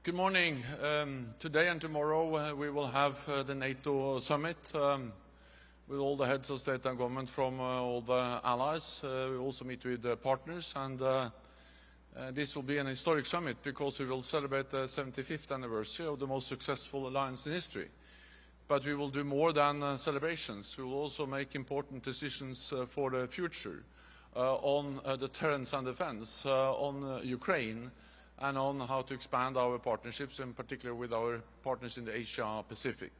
Good morning. Today and tomorrow we will have the NATO summit with all the heads of state and government from all the allies. We also meet with partners, and this will be an historic summit because we will celebrate the 75th anniversary of the most successful alliance in history. But we will do more than celebrations. We will also make important decisions for the future on deterrence and defense, on Ukraine, and on how to expand our partnerships, in particular with our partners in the Asia-Pacific.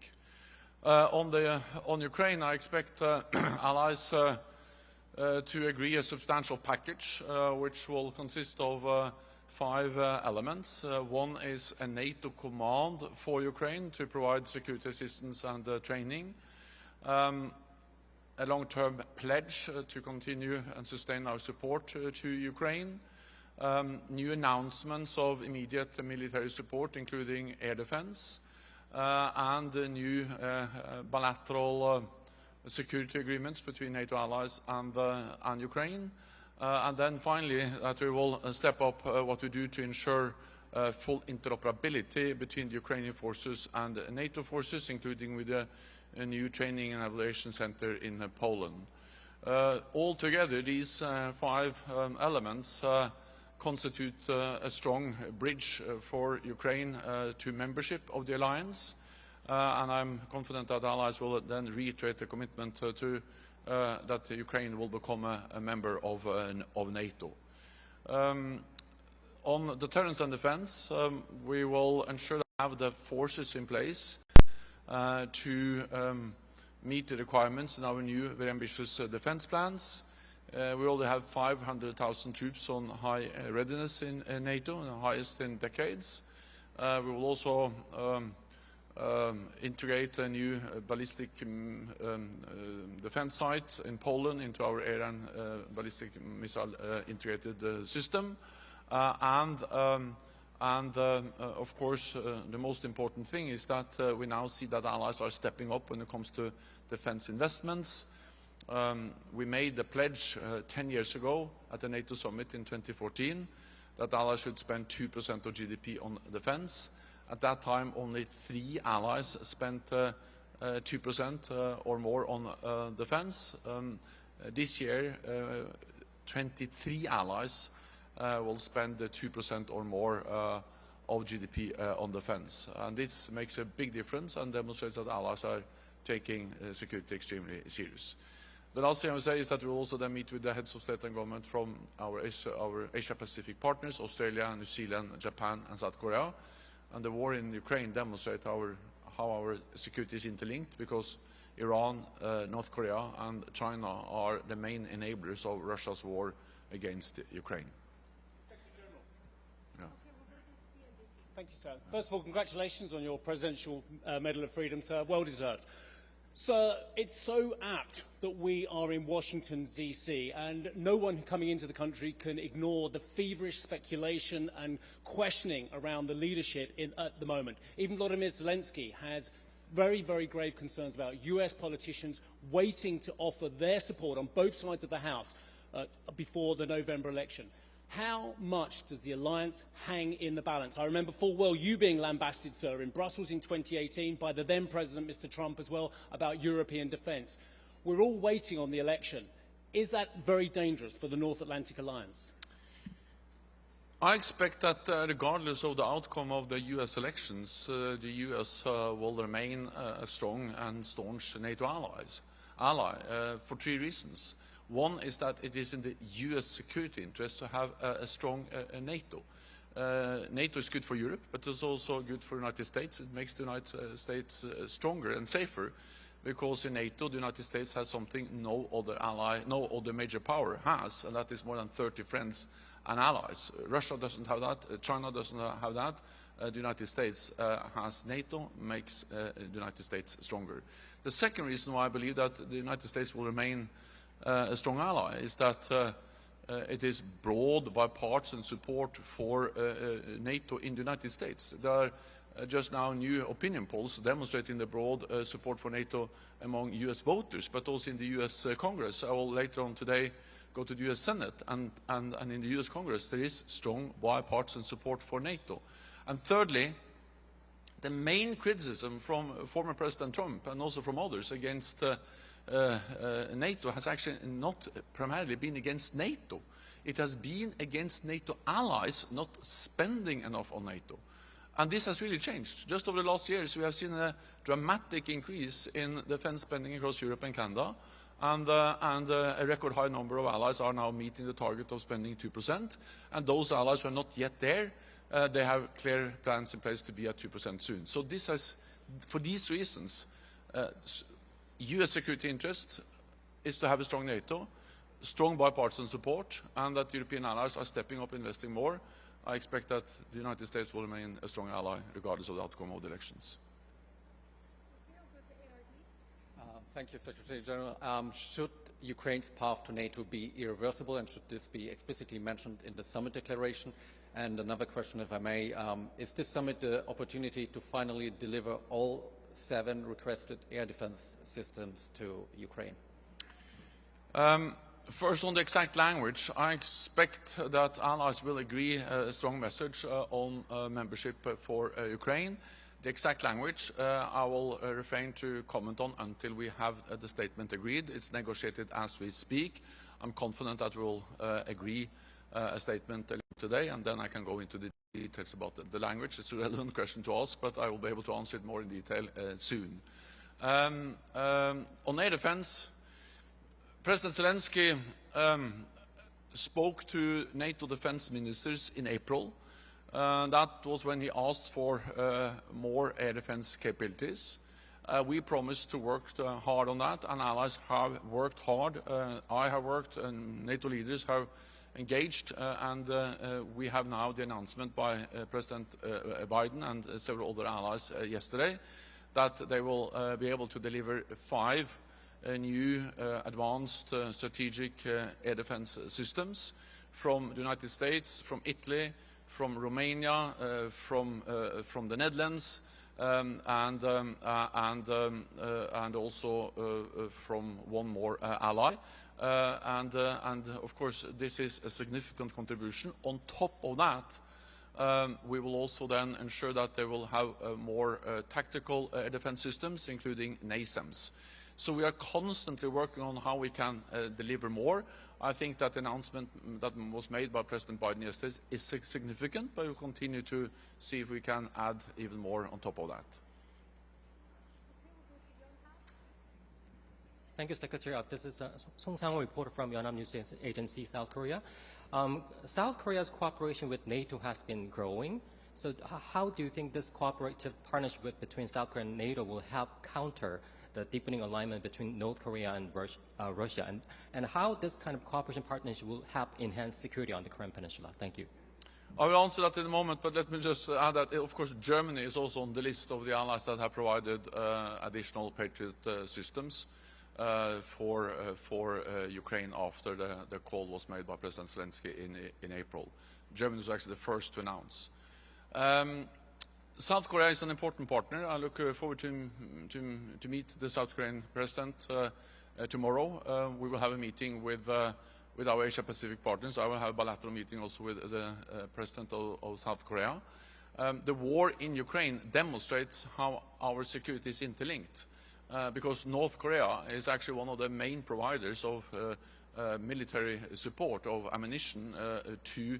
On Ukraine, I expect allies to agree a substantial package, which will consist of 5 elements. One is a NATO command for Ukraine to provide security assistance and training. A long-term pledge to continue and sustain our support to Ukraine. New announcements of immediate military support, including air defense, and new bilateral security agreements between NATO allies and Ukraine. And then finally, that we will step up what we do to ensure full interoperability between the Ukrainian forces and NATO forces, including with a new training and evaluation center in Poland. Altogether, these 5 elements constitute a strong bridge for Ukraine to membership of the alliance, and I'm confident that allies will then reiterate the commitment that Ukraine will become a member of NATO. On deterrence and defense, we will ensure that we have the forces in place to meet the requirements in our new, very ambitious defense plans. We already have 500,000 troops on high readiness in NATO, the highest in decades. We will also integrate a new ballistic defense site in Poland into our air and ballistic missile integrated system. Of course, the most important thing is that we now see that allies are stepping up when it comes to defense investments. We made the pledge 10 years ago at the NATO summit in 2014 that allies should spend 2% of GDP on defense. At that time, only 3 allies spent 2% or more on defense. This year, 23 allies will spend 2% or more of GDP on defense. And this makes a big difference and demonstrates that allies are taking security extremely serious. The last thing I will say is that we will also then meet with the heads of state and government from our Asia-Pacific partners, Australia, New Zealand, Japan, and South Korea. And the war in Ukraine demonstrates how our security is interlinked, because Iran, North Korea, and China are the main enablers of Russia's war against Ukraine. Secretary General. Yeah. Thank you, sir. First of all, congratulations on your Presidential Medal of Freedom, sir. Well deserved. Sir, it's so apt that we are in Washington, D.C., and no one coming into the country can ignore the feverish speculation and questioning around the leadership at the moment. Even Volodymyr Zelensky has very, very grave concerns about US politicians waiting to offer their support on both sides of the House before the November election. How much does the alliance hang in the balance? I remember full well you being lambasted, sir, in Brussels in 2018 by the then President, Mr. Trump, as well, about European defence. We're all waiting on the election. Is that very dangerous for the North Atlantic Alliance? I expect that regardless of the outcome of the US elections, the US will remain a strong and staunch NATO ally for 3 reasons. One is that it is in the US security interest to have a strong NATO. NATO is good for Europe, but it's also good for the United States. It makes the United States stronger and safer, because in NATO the United States has something no other major power has, and that is more than 30 friends and allies. Russia doesn't have that, China doesn't have that. The United States has NATO, makes the United States stronger. The second reason why I believe that the United States will remain a strong ally is that it is broad bipartisan support for NATO in the United States. There are just now new opinion polls demonstrating the broad support for NATO among US voters, but also in the US Congress. I will later on today go to the US Senate, and in the US Congress there is strong bipartisan support for NATO. And thirdly, the main criticism from former President Trump and also from others against NATO has actually not primarily been against NATO. It has been against NATO allies not spending enough on NATO. And this has really changed. Just over the last years, we have seen a dramatic increase in defense spending across Europe and Canada, and a record high number of allies are now meeting the target of spending 2%, and those allies who are not yet there, they have clear plans in place to be at 2% soon. So this has, for these reasons, US security interest is to have a strong NATO, strong bipartisan support, and that European allies are stepping up, investing more. I expect that the United States will remain a strong ally regardless of the outcome of the elections. Thank you, Secretary General. Should Ukraine's path to NATO be irreversible, and should this be explicitly mentioned in the summit declaration? And another question, if I may, is this summit the opportunity to finally deliver all 7 requested air defense systems to Ukraine? First, on the exact language, I expect that allies will agree a strong message on membership for Ukraine. The exact language I will refrain to comment on until we have the statement agreed. It's negotiated as we speak. I'm confident that we'll agree a statement today, and then I can go into the details about the language. It's a relevant question to ask, but I will be able to answer it more in detail soon. On air defense, President Zelensky spoke to NATO defense ministers in April. That was when he asked for more air defense capabilities. We promised to work hard on that, and allies have worked hard. I have worked, and NATO leaders have engaged, and we have now the announcement by President Biden and several other allies yesterday that they will be able to deliver 5 new advanced strategic air defense systems from the United States, from Italy, from Romania, from the Netherlands, and also from one more ally. And of course, this is a significant contribution. On top of that, we will also then ensure that they will have more tactical air defense systems, including NASAMS. So we are constantly working on how we can deliver more. I think that the announcement that was made by President Biden yesterday is significant, but we'll continue to see if we can add even more on top of that. Thank you, Secretary. This is Song Sang, reporter from Yonhap News Agency, South Korea. South Korea's cooperation with NATO has been growing. So how do you think this cooperative partnership between South Korea and NATO will help counter the deepening alignment between North Korea and Russia, and how this kind of cooperation partnership will help enhance security on the Korean Peninsula? Thank you. I will answer that in a moment, but let me just add that, of course, Germany is also on the list of the allies that have provided additional Patriot systems for Ukraine after the call was made by President Zelensky in April. Germany was actually the first to announce. South Korea is an important partner. I look forward to meet the South Korean president tomorrow. We will have a meeting with our Asia-Pacific partners. I will have a bilateral meeting also with the president of South Korea. The war in Ukraine demonstrates how our security is interlinked, because North Korea is actually one of the main providers of military support, of ammunition to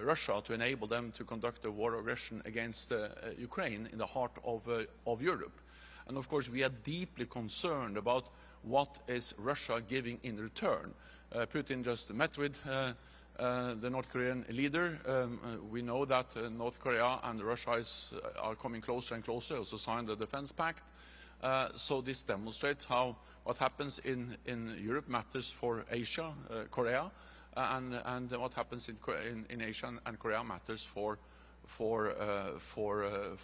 Russia, to enable them to conduct a war of aggression against Ukraine in the heart of Europe. And of course, we are deeply concerned about what is Russia giving in return. Putin just met with the North Korean leader. We know that North Korea and Russia are coming closer and closer, also signed the defense pact. So this demonstrates how what happens in Europe matters for Asia, Korea, and what happens in Asia and Korea matters for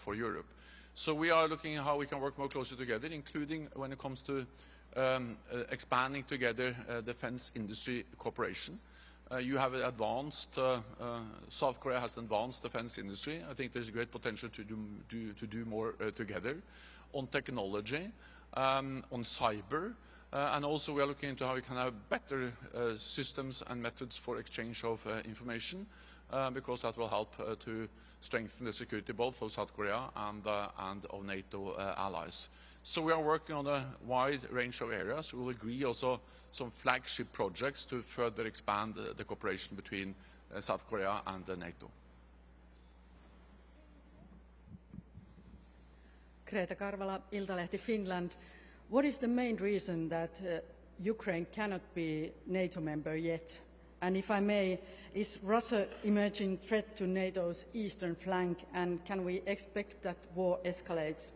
Europe. So we are looking at how we can work more closely together, including when it comes to expanding together defense industry cooperation. You have advanced, South Korea has advanced defense industry. I think there's great potential to do more together on technology, on cyber, and also we are looking into how we can have better systems and methods for exchange of information. because that will help to strengthen the security both of South Korea and of NATO allies. So we are working on a wide range of areas. We will agree also some flagship projects to further expand the cooperation between South Korea and NATO. Greta Karvala, Iltalehti Finland. What is the main reason that Ukraine cannot be NATO member yet? And if I may, is Russia emerging threat to NATO's eastern flank, and can we expect that war escalates?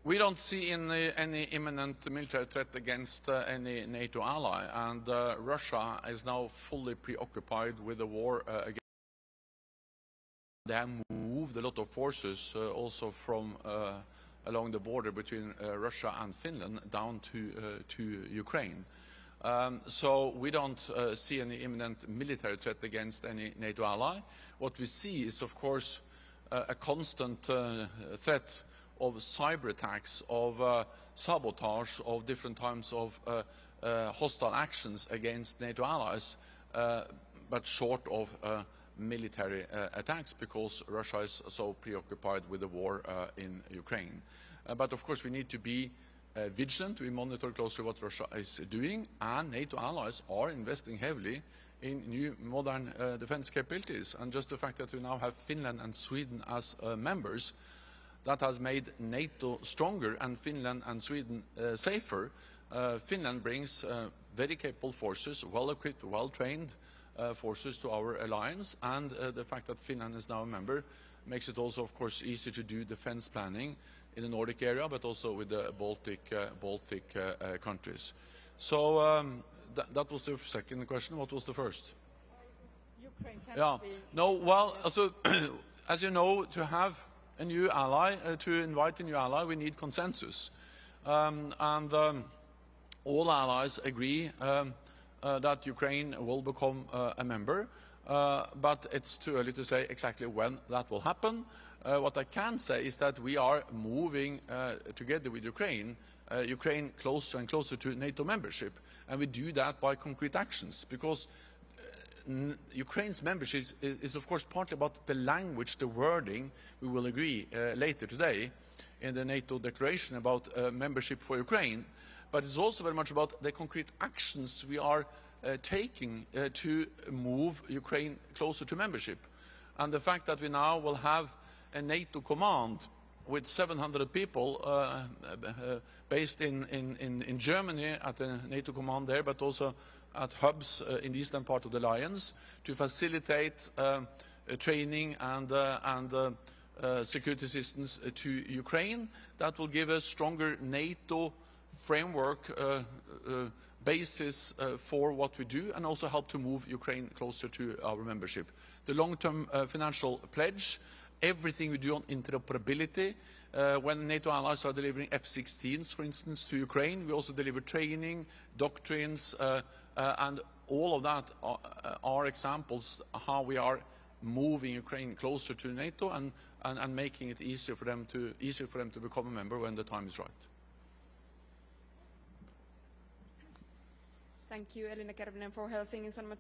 We don't see any imminent military threat against any NATO ally, and Russia is now fully preoccupied with the war against. They have moved a lot of forces also from along the border between Russia and Finland down to Ukraine. So we don't see any imminent military threat against any NATO ally. What we see is, of course, a constant threat of cyber attacks, of sabotage, of different types of hostile actions against NATO allies, but short of military attacks, because Russia is so preoccupied with the war in Ukraine. But of course we need to be vigilant. We monitor closely what Russia is doing, and NATO allies are investing heavily in new modern defense capabilities. And just the fact that we now have Finland and Sweden as members, that has made NATO stronger and Finland and Sweden safer. Finland brings very capable forces, well-equipped, well-trained forces to our alliance, and the fact that Finland is now a member makes it also, of course, easier to do defense planning in the Nordic area, but also with the Baltic countries. So that was the second question. What was the first? Ukraine Yeah. No, well, also, as you know, to have a new ally, to invite a new ally, we need consensus. All allies agree that Ukraine will become a member, but it's too early to say exactly when that will happen. What I can say is that we are moving together with Ukraine closer and closer to NATO membership, and we do that by concrete actions, because Ukraine's membership is of course partly about the language, the wording. We will agree later today in the NATO declaration about membership for Ukraine, but it's also very much about the concrete actions we are taking to move Ukraine closer to membership. And the fact that we now will have a NATO command with 700 people based in Germany at the NATO command there, but also at hubs in the eastern part of the alliance to facilitate training and security assistance to Ukraine. That will give a stronger NATO framework basis for what we do, and also help to move Ukraine closer to our membership. The long-term financial pledge, everything we do on interoperability. When NATO allies are delivering F-16s, for instance, to Ukraine, we also deliver training, doctrines, and all of that are examples how we are moving Ukraine closer to NATO and making it easier for them to become a member when the time is right. Thank you, Elina Kervinen for Helsingin Sanomat,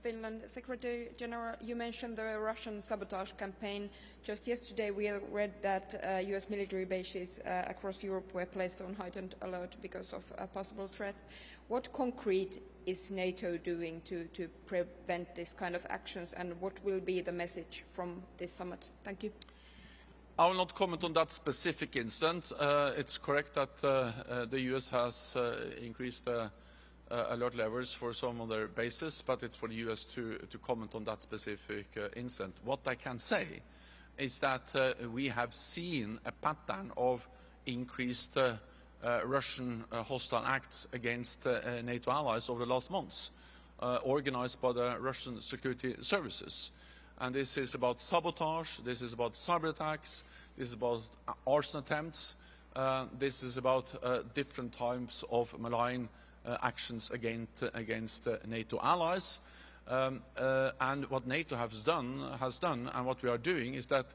Finland. Secretary General, you mentioned the Russian sabotage campaign. Just yesterday we read that US military bases across Europe were placed on heightened alert because of a possible threat. What concrete is NATO doing to prevent this kind of actions, and what will be the message from this summit? Thank you. I will not comment on that specific incident. It's correct that the US has increased alert levels for some of their bases, but it's for the US to comment on that specific incident. What I can say is that we have seen a pattern of increased Russian hostile acts against NATO allies over the last months, organized by the Russian security services. And this is about sabotage, this is about cyber attacks, this is about arson attempts, this is about different types of malign actions against NATO allies. And what NATO has done, and what we are doing, is that,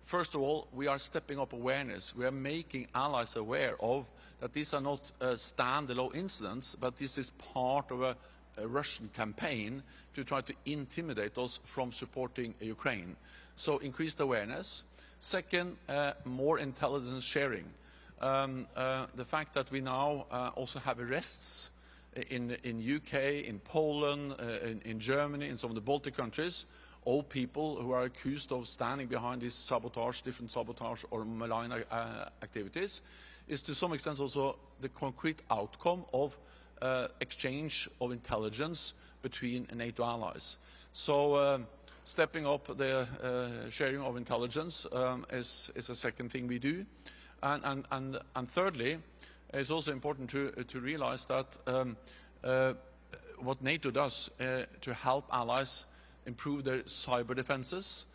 first of all, we are stepping up awareness. We are making allies aware of that these are not standalone incidents, but this is part of a a Russian campaign to try to intimidate us from supporting Ukraine. So increased awareness. Second, more intelligence sharing. The fact that we now also have arrests in UK, in Poland, in Germany, in some of the Baltic countries, all people who are accused of standing behind these sabotage, different sabotage or malign activities, is to some extent also the concrete outcome of exchange of intelligence between NATO allies. So stepping up the sharing of intelligence is a second thing we do. And thirdly, it's also important to realize that what NATO does to help allies improve their cyber defenses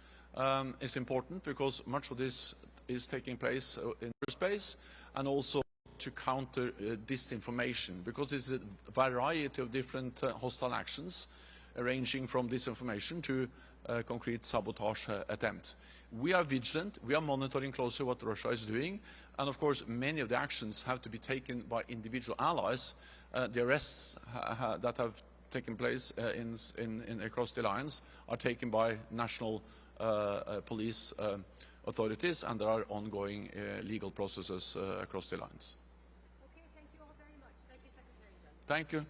is important, because much of this is taking place in space, and also to counter disinformation, because it's a variety of different hostile actions, ranging from disinformation to concrete sabotage attempts. We are vigilant, we are monitoring closely what Russia is doing, and of course many of the actions have to be taken by individual allies. The arrests that have taken place across the alliance are taken by national police authorities, and there are ongoing legal processes across the alliance. Okay, thank you all very much. Thank you, Secretary General. Thank you.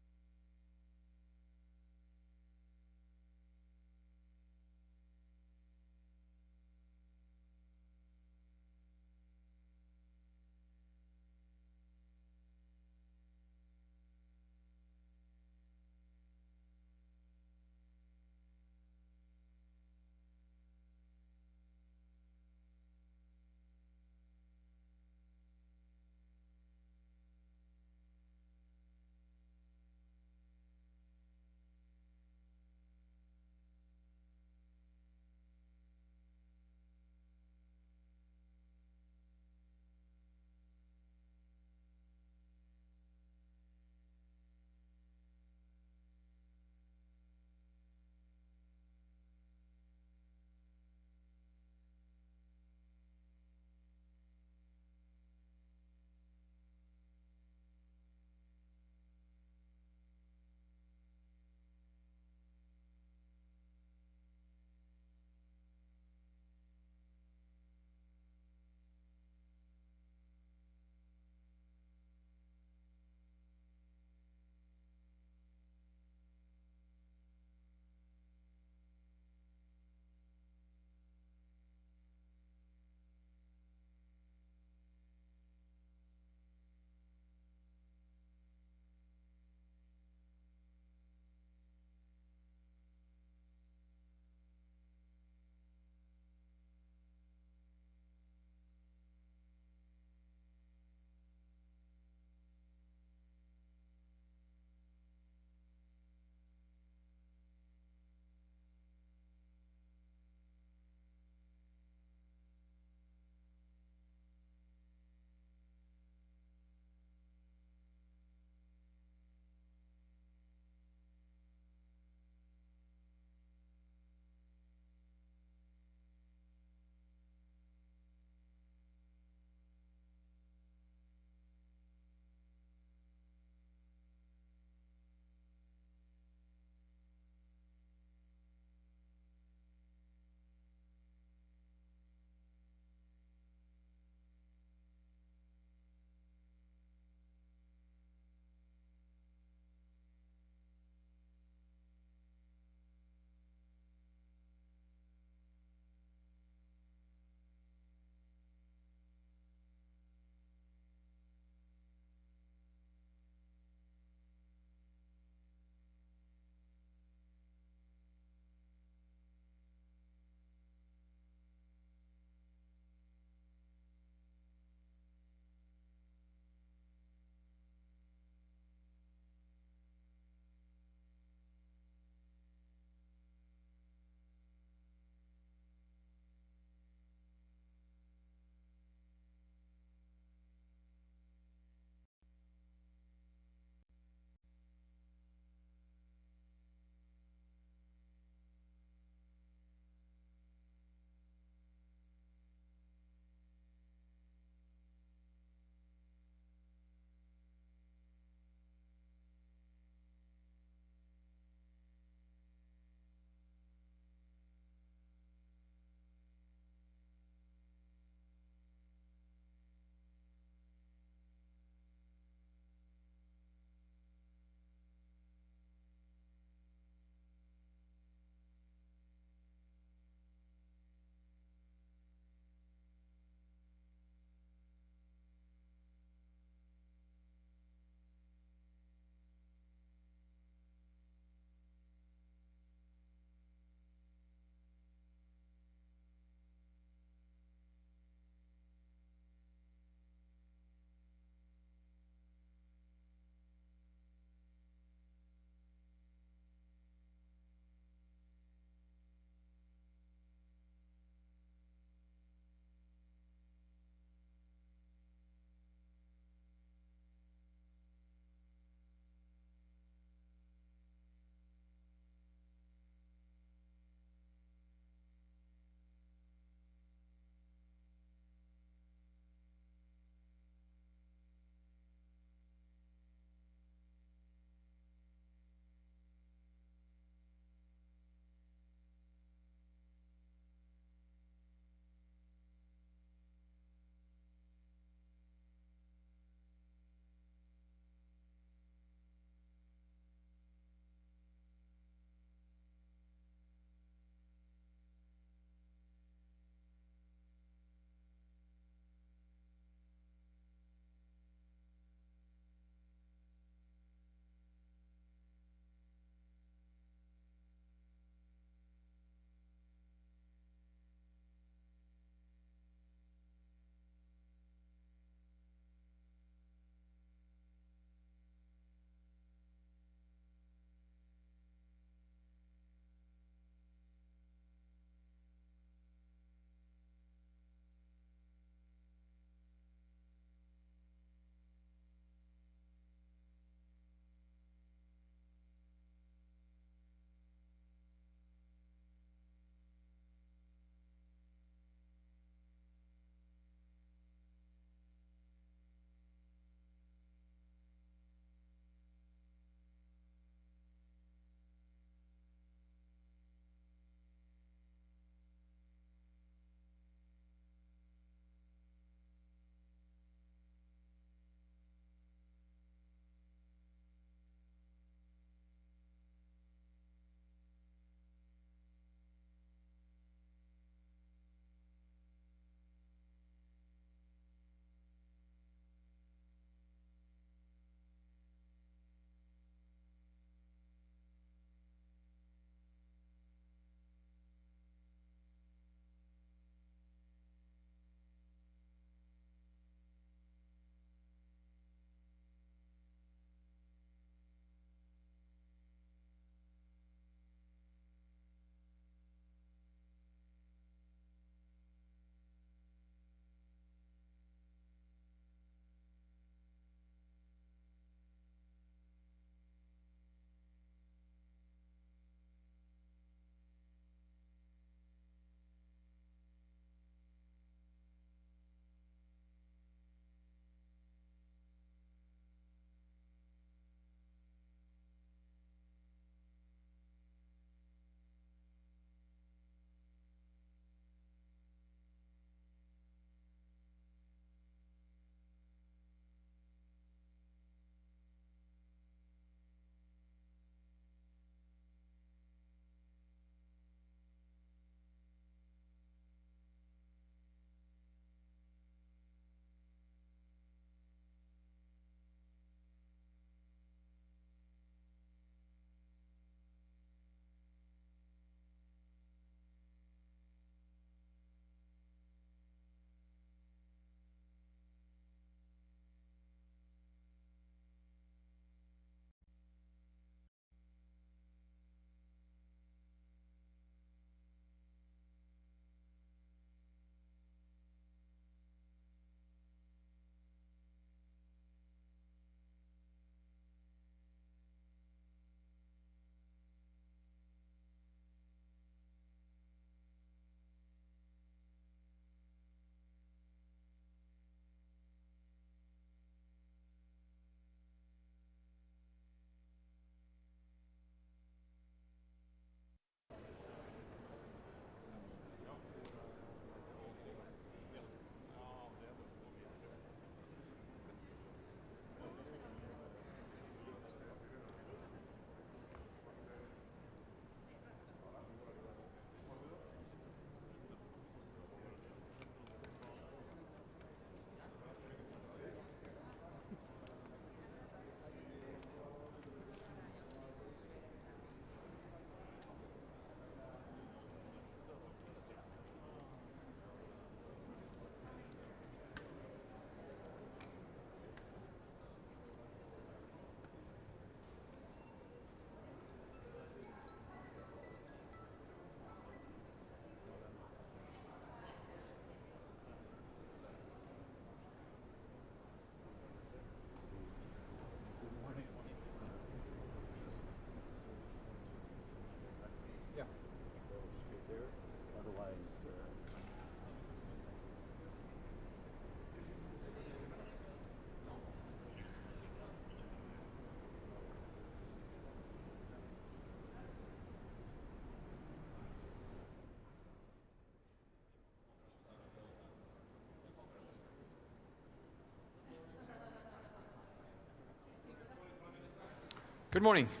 Good morning. You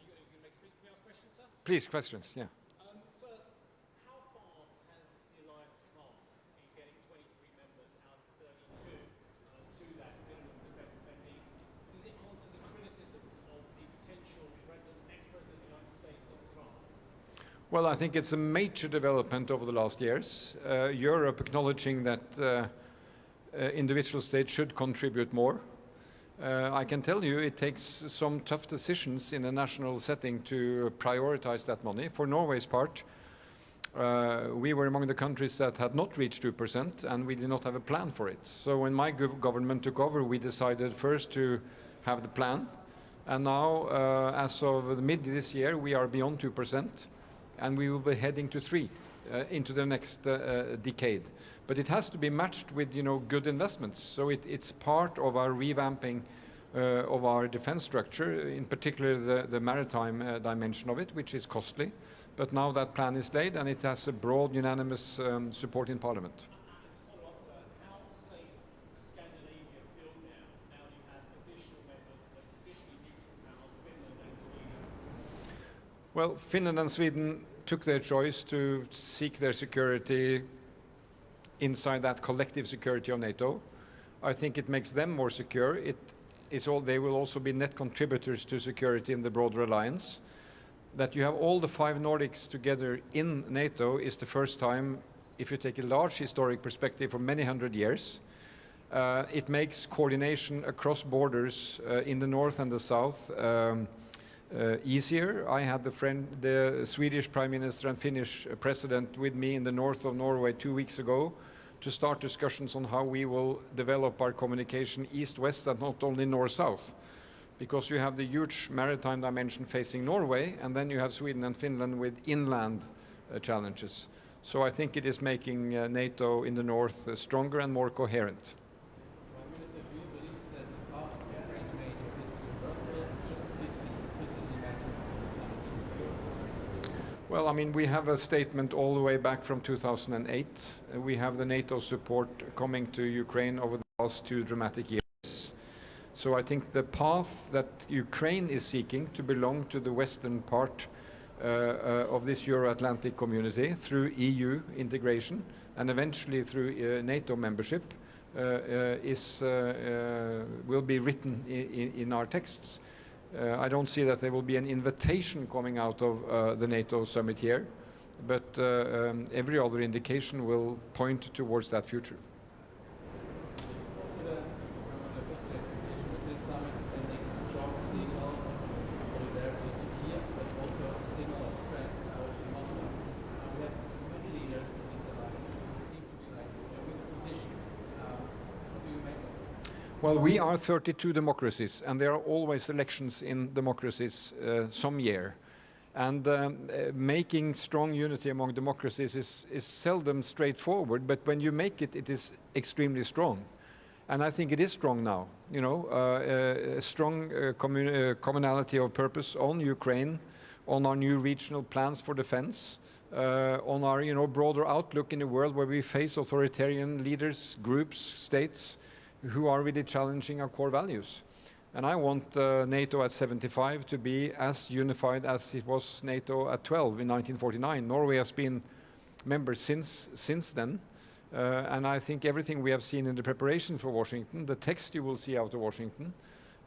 going to ask questions, sir? Please, questions, yeah. Sir, how far has the alliance come in getting 23 members out of 32 to that minimum defence spending? Does it answer the criticisms of the potential ex-President of the United States, Donald Trump? Well, I think it's a major development over the last years. Europe acknowledging that individual states should contribute more. I can tell you it takes some tough decisions in a national setting to prioritize that money. For Norway's part, we were among the countries that had not reached 2%, and we did not have a plan for it. So when my government took over, we decided first to have the plan. And now, as of the mid this year, we are beyond 2%, and we will be heading to 3% into the next decade. But it has to be matched with, good investments. So it's part of our revamping of our defense structure, in particular the maritime dimension of it, which is costly. But now that plan is laid, and it has a broad, unanimous support in Parliament. How safe does Scandinavia feel now you have additional members of traditionally neutral powers, Finland and Sweden? Well, Finland and Sweden took their choice to seek their security inside that collective security of NATO. I think it makes them more secure. They will also be net contributors to security in the broader alliance. That you have all the 5 Nordics together in NATO is the first time, if you take a large historic perspective, for many hundred years. It makes coordination across borders in the north and the south easier. I had the Swedish Prime Minister and Finnish President with me in the north of Norway 2 weeks ago to start discussions on how we will develop our communication east-west and not only north-south. Because you have the huge maritime dimension facing Norway, and then you have Sweden and Finland with inland challenges. So I think it is making NATO in the north stronger and more coherent. Well, I mean, we have a statement all the way back from 2008. We have the NATO support coming to Ukraine over the last 2 dramatic years. So I think the path that Ukraine is seeking to belong to the western part of this Euro-Atlantic community through EU integration and eventually through NATO membership will be written in our texts. I don't see that there will be an invitation coming out of the NATO summit here, but every other indication will point towards that future. Well, we are 32 democracies, and there are always elections in democracies some year. And making strong unity among democracies is seldom straightforward, but when you make it, it is extremely strong. And I think it is strong now, a strong commonality of purpose on Ukraine, on our new regional plans for defense, on our broader outlook in a world where we face authoritarian leaders, groups, states, who are really challenging our core values. And I want NATO at 75 to be as unified as it was NATO at 12 in 1949. Norway has been members since then. And I think everything we have seen in the preparation for Washington, the text you will see out of Washington,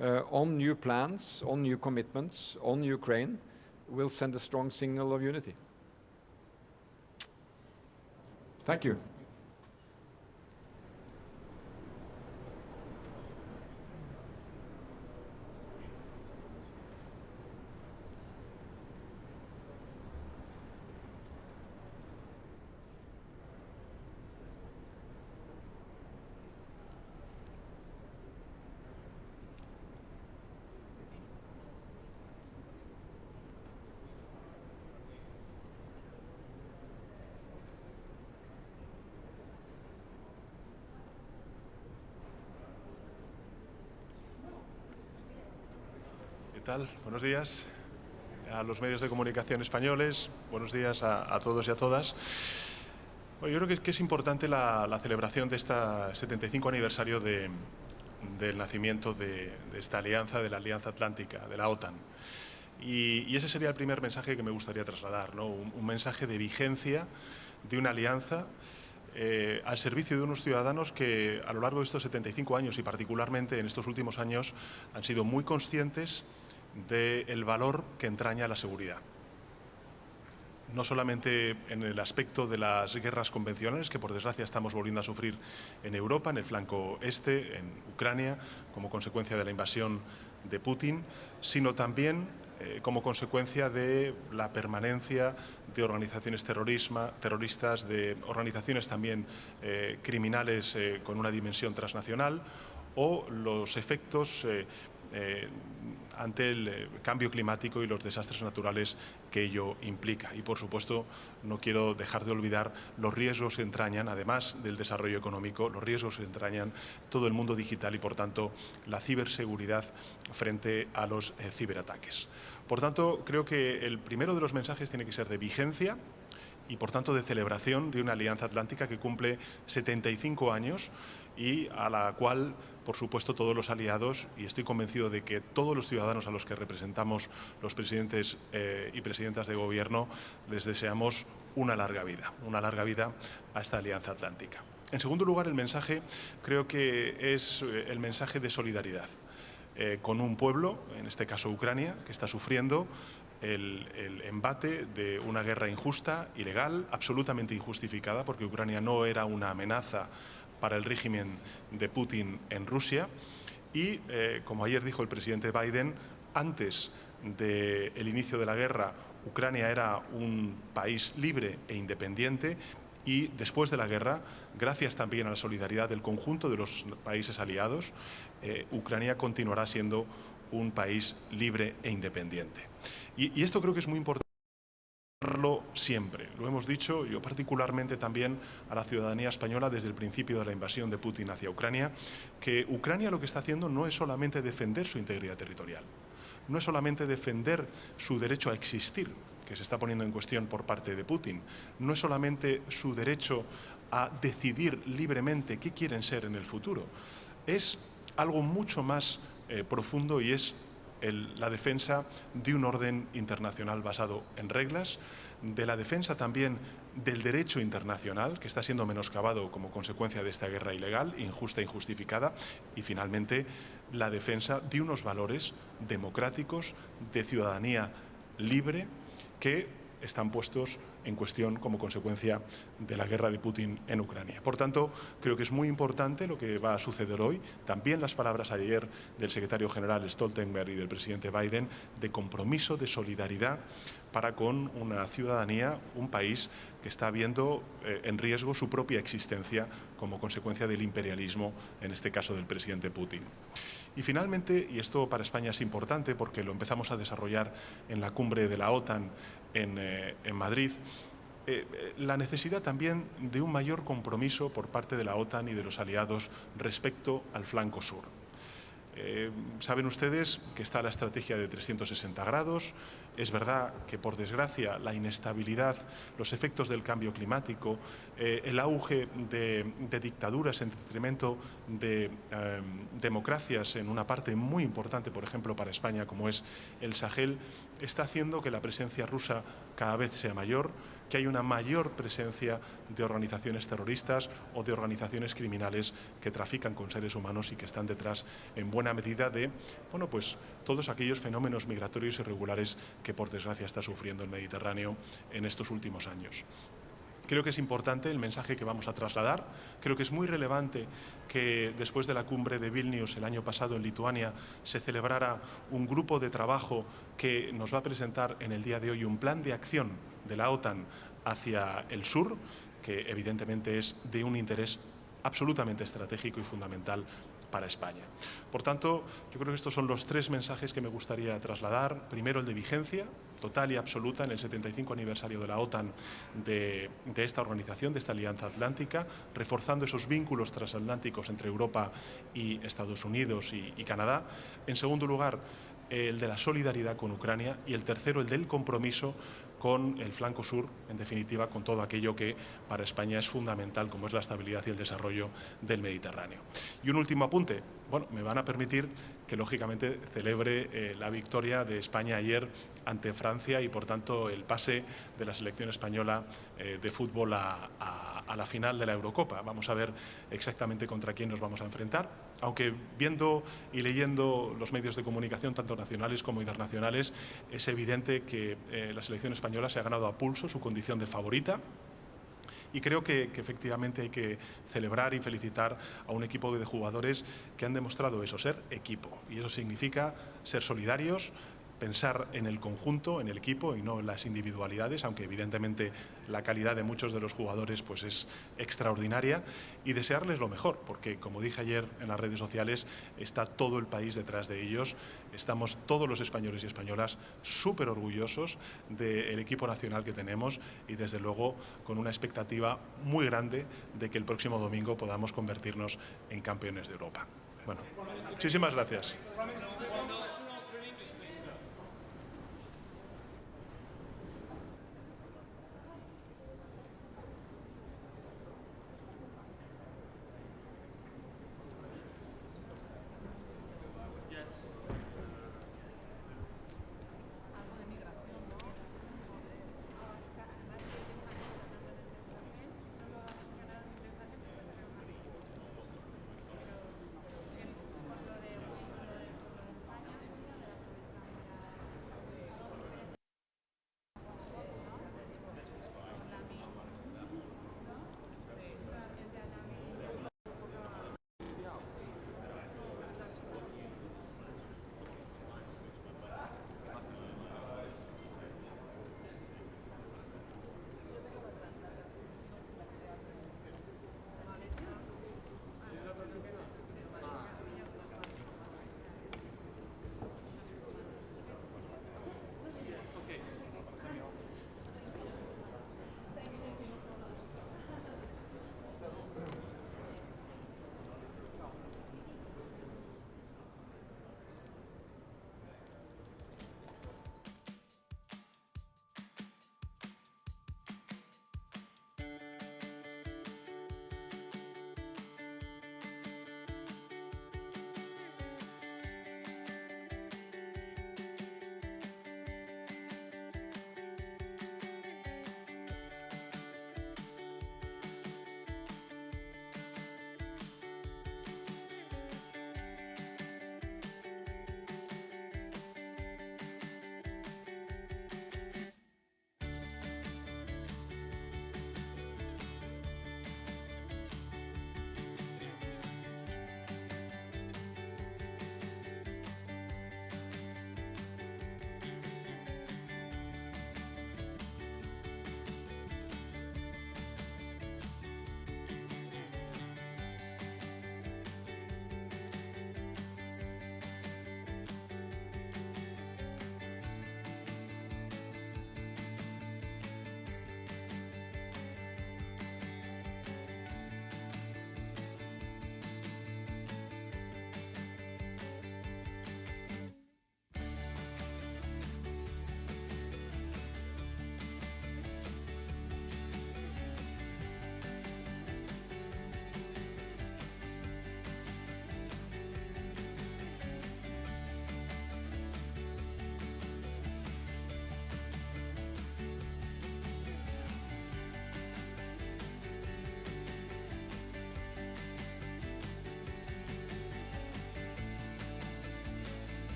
on new plans, on new commitments, on Ukraine, will send a strong signal of unity. Thank you. Buenos días a los medios de comunicación españoles, buenos días a todos y a todas. Bueno, yo creo que es importante la celebración de este 75 aniversario de del nacimiento de esta alianza, de la Alianza Atlántica, de la OTAN. Y ese sería el primer mensaje que me gustaría trasladar, ¿no? Un mensaje de vigencia de una alianza al servicio de unos ciudadanos que a lo largo de estos 75 años y particularmente en estos últimos años han sido muy conscientes del valor que entraña la seguridad. No solamente en el aspecto de las guerras convencionales que por desgracia estamos volviendo a sufrir en Europa, en el flanco este, en Ucrania, como consecuencia de la invasión de Putin, sino también como consecuencia de la permanencia de organizaciones terroristas, de organizaciones también criminales con una dimensión transnacional, o los efectos ante el cambio climático y los desastres naturales que ello implica. Y, por supuesto, no quiero dejar de olvidar los riesgos que entrañan, además del desarrollo económico, los riesgos que entrañan todo el mundo digital y, por tanto, la ciberseguridad frente a los ciberataques. Por tanto, creo que el primero de los mensajes tiene que ser de vigencia y, por tanto, de celebración de una alianza atlántica que cumple 75 años y a la cual, por supuesto, todos los aliados, y estoy convencido de que todos los ciudadanos a los que representamos los presidentes y presidentas de gobierno, les deseamos una larga vida a esta alianza atlántica. En segundo lugar, el mensaje creo que es el mensaje de solidaridad con un pueblo, en este caso Ucrania, que está sufriendo el embate de una guerra injusta, ilegal, absolutamente injustificada, porque Ucrania no era una amenaza para el régimen de Putin en Rusia y, como ayer dijo el presidente Biden, antes del inicio de la guerra, Ucrania era un país libre e independiente y después de la guerra, gracias también a la solidaridad del conjunto de los países aliados, Ucrania continuará siendo un país libre e independiente. Y esto creo que es muy importante siempre. Lo hemos dicho, yo particularmente también a la ciudadanía española desde el principio de la invasión de Putin hacia Ucrania, que Ucrania lo que está haciendo no es solamente defender su integridad territorial, no es solamente defender su derecho a existir, que se está poniendo en cuestión por parte de Putin, no es solamente su derecho a decidir libremente qué quieren ser en el futuro, es algo mucho más profundo y es la defensa de un orden internacional basado en reglas, de la defensa también del derecho internacional, que está siendo menoscabado como consecuencia de esta guerra ilegal, injusta e injustificada, y finalmente la defensa de unos valores democráticos, de ciudadanía libre, que están puestos en cuestión como consecuencia de la guerra de Putin en Ucrania. Por tanto, creo que es muy importante lo que va a suceder hoy. También las palabras ayer del secretario general Stoltenberg y del presidente Biden de compromiso, de solidaridad para con una ciudadanía, un país que está viendo en riesgo su propia existencia como consecuencia del imperialismo, en este caso del presidente Putin. Y finalmente, y esto para España es importante porque lo empezamos a desarrollar en la cumbre de la OTAN en Madrid, la necesidad también de un mayor compromiso por parte de la OTAN y de los aliados respecto al flanco sur. Saben ustedes que está la estrategia de 360 grados. Es verdad que, por desgracia, la inestabilidad, los efectos del cambio climático, el auge de dictaduras en detrimento de democracias en una parte muy importante, por ejemplo, para España, como es el Sahel, está haciendo que la presencia rusa cada vez sea mayor, que hay una mayor presencia de organizaciones terroristas o de organizaciones criminales que trafican con seres humanos y que están detrás, en buena medida, de todos aquellos fenómenos migratorios irregulares que, por desgracia, está sufriendo el Mediterráneo en estos últimos años. Creo que es importante el mensaje que vamos a trasladar. Creo que es muy relevante que después de la cumbre de Vilnius el año pasado en Lituania se celebrara un grupo de trabajo que nos va a presentar en el día de hoy un plan de acción de la OTAN hacia el sur, que evidentemente es de un interés absolutamente estratégico y fundamental para España. Por tanto, yo creo que estos son los tres mensajes que me gustaría trasladar. Primero, el de vigencia total y absoluta en el 75 aniversario de la OTAN, de esta organización, de esta Alianza Atlántica, reforzando esos vínculos transatlánticos entre Europa y Estados Unidos y Canadá. En segundo lugar, el de la solidaridad con Ucrania y el tercero, el del compromiso con el flanco sur, en definitiva, con todo aquello que para España es fundamental, como es la estabilidad y el desarrollo del Mediterráneo. Y un último apunte. Bueno, me van a permitir que, lógicamente, celebre la victoria de España ayer ante Francia y, por tanto, el pase de la selección española de fútbol a la final de la Eurocopa. Vamos a ver exactamente contra quién nos vamos a enfrentar, aunque viendo y leyendo los medios de comunicación, tanto nacionales como internacionales, es evidente que la selección española se ha ganado a pulso su condición de favorita. Y creo que efectivamente hay que celebrar y felicitar a un equipo de jugadores que han demostrado eso, ser equipo. Y eso significa ser solidarios, pensar en el conjunto, en el equipo y no en las individualidades, aunque evidentemente la calidad de muchos de los jugadores pues es extraordinaria, y desearles lo mejor, porque como dije ayer en las redes sociales, está todo el país detrás de ellos. Estamos todos los españoles y españolas súper orgullosos del equipo nacional que tenemos y desde luego con una expectativa muy grande de que el próximo domingo podamos convertirnos en campeones de Europa. Bueno, muchísimas gracias.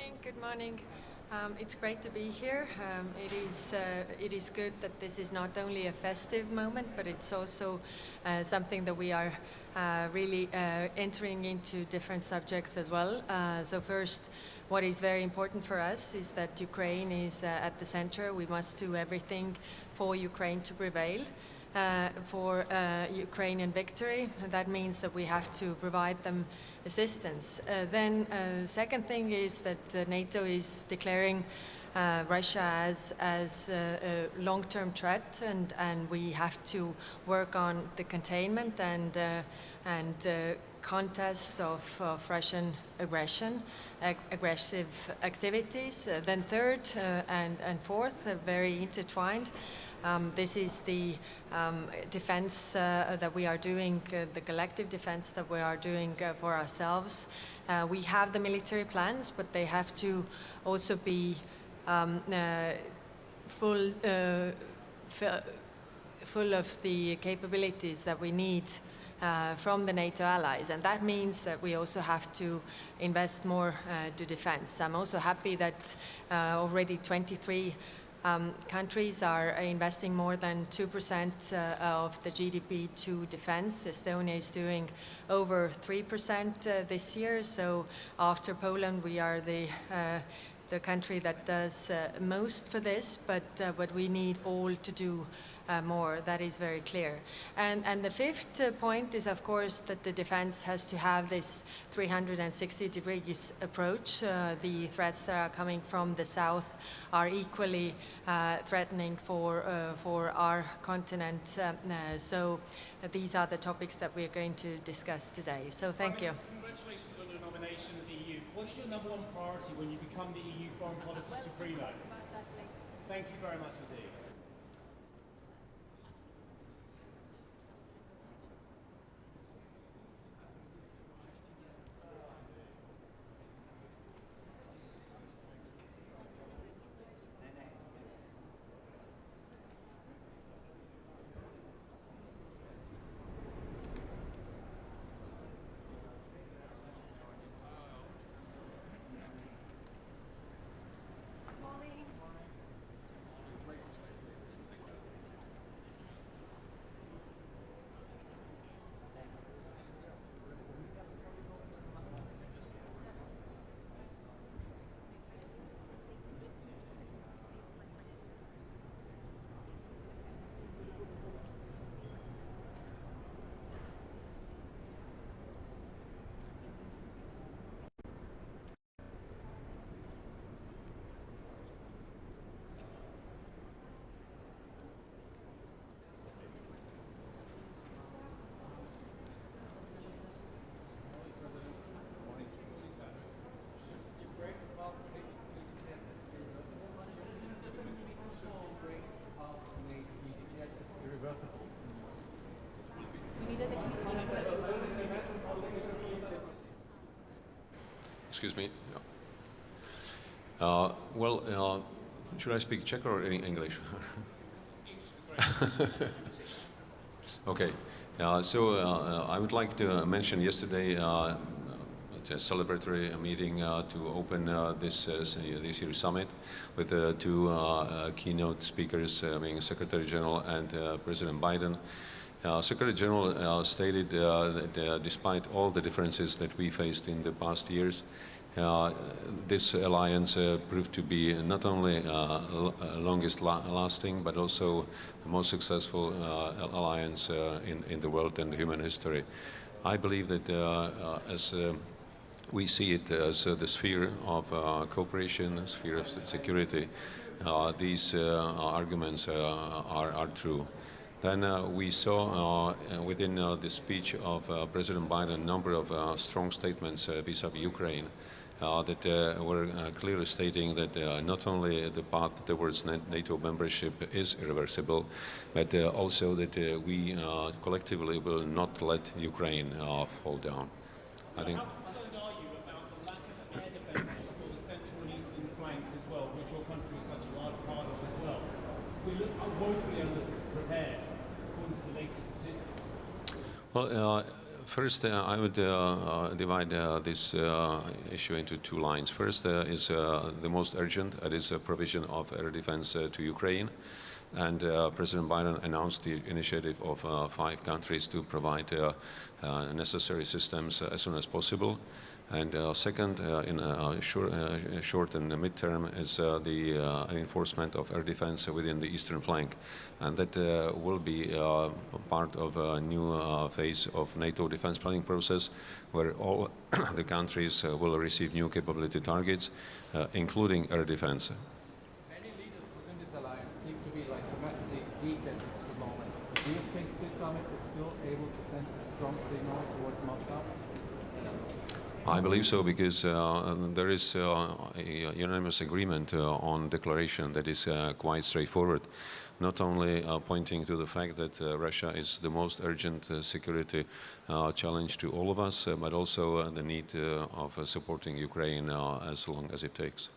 morning. Good morning. It's great to be here. It is good that this is not only a festive moment, but it's also something that we are really entering into different subjects as well. So first, what is very important for us is that Ukraine is at the center. We must do everything for Ukraine to prevail. For Ukrainian victory. That means that we have to provide them assistance. Then second thing is that NATO is declaring Russia as a long-term threat, and we have to work on the containment and contest of Russian aggression, aggressive activities. Then third and fourth, very intertwined. This is the defense that we are doing, the collective defense that we are doing for ourselves. We have the military plans, but they have to also be full of the capabilities that we need from the NATO allies, and that means that we also have to invest more to defense. I'm also happy that already 23 countries are investing more than 2% of the GDP to defense. Estonia is doing over 3% this year, so after Poland we are the country that does most for this, but we need all to do more. That is very clear. And the fifth point is, of course, that the defense has to have this 360 degrees approach. The threats that are coming from the south are equally threatening for our continent. So these are the topics that we're going to discuss today. So thank you. Congratulations on your nomination of the EU. What is your number one priority when you become the EU Foreign Policy Supremo? Thank you very much indeed. Excuse me. Should I speak Czech or English? Okay. I would like to mention yesterday a celebratory meeting to open this year's summit with two keynote speakers, being Secretary General and President Biden. Secretary General stated that despite all the differences that we faced in the past years, this alliance proved to be not only longest lasting, but also the most successful alliance in the world and human history. I believe that as we see it as the sphere of cooperation, sphere of security, these arguments are true. Then we saw within the speech of President Biden a number of strong statements vis-à-vis Ukraine that were clearly stating that not only the path towards NATO membership is irreversible, but also that we collectively will not let Ukraine fall down. I think. How concerned are you about the lack of air defences for the central and eastern flank as well, which your country is such a large part of as well? We look woefully underprepared according to the latest statistics. Well, First, I would divide this issue into two lines. First is the most urgent, that is a provision of air defense to Ukraine. And President Biden announced the initiative of 5 countries to provide necessary systems as soon as possible. And second, in short and mid-term, is the enforcement of air defense within the eastern flank. And that will be part of a new phase of NATO defense planning process, where all the countries will receive new capability targets, including air defense. Many leaders within this alliance seem to be like dramatically weakened at the moment. Do you think this summit is still able to send a strong signal towards Moscow? I believe so, because there is a unanimous agreement on declaration that is quite straightforward, not only pointing to the fact that Russia is the most urgent security challenge to all of us, but also the need of supporting Ukraine as long as it takes.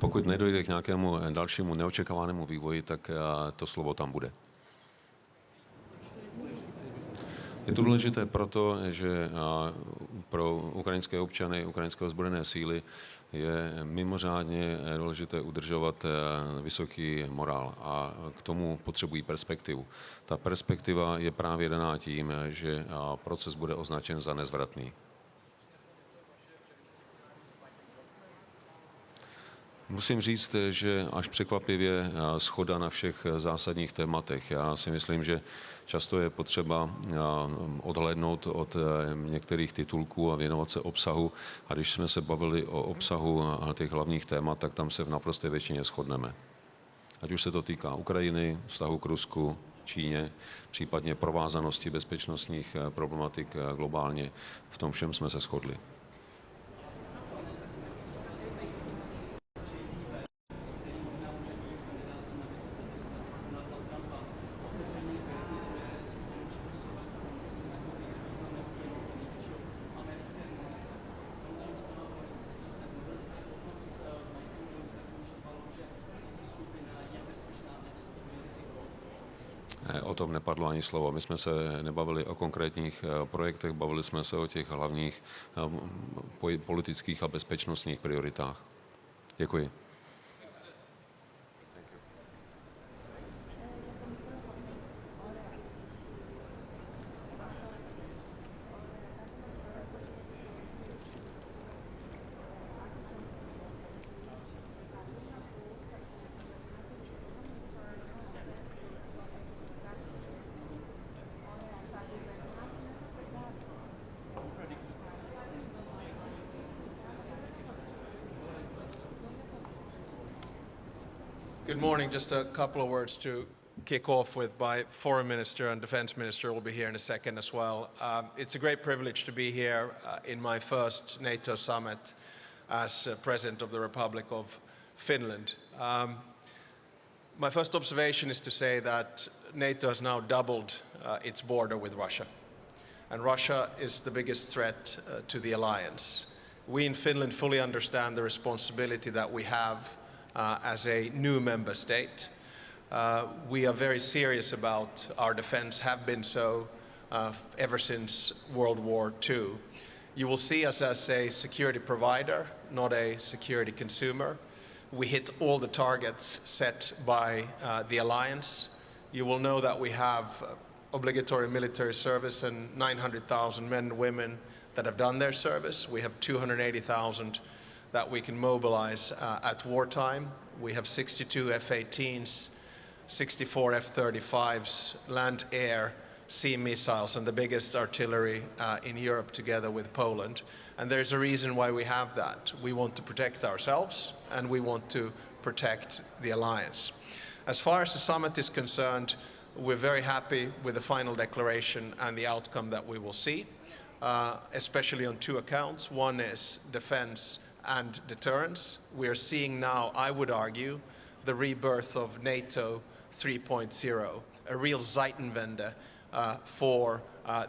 Pokud nedojde k nějakému dalšímu neočekávanému vývoji, tak to slovo tam bude. Je to důležité proto, že pro ukrajinské občany, ukrajinské ozbrojené síly je mimořádně důležité udržovat vysoký morál a k tomu potřebují perspektivu. Ta perspektiva je právě daná tím, že proces bude označen za nezvratný. Musím říct, že až překvapivě shoda na všech zásadních tématech. Já si myslím, že často je potřeba odhlédnout od některých titulků a věnovat se obsahu. A když jsme se bavili o obsahu těch hlavních témat, tak tam se v naprosté většině shodneme. Ať už se to týká Ukrajiny, vztahu k Rusku, Číně, případně provázanosti bezpečnostních problematik globálně. V tom všem jsme se shodli. O tom nepadlo ani slovo. My jsme se nebavili o konkrétních projektech, bavili jsme se o těch hlavních politických a bezpečnostních prioritách. Děkuji. Good morning. Just a couple of words to kick off with. My Foreign Minister and Defense Minister will be here in a second as well. It's a great privilege to be here in my first NATO summit as President of the Republic of Finland. My first observation is to say that NATO has now doubled its border with Russia. And Russia is the biggest threat to the alliance. We in Finland fully understand the responsibility that we have as a new member state. We are very serious about our defense, have been so ever since World War II. You will see us as a security provider, not a security consumer. We hit all the targets set by the alliance. You will know that we have obligatory military service and 900,000 men and women that have done their service. We have 280,000 that we can mobilize at wartime. We have 62 F-18s, 64 F-35s, land, air, sea missiles, and the biggest artillery in Europe together with Poland. And there's a reason why we have that. We want to protect ourselves, and we want to protect the alliance. As far as the summit is concerned, we're very happy with the final declaration and the outcome that we will see, especially on 2 accounts. One is defense and deterrence. We are seeing now, I would argue, the rebirth of NATO 3.0, a real Zeitenwende for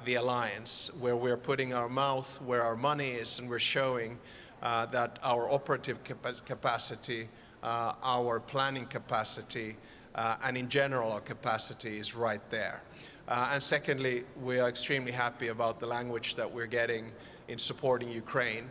the alliance, where we're putting our mouth where our money is, and we're showing that our operative capacity, our planning capacity, and in general our capacity is right there. And secondly, we are extremely happy about the language that we're getting in supporting Ukraine.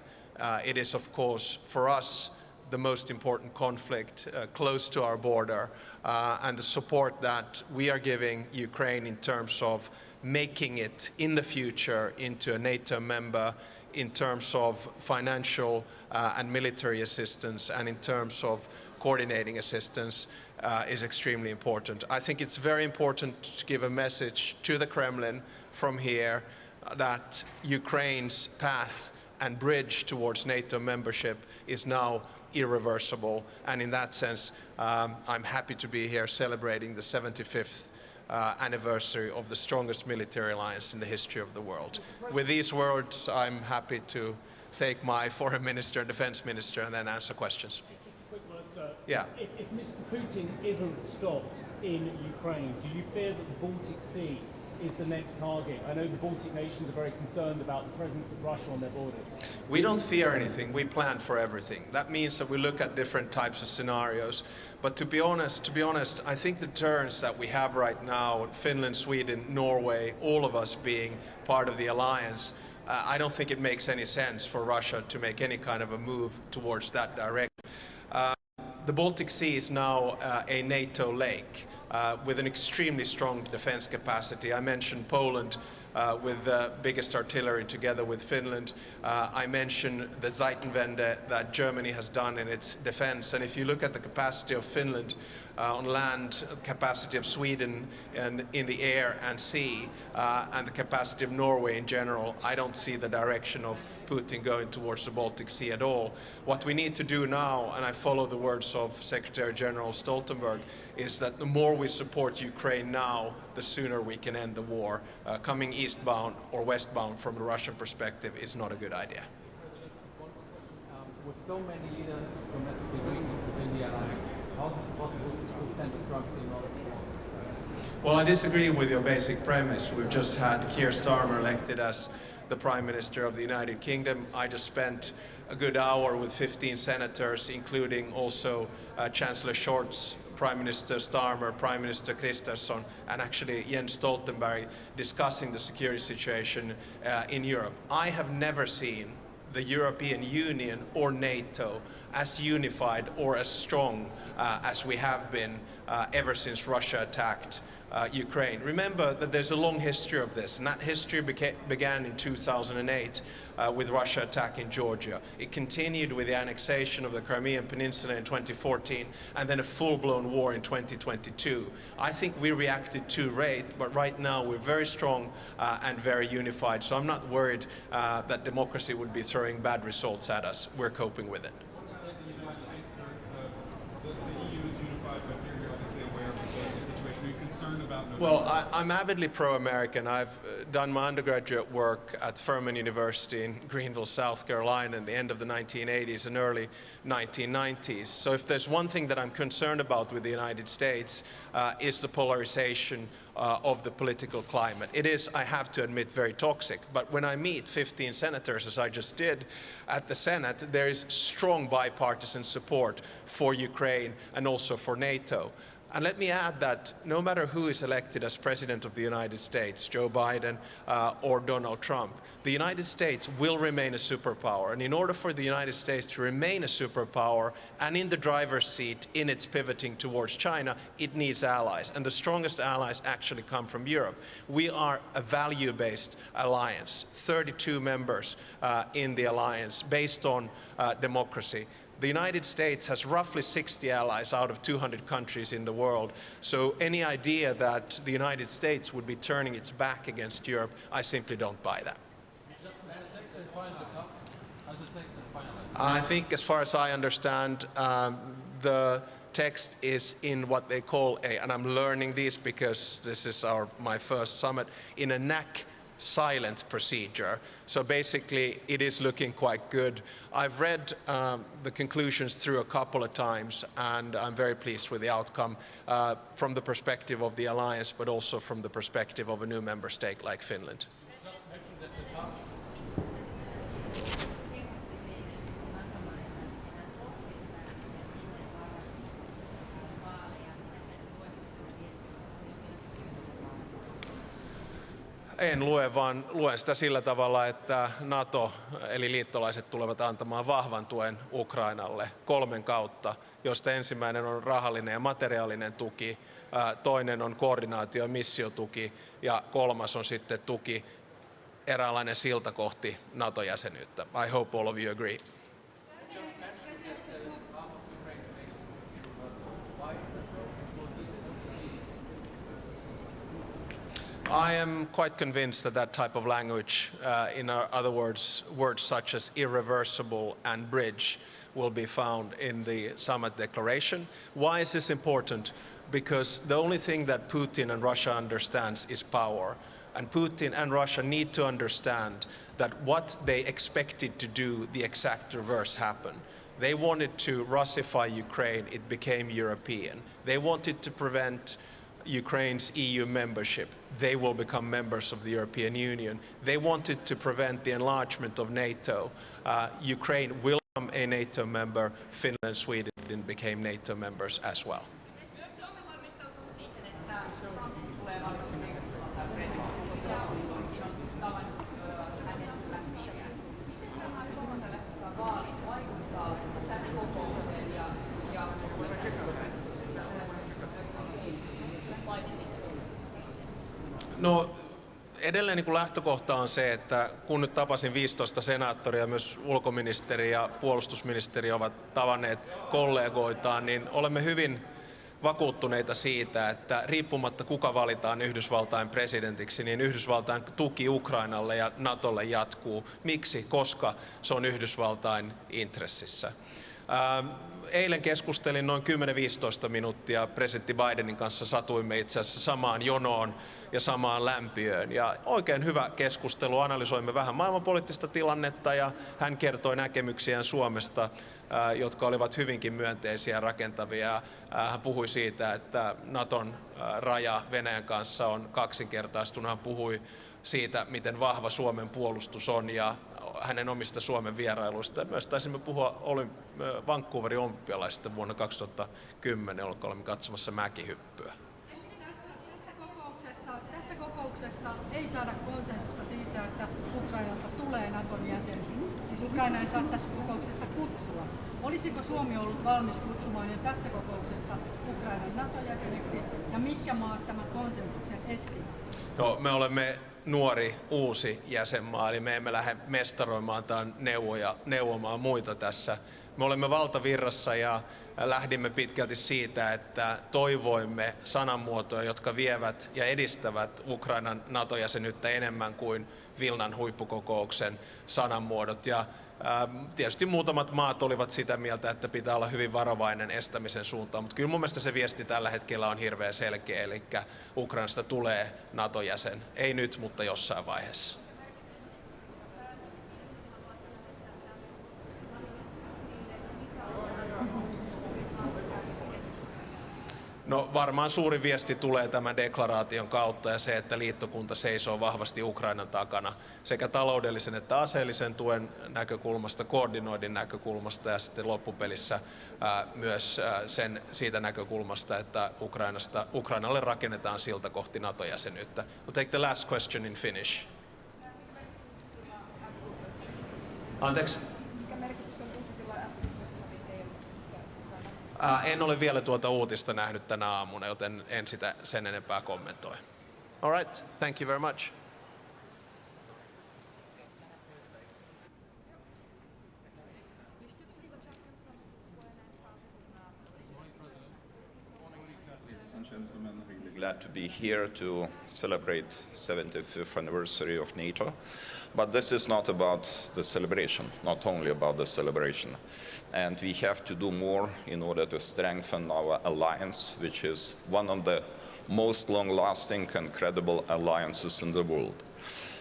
It is, of course, for us, the most important conflict close to our border, and the support that we are giving Ukraine in terms of making it in the future into a NATO member, in terms of financial and military assistance, and in terms of coordinating assistance is extremely important. I think it's very important to give a message to the Kremlin from here that Ukraine's path and bridge towards NATO membership is now irreversible, and in that sense I'm happy to be here celebrating the 75th anniversary of the strongest military alliance in the history of the world. With these words, I'm happy to take my foreign minister and defense minister and then answer questions. Just a quick word, sir. Yeah. If Mr. Putin isn't stopped in Ukraine, do you fear that the Baltic Sea is the next target? I know the Baltic nations are very concerned about the presence of Russia on their borders. We don't fear anything. We plan for everything. That means that we look at different types of scenarios. But to be honest, I think the turns that we have right now, Finland, Sweden, Norway, all of us being part of the alliance, I don't think it makes any sense for Russia to make any kind of a move towards that direction. The Baltic Sea is now a NATO lake with an extremely strong defense capacity. I mentioned Poland with the biggest artillery together with Finland. I mentioned the Zeitenwende that Germany has done in its defense. And if you look at the capacity of Finland on land, capacity of Sweden and in the air and sea, and the capacity of Norway in general, I don't see the direction of Putin going towards the Baltic Sea at all. What we need to do now, and I follow the words of Secretary General Stoltenberg, is that the more we support Ukraine now, the sooner we can end the war. Coming eastbound or westbound from the Russian perspective is not a good idea. With so many leaders domestically weakened within the alliance, how is it possible to send a strong signal? Well, I disagree with your basic premise. We've just had Keir Starmer elected as the Prime Minister of the United Kingdom. I just spent a good hour with 15 senators, including also Chancellor Scholz, Prime Minister Starmer, Prime Minister Kristersson, and actually Jens Stoltenberg, discussing the security situation in Europe. I have never seen the European Union or NATO as unified or as strong as we have been ever since Russia attacked Ukraine. Remember that there's a long history of this, and that history began in 2008 with Russia attacking Georgia. It continued with the annexation of the Crimean Peninsula in 2014, and then a full-blown war in 2022. I think we reacted too late, but right now we're very strong and very unified, so I'm not worried that democracy would be throwing bad results at us. We're coping with it. Well, I'm avidly pro-American. I've done my undergraduate work at Furman University in Greenville, South Carolina in the end of the 1980s and early 1990s. So if there's one thing that I'm concerned about with the United States is the polarization of the political climate. It is, I have to admit, very toxic. But when I meet 15 senators, as I just did at the Senate, there is strong bipartisan support for Ukraine and also for NATO. And let me add that no matter who is elected as President of the United States, Joe Biden or Donald Trump, the United States will remain a superpower. And in order for the United States to remain a superpower and in the driver's seat in its pivoting towards China, it needs allies. And the strongest allies actually come from Europe. We are a value-based alliance, 32 members in the alliance based on democracy. The United States has roughly 60 allies out of 200 countries in the world. So any idea that the United States would be turning its back against Europe, I simply don't buy that. I think, as far as I understand, the text is in what they call and I'm learning this because this is my first summit, in a NAC silent procedure. So basically, it is looking quite good. I've read the conclusions through a couple of times, and I'm very pleased with the outcome from the perspective of the alliance, but also from the perspective of a new member state like Finland. En lue, vaan luen sitä sillä tavalla, että NATO eli liittolaiset tulevat antamaan vahvan tuen Ukrainalle 3 kautta, josta ensimmäinen on rahallinen ja materiaalinen tuki, toinen on koordinaatio- ja missiotuki ja 3. on sitten tuki, eräänlainen silta kohti NATO-jäsenyyttä. I hope all of you agree. I am quite convinced that that type of language, in other words, words such as irreversible and bridge, will be found in the summit declaration. Why is this important? Because the only thing that Putin and Russia understands is power. And Putin and Russia need to understand that what they expected to do, the exact reverse happened. They wanted to Russify Ukraine, it became European. They wanted to prevent Ukraine's EU membership. They will become members of the European Union. They wanted to prevent the enlargement of NATO. Ukraine will become a NATO member. Finland and Sweden became NATO members as well. No, edelleen niin kuin lähtökohta on se, että kun nyt tapasin 15 senaattoria, myös ulkoministeri ja puolustusministeri ovat tavanneet kollegoitaan, niin olemme hyvin vakuuttuneita siitä, että riippumatta kuka valitaan Yhdysvaltain presidentiksi, niin Yhdysvaltain tuki Ukrainalle ja Natolle jatkuu. Miksi? Koska se on Yhdysvaltain intressissä. Eilen keskustelin noin 10-15 minuuttia presidentti Bidenin kanssa, satuimme itse asiassa samaan jonoon ja samaan lämpiöön. Ja oikein hyvä keskustelu, analysoimme vähän maailmanpoliittista tilannetta ja hän kertoi näkemyksiään Suomesta, jotka olivat hyvinkin myönteisiä ja rakentavia. Hän puhui siitä, että Naton raja Venäjän kanssa on kaksinkertaistunut. Hän puhui siitä, miten vahva Suomen puolustus on ja hänen omista Suomen vierailuista. Myös taisimme puhua Vancouverin olympialaisista vuonna 2010, jolloin olimme katsomassa mäkihyppyä. Tässä kokouksessa ei saada konsensusta siitä, että Ukrainasta tulee Naton jäsen. Siis Ukraina ei saa tässä kokouksessa kutsua. Olisiko Suomi ollut valmis kutsumaan jo tässä kokouksessa Ukrainan Naton jäseneksi ja mitkä maat tämän konsensuksen estivät? No, me olemme nuori, uusi jäsenmaa, eli me emme lähde mestaroimaan tai neuvomaan muita tässä. Me olemme valtavirrassa ja lähdimme pitkälti siitä, että toivoimme sanamuotoja, jotka vievät ja edistävät Ukrainan NATO-jäsenyyttä enemmän kuin Vilnan huippukokouksen sanamuodot. Ja tietysti muutamat maat olivat sitä mieltä, että pitää olla hyvin varovainen estämisen suuntaan, mutta kyllä mun mielestä se viesti tällä hetkellä on hirveän selkeä, eli Ukrainasta tulee NATO-jäsen. Ei nyt, mutta jossain vaiheessa. No varmaan suuri viesti tulee tämän deklaraation kautta ja se, että liittokunta seisoo vahvasti Ukrainan takana sekä taloudellisen että aseellisen tuen näkökulmasta, koordinoinnin näkökulmasta ja sitten loppupelissä myös siitä näkökulmasta, että Ukrainalle rakennetaan silta kohti NATO-jäsenyyttä. We'll take the last question in Finnish. Anteeksi? En ole vielä tuota uutista nähnyt tänä aamuna, joten en sitä sen enempää kommentoi. All right, thank you very much. Ladies and gentlemen, really glad to be here to celebrate 75th anniversary of NATO. But this is not about the celebration, not only about the celebration. And we have to do more in order to strengthen our alliance, which is one of the most long-lasting and credible alliances in the world.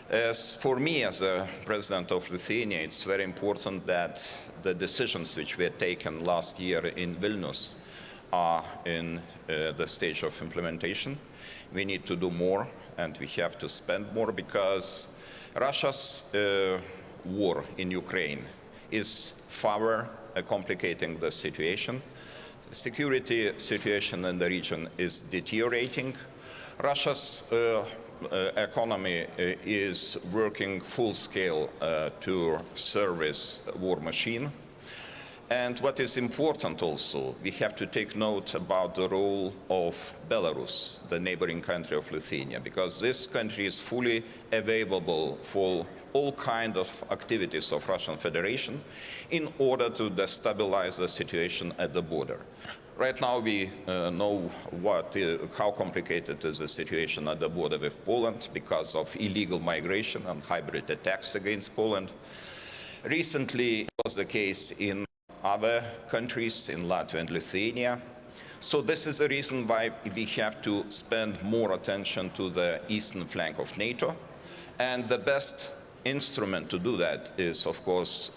As for me, as a president of Lithuania, it's very important that the decisions which were taken last year in Vilnius are in the stage of implementation. We need to do more, and we have to spend more, because Russia's war in Ukraine is further complicating the situation. The security situation in the region is deteriorating. Russia's economy is working full scale to service war machine. And what is important also, we have to take note about the role of Belarus, the neighboring country of Lithuania, because this country is fully available for all kinds of activities of Russian Federation in order to destabilize the situation at the border. Right now we know how complicated is the situation at the border with Poland because of illegal migration and hybrid attacks against Poland. Recently it was the case in other countries, in Latvia and Lithuania. So this is the reason why we have to spend more attention to the eastern flank of NATO. And the best instrument to do that is, of course,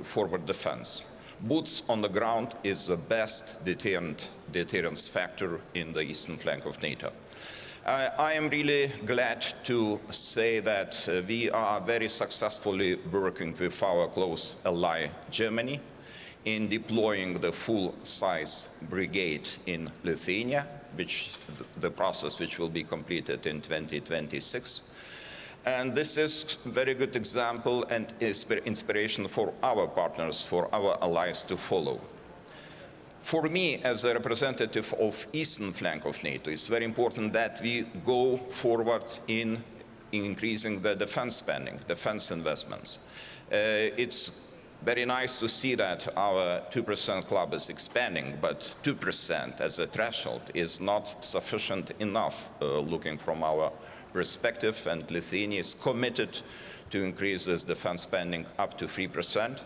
forward defense. Boots on the ground is the best deterrence factor in the eastern flank of NATO. I am really glad to say that we are very successfully working with our close ally Germany in deploying the full-size brigade in Lithuania, the process which will be completed in 2026. And this is a very good example and inspiration for our partners, for our allies to follow. For me, as a representative of eastern flank of NATO, it's very important that we go forward in increasing the defense spending, defense investments. It's very nice to see that our 2% club is expanding, but 2% as a threshold is not sufficient enough looking from our perspective, and Lithuania is committed to increase this defense spending up to 3%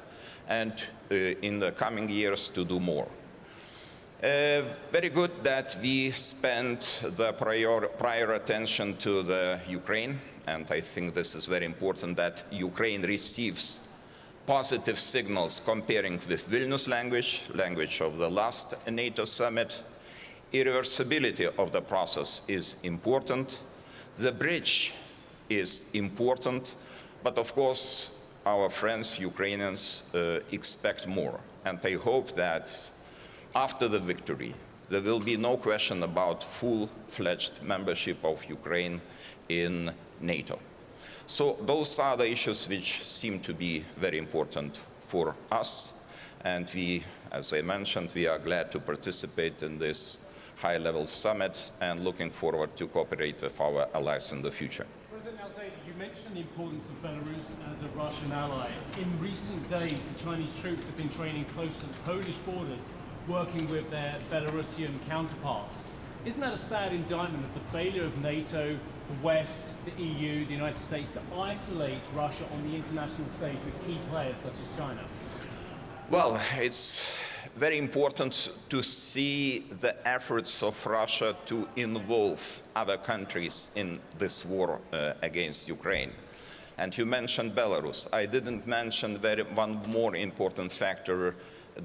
and in the coming years to do more. Very good that we spent the prior attention to the Ukraine, and I think this is very important that Ukraine receives positive signals comparing with Vilnius language of the last NATO summit. Irreversibility of the process is important. The bridge is important, but of course our friends, Ukrainians, expect more. And I hope that after the victory, there will be no question about full-fledged membership of Ukraine in NATO. So those are the issues which seem to be very important for us. And we, as I mentioned, we are glad to participate in this high-level summit and looking forward to cooperate with our allies in the future. President Alzheimer, you mentioned the importance of Belarus as a Russian ally. In recent days, the Chinese troops have been training close to the Polish borders, working with their Belarusian counterparts. Isn't that a sad indictment of the failure of NATO, the West, the EU, the United States to isolate Russia on the international stage with key players such as China? Well, it's very important to see the efforts of Russia to involve other countries in this war against Ukraine. And you mentioned Belarus. I didn't mention one more important factor,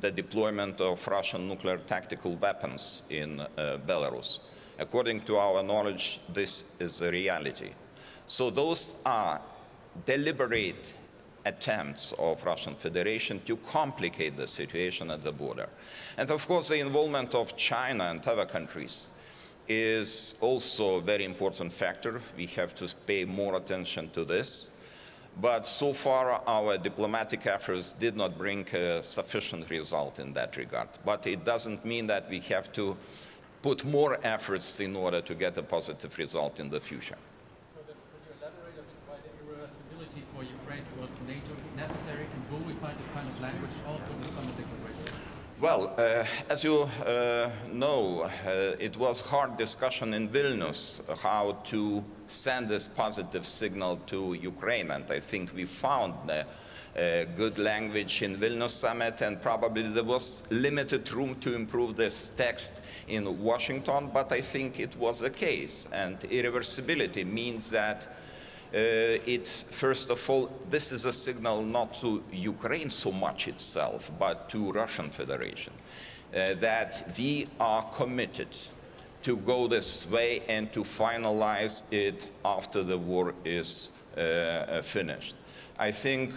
the deployment of Russian nuclear tactical weapons in Belarus. According to our knowledge, this is a reality. So those are deliberate attempts of Russian Federation to complicate the situation at the border. And of course, the involvement of China and other countries is also a very important factor. We have to pay more attention to this. But so far, our diplomatic efforts did not bring a sufficient result in that regard. But it doesn't mean that we have to put more efforts in order to get a positive result in the future. Could you elaborate a bit why the irreversibility for Ukraine towards NATO is necessary, and will we find this kind of language also in the summit declaration? Well, as you know, it was hard discussion in Vilnius how to send this positive signal to Ukraine, and I think we found a good language in Vilnius summit, and probably there was limited room to improve this text in Washington, but I think it was the case. And irreversibility means that It's, first of all, this is a signal not to Ukraine so much itself, but to Russian Federation, that we are committed to go this way and to finalize it after the war is finished. I think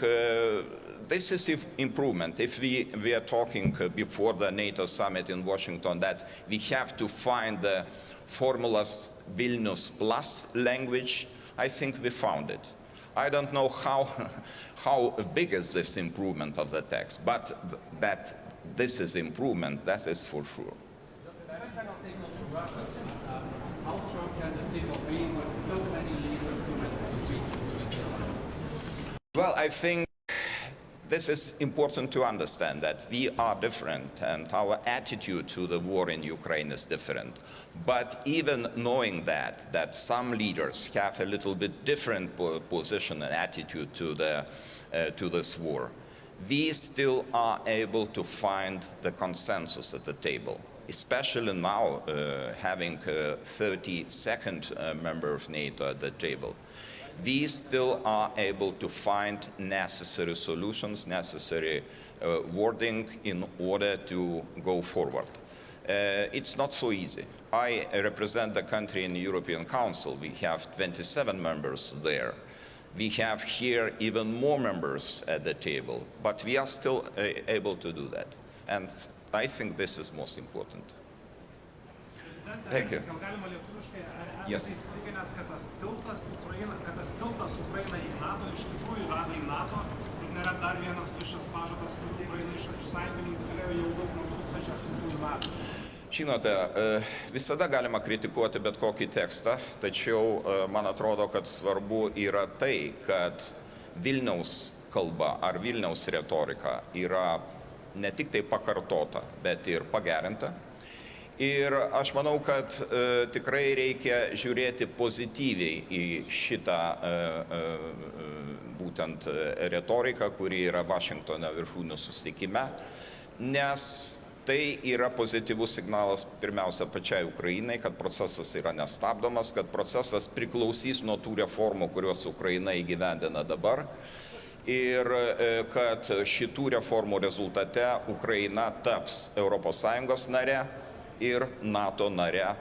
this is improvement. If we are talking before the NATO summit in Washington that we have to find the formulas Vilnius plus language, I think we found it. I don't know how big is this improvement of the text, but that this is improvement, that is for sure. How strong can the signal be with so many leaders domestically? Well, I think this is important to understand that we are different and our attitude to the war in Ukraine is different. But even knowing that some leaders have a little bit different position and attitude to this war, we still are able to find the consensus at the table, especially now having a 32nd member of NATO at the table. We still are able to find necessary solutions, necessary wording in order to go forward. It's not so easy. I represent the country in the European Council. We have 27 members there. We have here even more members at the table, but we are still able to do that. And I think this is most important. Thank you. Yes. Žinote, visada galima kritikuoti bet kokį tekstą, tačiau man atrodo, kad svarbu yra tai, kad Vilniaus kalba ar Vilniaus retorika yra ne tik tai pakartota, bet ir pagerinta. Ir aš manau, kad tikrai reikia žiūrėti pozityviai į šitą būtent retoriką, kuri yra Vašingtone viršūnių susitikime, nes tai yra pozityvus signalas pirmiausia pačiai Ukrainai, kad procesas yra nestabdomas, kad procesas priklausys nuo tų reformų, kuriuos Ukraina įgyvendina dabar. Ir kad šitų reformų rezultate Ukraina taps ES nare ir NATO nare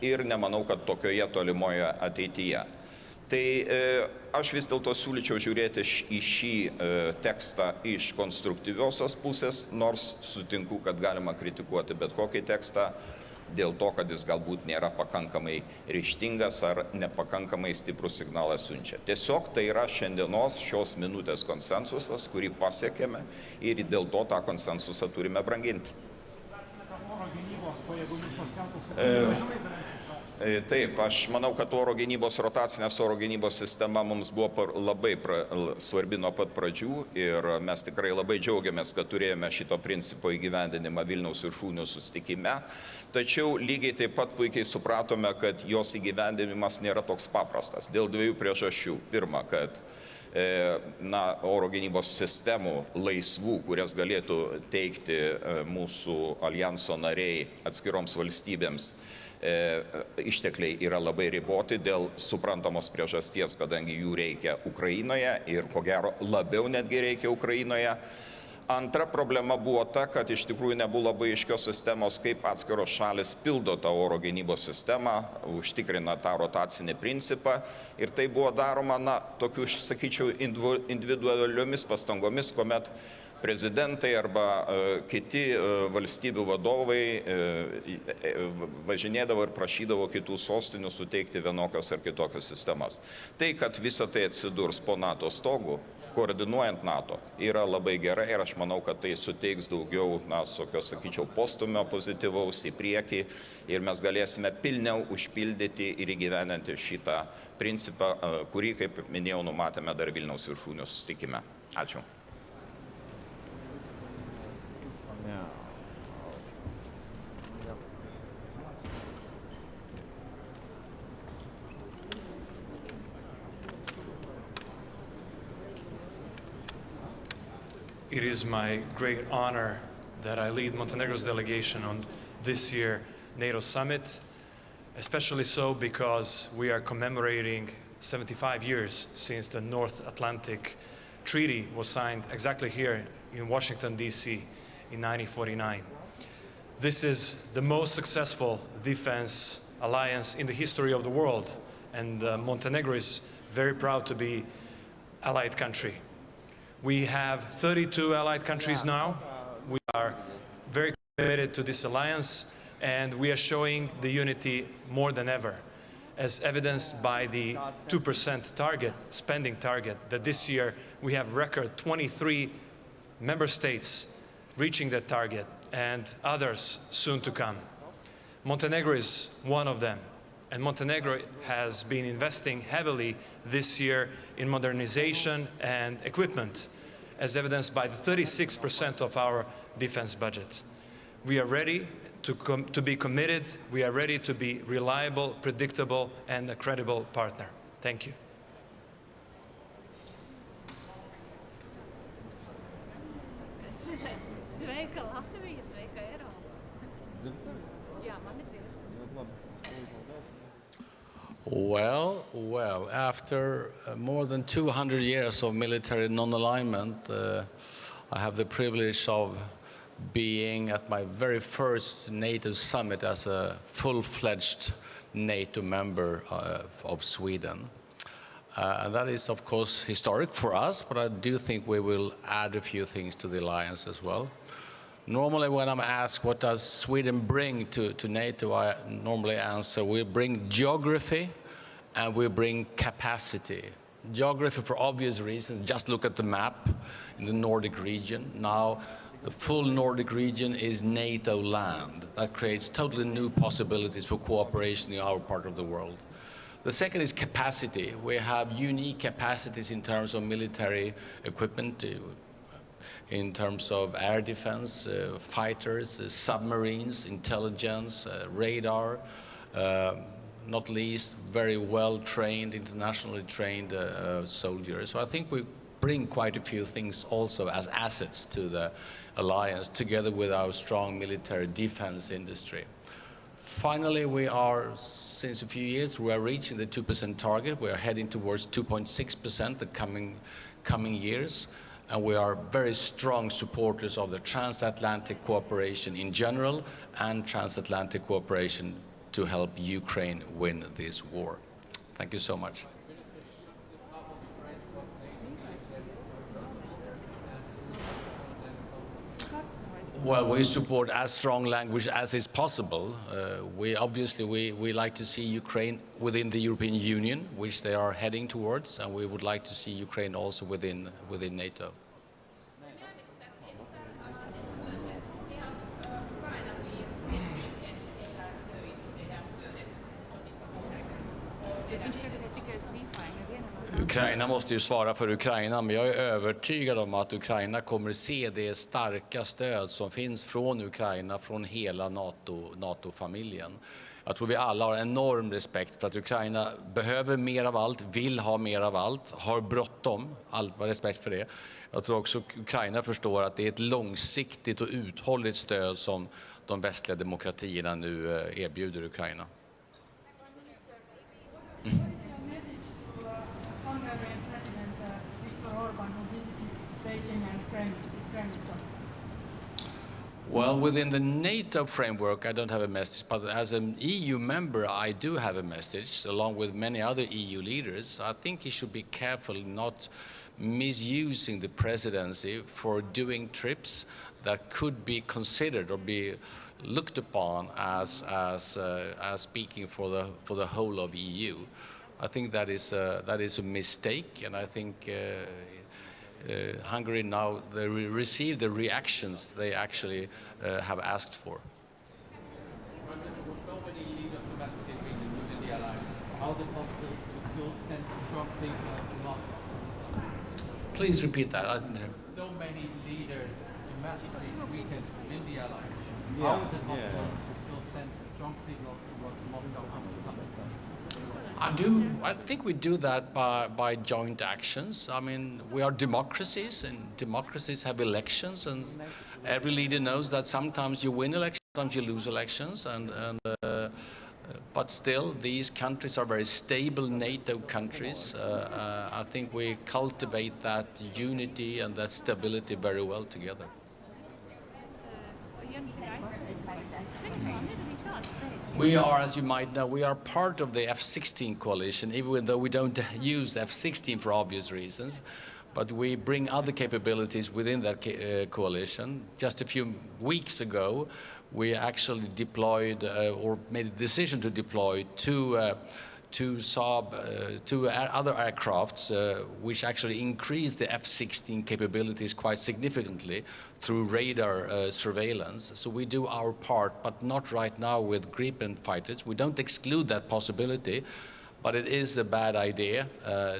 ir nemanau, kad tokioje tolimoje ateityje. Tai aš vis dėlto siūlyčiau žiūrėti į šį tekstą iš konstruktyviosios pusės, nors sutinku, kad galima kritikuoti bet kokį tekstą dėl to, kad jis galbūt nėra pakankamai ryžtingas ar nepakankamai stiprų signalą siunčia. Tiesiog tai yra šiandienos šios minutės konsensusas, kurį pasiekėme ir dėl to tą konsensusą turime branginti. Taip, aš manau, kad rotacinės oro gynybos sistema mums buvo labai svarbi nuo pat pradžių ir mes tikrai labai džiaugiamės, kad turėjome šito principo įgyvendinimą Vilniaus viršūnių susitikime. Tačiau lygiai taip pat puikiai supratome, kad jos įgyvendinimas nėra toks paprastas dėl dviejų priežasčių. Pirma, kad oro gynybos sistemų laisvų, kurias galėtų teikti mūsų aljanso nariai atskiroms valstybėms, ištekliai yra labai riboti dėl suprantamos priežasties, kadangi jų reikia Ukrainoje ir ko gero labiau netgi reikia Ukrainoje. Antra problema buvo ta, kad iš tikrųjų nebuvo labai aiškios sistemos, kaip atskiros šalis pildo tą oro gynybos sistemą, užtikrina tą rotacinį principą. Ir tai buvo daroma, tokių, sakyčiau, individualiomis pastangomis, kuomet prezidentai arba kiti valstybių vadovai važinėdavo ir prašydavo kitų sostinių suteikti vienokias ar kitokias sistemas. Tai, kad visa tai atsidurs po NATO stogu, koordinuojant NATO, yra labai gerai ir aš manau, kad tai suteiks daugiau, sakyčiau, postumio pozityvaus į priekį ir mes galėsime pilniau užpildyti ir įgyvendinti šitą principą, kurį, kaip minėjau, numatėme dar Vilniaus viršūnių susitikime. Ačiū. It is my great honor that I lead Montenegro's delegation on this year's NATO summit, especially so because we are commemorating 75 years since the North Atlantic Treaty was signed exactly here in Washington, D.C. in 1949. This is the most successful defense alliance in the history of the world, and Montenegro is very proud to be allied country. We have 32 allied countries now. We are very committed to this alliance, and we are showing the unity more than ever, as evidenced by the 2% target, spending target, that this year we have record 23 member states reaching that target, and others soon to come. Montenegro is one of them, and Montenegro has been investing heavily this year in modernization and equipment, as evidenced by the 36% of our defense budget. We are ready to be committed. We are ready to be reliable, predictable, and a credible partner. Thank you. Well, after more than 200 years of military non-alignment, I have the privilege of being at my very first NATO summit as a full-fledged NATO member of Sweden. And that is, of course, historic for us, but I do think we will add a few things to the alliance as well. Normally, when I'm asked what does Sweden bring to NATO, I normally answer we bring geography and we bring capacity. Geography for obvious reasons. Just look at the map in the Nordic region. Now, the full Nordic region is NATO land. That creates totally new possibilities for cooperation in our part of the world. The second is capacity. We have unique capacities in terms of military equipment, in terms of air defense, fighters, submarines, intelligence, radar, not least very well-trained, internationally trained soldiers. So I think we bring quite a few things also as assets to the alliance, together with our strong military defense industry. Finally, we are, since a few years, we are reaching the 2% target. We are heading towards 2.6% the coming years. And we are very strong supporters of the transatlantic cooperation in general and transatlantic cooperation to help Ukraine win this war. Thank you so much. Well, we support as strong language as is possible. We like to see Ukraine within the European Union, which they are heading towards, and we would like to see Ukraine also within NATO. Ukraina måste ju svara för Ukraina, men jag är övertygad om att Ukraina kommer se det starka stöd som finns från Ukraina, från hela NATO-familjen. Jag tror vi alla har enorm respekt för att Ukraina behöver mer av allt, vill ha mer av allt, har bråttom, allt med respekt för det. Jag tror också Ukraina förstår att det är ett långsiktigt och uthålligt stöd som de västliga demokratierna nu erbjuder Ukraina. Well, within the NATO framework, I don't have a message, but as an EU member, I do have a message, along with many other EU leaders. I think he should be careful not misusing the presidency for doing trips that could be considered or be looked upon as speaking for the whole of EU. I think that is a mistake, and I think Hungary now they receive the reactions they actually have asked for. So many leaders domestically within the alliance. How is it possible to still send strong signals to Moscow? Please repeat that. I didn't hear. So many leaders domestically weakened within the alliance. How is it possible to still send strong signals towards Moscow from the summit? I think we do that by joint actions. I mean, we are democracies, and democracies have elections, and every leader knows that sometimes you win elections, sometimes you lose elections, and But still, these countries are very stable NATO countries. I think we cultivate that unity and that stability very well together. We are, as you might know, we are part of the F-16 coalition, even though we don't use F-16 for obvious reasons. But we bring other capabilities within that coalition. Just a few weeks ago, we actually deployed or made a decision to deploy two other aircrafts, which actually increased the F-16 capabilities quite significantly through radar surveillance. So we do our part, but not right now with Gripen fighters. We don't exclude that possibility, but it is a bad idea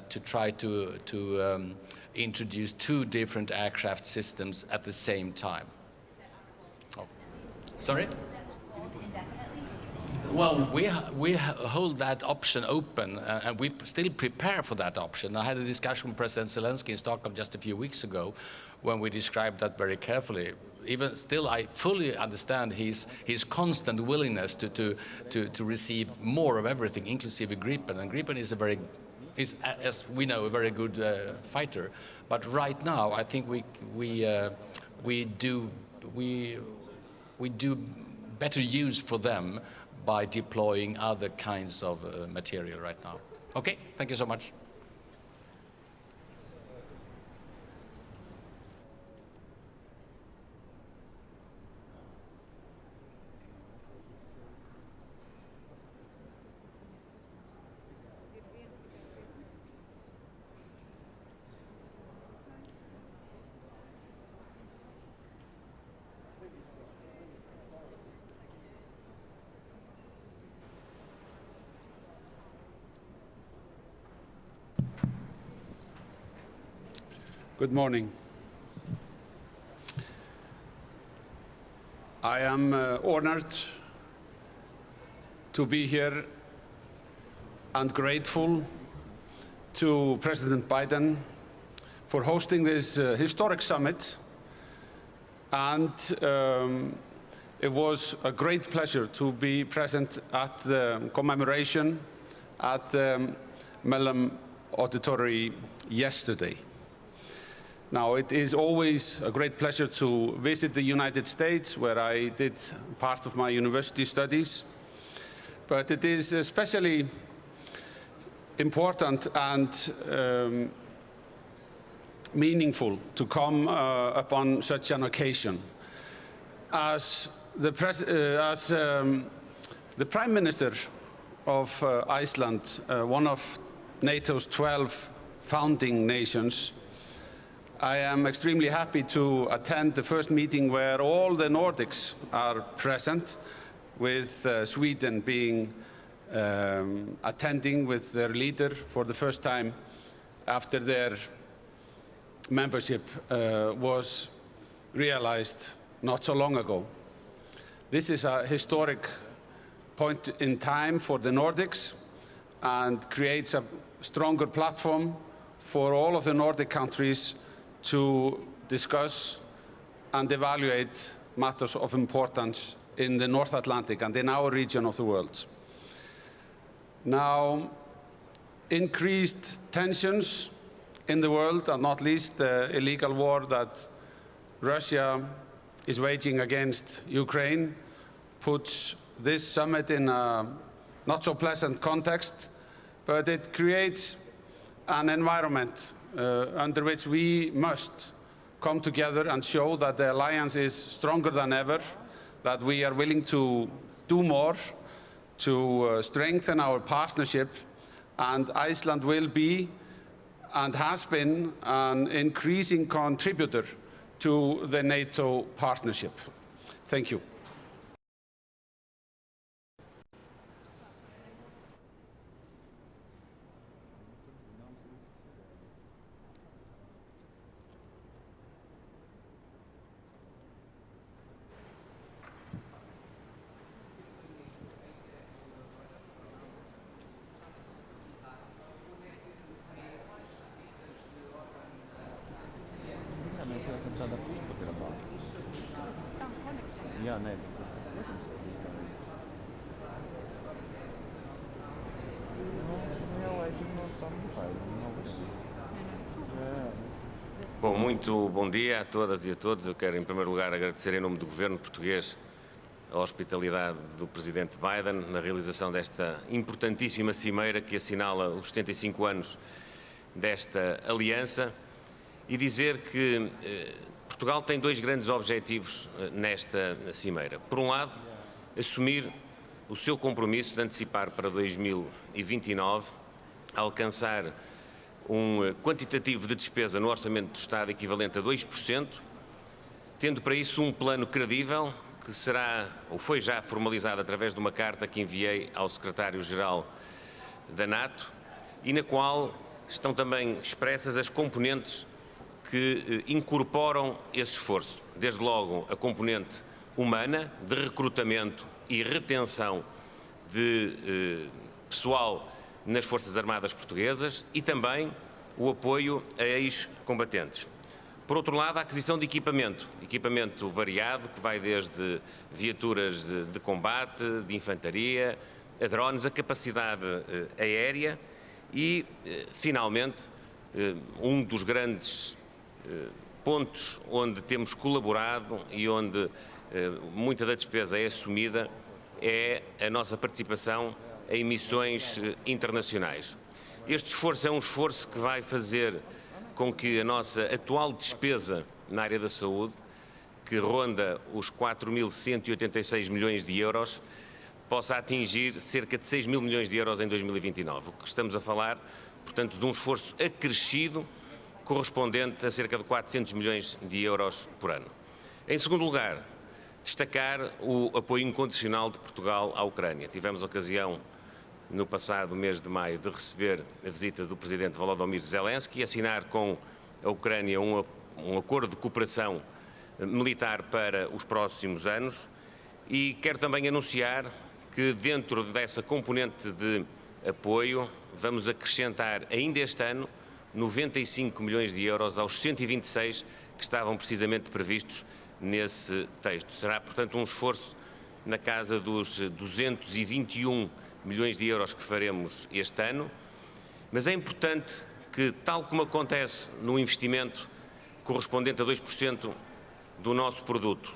to try to introduce two different aircraft systems at the same time. Oh. Sorry? Well, we hold that option open, and we still prepare for that option. I had a discussion with President Zelensky in Stockholm just a few weeks ago when we described that very carefully. Even still, I fully understand his constant willingness to receive more of everything, inclusive Gripen. And Gripen is as we know, a very good fighter. But right now, I think we do better use for them by deploying other kinds of material right now. Okay, thank you so much. Good morning. I am honored to be here and grateful to President Biden for hosting this historic summit. And it was a great pleasure to be present at the commemoration at the Mellon Auditorium yesterday. Now, it is always a great pleasure to visit the United States, where I did part of my university studies. But it is especially important and meaningful to come upon such an occasion. As the Prime Minister of Iceland, one of NATO's 12 founding nations, I am extremely happy to attend the first meeting where all the Nordics are present, with Sweden being attending with their leader for the first time after their membership was realized not so long ago. This is a historic point in time for the Nordics and creates a stronger platform for all of the Nordic countries to discuss and evaluate matters of importance in the North Atlantic and in our region of the world. Now, increased tensions in the world, and not least the illegal war that Russia is waging against Ukraine, puts this summit in a not so pleasant context, but it creates an environment under which we must come together and show that the alliance is stronger than ever, that we are willing to do more to strengthen our partnership, and Iceland will be and has been an increasing contributor to the NATO partnership. Thank you. Ja, nej. Bom, muito bom dia a todas e a todos. Eu quero, em primeiro lugar, agradecer em nome do Governo português a hospitalidade do Presidente Biden na realização desta importantíssima cimeira que assinala os 75 anos desta aliança e dizer que Portugal tem dois grandes objetivos nesta cimeira. Por um lado, assumir o seu compromisso de antecipar para 2029, alcançar um quantitativo de despesa no Orçamento do Estado equivalente a 2%, tendo para isso um plano credível que será, ou foi já formalizado através de uma carta que enviei ao Secretário-Geral da Nato e na qual estão também expressas as componentes que incorporam esse esforço. Desde logo a componente humana, de recrutamento e retenção de pessoal nas Forças Armadas Portuguesas e também o apoio a ex-combatentes. Por outro lado, a aquisição de equipamento variado, que vai desde viaturas de combate, de infantaria, a drones, a capacidade aérea e, finalmente, um dos grandes pontos onde temos colaborado e onde muita da despesa é assumida é a nossa participação em missões internacionais. Este esforço é um esforço que vai fazer com que a nossa atual despesa na área da saúde, que ronda os 4.186 milhões de euros, possa atingir cerca de 6 mil milhões de euros em 2029. O que estamos a falar, portanto, de um esforço acrescido correspondente a cerca de 400 milhões de euros por ano. Em segundo lugar, destacar o apoio incondicional de Portugal à Ucrânia. Tivemos a ocasião, no passado mês de maio, de receber a visita do Presidente Volodymyr Zelensky e assinar com a Ucrânia um acordo de cooperação militar para os próximos anos e quero também anunciar que dentro dessa componente de apoio vamos acrescentar ainda este ano 95 milhões de euros aos 126 que estavam precisamente previstos nesse texto. Será, portanto, um esforço na casa dos 221 milhões de euros que faremos este ano, mas é importante que, tal como acontece no investimento correspondente a 2% do nosso produto,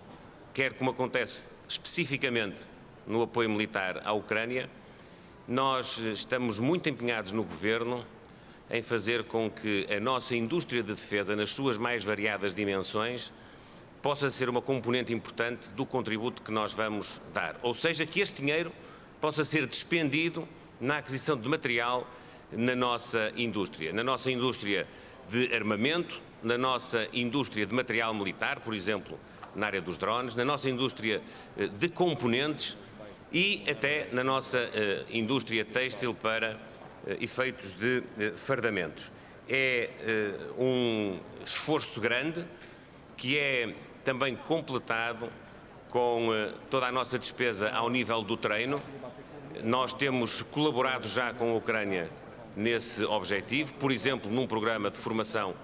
quer como acontece especificamente no apoio militar à Ucrânia, nós estamos muito empenhados no Governo em fazer com que a nossa indústria de defesa, nas suas mais variadas dimensões, possa ser uma componente importante do contributo que nós vamos dar. Ou seja, que este dinheiro possa ser despendido na aquisição de material na nossa indústria de armamento, na nossa indústria de material militar, por exemplo, na área dos drones, na nossa indústria de componentes e até na nossa indústria têxtil para efeitos de fardamentos. É um esforço grande que é também completado com toda a nossa despesa ao nível do treino. Nós temos colaborado já com a Ucrânia nesse objetivo, por exemplo, num programa de formação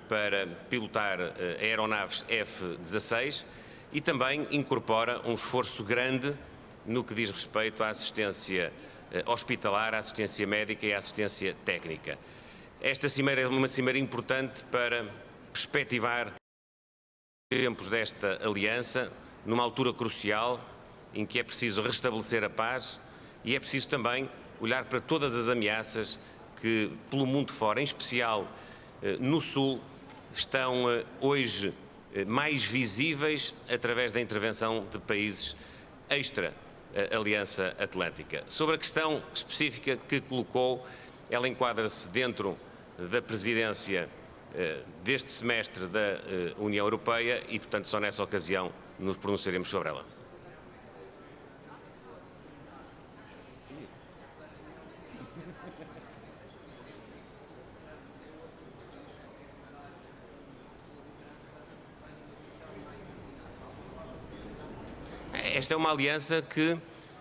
para pilotar aeronaves F-16 e também incorpora um esforço grande no que diz respeito à assistência hospitalar, à assistência médica e à assistência técnica. Esta cimeira é uma cimeira importante para perspectivar os tempos desta aliança, numa altura crucial em que é preciso restabelecer a paz e é preciso também olhar para todas as ameaças que pelo mundo fora, em especial no Sul, estão hoje mais visíveis através da intervenção de países extra-Aliança Atlântica. Sobre a questão específica que colocou, ela enquadra-se dentro da presidência deste semestre da União Europeia e, portanto, só nessa ocasião nos pronunciaremos sobre ela. Esta é uma aliança que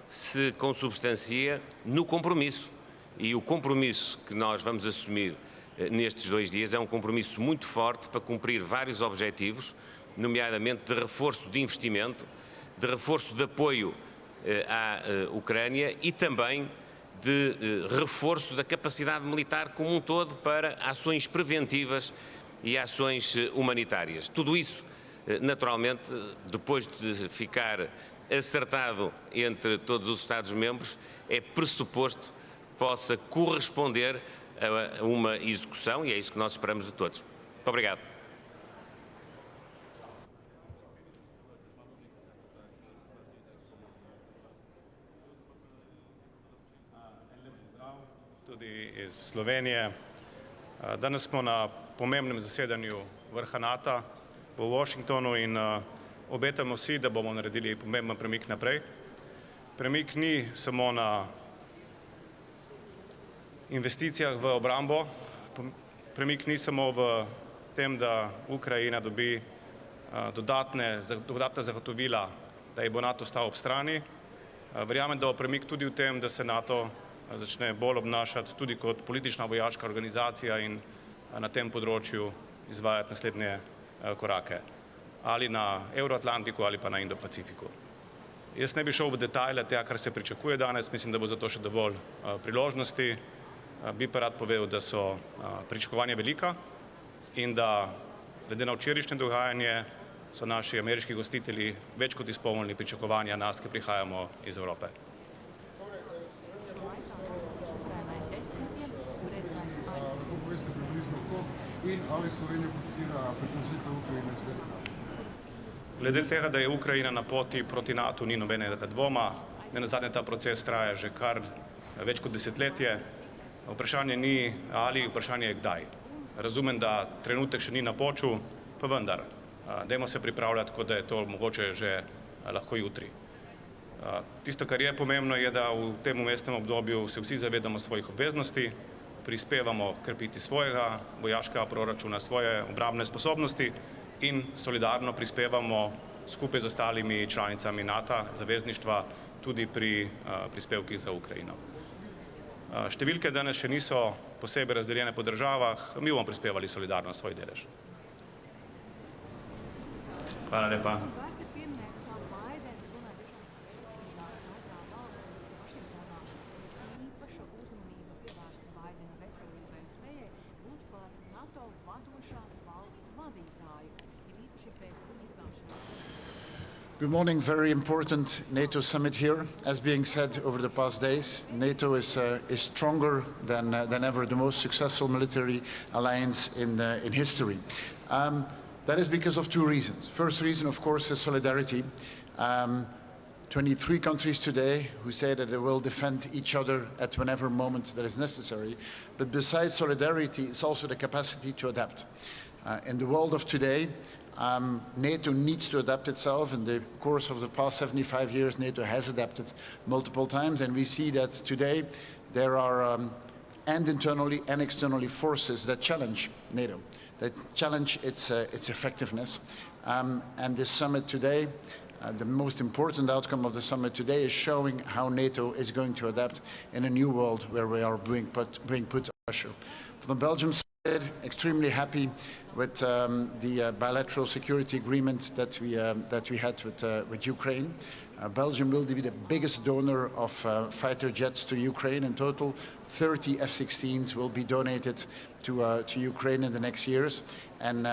se consubstancia no compromisso e o compromisso que nós vamos assumir nestes 2 dias é um compromisso muito forte para cumprir vários objetivos, nomeadamente de reforço de investimento, de reforço de apoio à Ucrânia e também de reforço da capacidade militar como um todo para ações preventivas e ações humanitárias. Tudo isso, naturalmente, depois de ficar acertado entre todos os Estados-membros, é pressuposto que possa corresponder a uma execução, e é isso que nós esperamos de todos. Muito obrigado. Tudi iz Slovenije. Danes smo na pomembnem zasedanju vrha Nata v Washingtonu in obetamo si, da bomo naredili pomemben premik naprej. Premik ni samo na investicijah v obrambo, premik ni samo v tem, da Ukrajina dobi dodatna zagotovila, da ji bo Nato stal ob strani. Verjamem, da bo premik tudi v tem, da se Nato začne bolj obnašati tudi kot politična vojaška organizacija in na tem področju izvajati naslednje korake, ali na Evroatlantiku ali pa na Indo-Pacifiku. Jaz ne bi šel v detajle tega, kar se pričakuje danes, mislim, da bo za to še dovolj priložnosti. Bi pa rad povedal, da so pričakovanja velika in da glede na včerajšnje dogajanje so naši ameriški gostitelji več kot izpolnili pričakovanja nas, ki prihajamo iz Evrope. Glede tega, da je Ukrajina na poti proti NATO, ni nobenega dvoma. Nenazadnje ta proces traja že kar več kot desetletje. Vprašanje ni ali, vprašanje je kdaj. Razumem, da trenutek še ni napočil, pa vendar. Dajmo se pripravljati, tako da je to mogoče že lahko jutri. Tisto, kar je pomembno, je, da v tem umestnem obdobju se vsi zavedamo svojih obveznosti, prispevamo krepiti svojega vojaškega proračuna, svoje obrambne sposobnosti in solidarno prispevamo skupaj z ostalimi članicami NATO, zavezništva, tudi pri prispevkih za Ukrajino. Številke danes še niso posebej razdeljene po državah, mi bomo prispevali solidarno svoj delež. Hvala lepa. Good morning. Very important NATO summit here. As being said over the past days, NATO is stronger than ever, the most successful military alliance in history. That is because of two reasons. First reason, of course, is solidarity. 23 countries today who say that they will defend each other at whatever moment that is necessary. But besides solidarity, it's also the capacity to adapt. In the world of today, NATO needs to adapt itself. In the course of the past 75 years, NATO has adapted multiple times, and we see that today there are, and internally and externally, forces that challenge NATO, that challenge its effectiveness. And this summit today, the most important outcome of the summit today is showing how NATO is going to adapt in a new world where we are being put under pressure. From the Belgium side, extremely happy with the bilateral security agreement that we had with Ukraine. Belgium will be the biggest donor of fighter jets to Ukraine. In total, 30 F-16s will be donated to Ukraine in the next years. And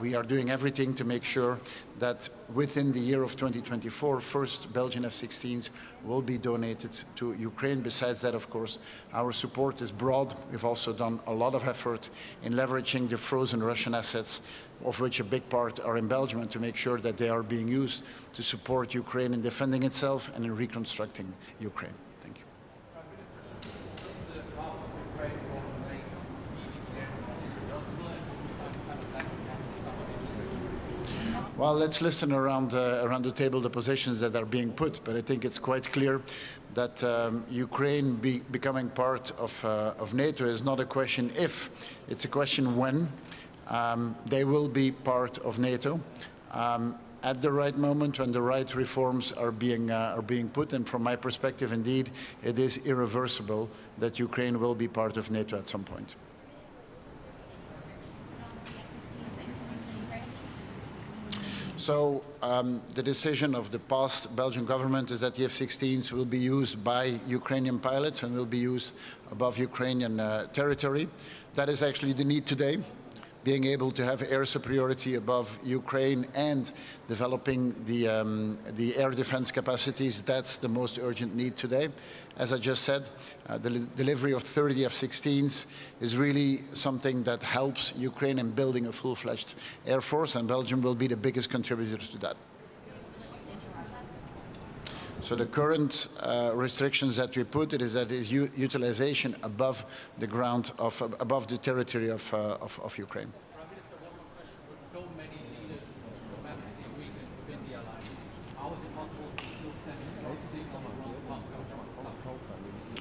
we are doing everything to make sure that within the year of 2024, first Belgian F-16s will be donated to Ukraine. Besides that, of course, our support is broad. We've also done a lot of effort in leveraging the frozen Russian assets, of which a big part are in Belgium, to make sure that they are being used to support Ukraine in defending itself and in reconstructing Ukraine. Thank you. Well, let's listen around the table the positions that are being put, but I think it's quite clear that Ukraine becoming part of NATO is not a question if, it's a question when. They will be part of NATO at the right moment when the right reforms are being put. And from my perspective, indeed, it is irreversible that Ukraine will be part of NATO at some point. So the decision of the past Belgian government is that the F-16s will be used by Ukrainian pilots and will be used above Ukrainian territory. That is actually the need today. being able to have air superiority above Ukraine and developing the air defense capacities, that's the most urgent need today. As I just said, the delivery of 30 F-16s is really something that helps Ukraine in building a full-fledged air force, and Belgium will be the biggest contributor to that. So the current restrictions that we put, it is utilization above the ground, above the territory of Ukraine.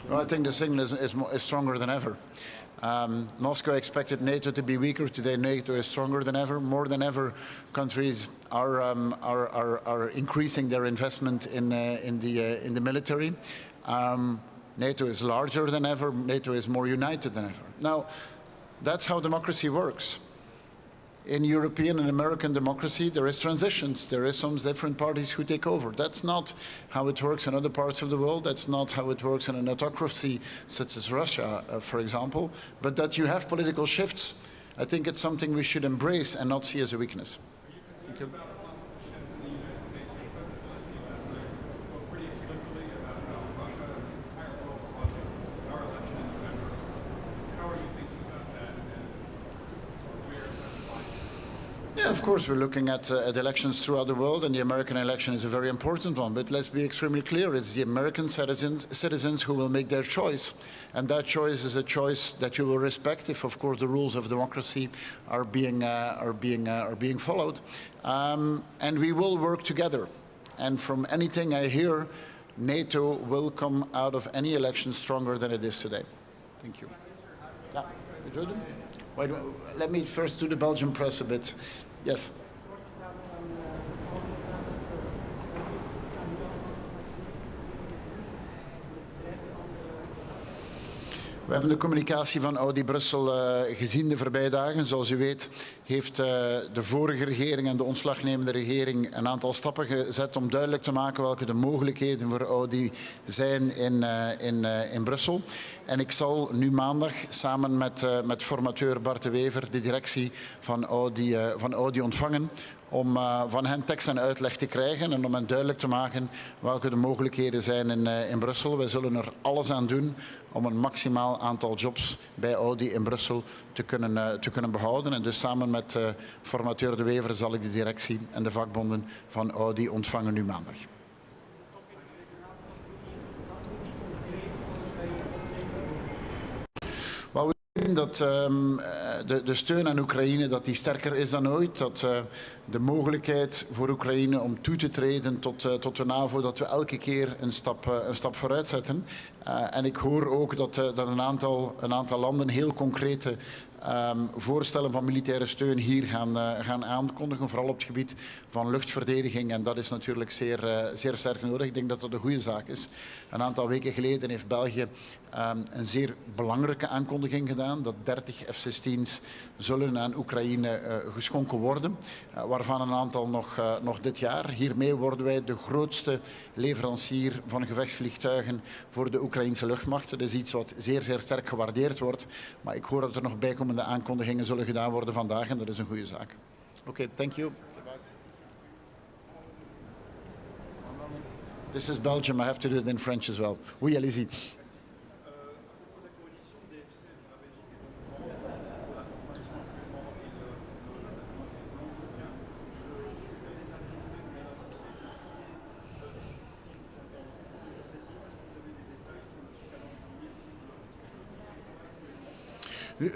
Well, I think the signal is stronger than ever. Moscow expected NATO to be weaker. Today, NATO is stronger than ever. More than ever, countries are increasing their investment in the military. NATO is larger than ever. NATO is more united than ever. Now, that's how democracy works. In European and American democracy, there is transitions. There is some different parties who take over. That's not how it works in other parts of the world. That's not how it works in an autocracy such as Russia, for example. But that you have political shifts, I think it's something we should embrace and not see as a weakness. Thank you. Yeah, of course, we're looking at elections throughout the world, and the American election is a very important one. But let's be extremely clear, it's the American citizens who will make their choice. And that choice is a choice that you will respect if, of course, the rules of democracy are being followed. And we will work together. And from anything I hear, NATO will come out of any election stronger than it is today. Thank you. Yeah, wait, let me first do the Belgian press a bit. Yes. We hebben de communicatie van Audi Brussel gezien de voorbije dagen. Zoals u weet heeft de vorige regering en de ontslagnemende regering een aantal stappen gezet om duidelijk te maken welke de mogelijkheden voor Audi zijn in Brussel. En ik zal nu maandag samen met formateur Bart de Wever de directie van Audi ontvangen om van hen tekst en uitleg te krijgen en om hen duidelijk te maken welke de mogelijkheden zijn in Brussel. Wij zullen er alles aan doen om een maximaal aantal jobs bij Audi in Brussel te kunnen behouden. En dus samen met formateur De Wever zal ik de directie en de vakbonden van Audi ontvangen nu maandag. Dat de steun aan Oekraïne dat die sterker is dan ooit. Dat de mogelijkheid voor Oekraïne om toe te treden tot de NAVO, dat we elke keer een stap vooruit zetten. En ik hoor ook dat een aantal landen heel concrete voorstellen van militaire steun hier gaan aankondigen, vooral op het gebied van luchtverdediging. En dat is natuurlijk zeer sterk nodig. Ik denk dat dat een goede zaak is. Een aantal weken geleden heeft België een zeer belangrijke aankondiging gedaan, dat 30 F-16's zullen aan Oekraïne geschonken worden, waarvan een aantal nog dit jaar. Hiermee worden wij de grootste leverancier van gevechtsvliegtuigen voor de Oekraïnse luchtmacht. Dat is iets wat zeer sterk gewaardeerd wordt, maar ik hoor dat er nog bijkomende aankondigingen zullen gedaan worden vandaag en dat is een goede zaak. Oké, thank you. This is Belgium, I have to do it in French as well. Oui, allez-y.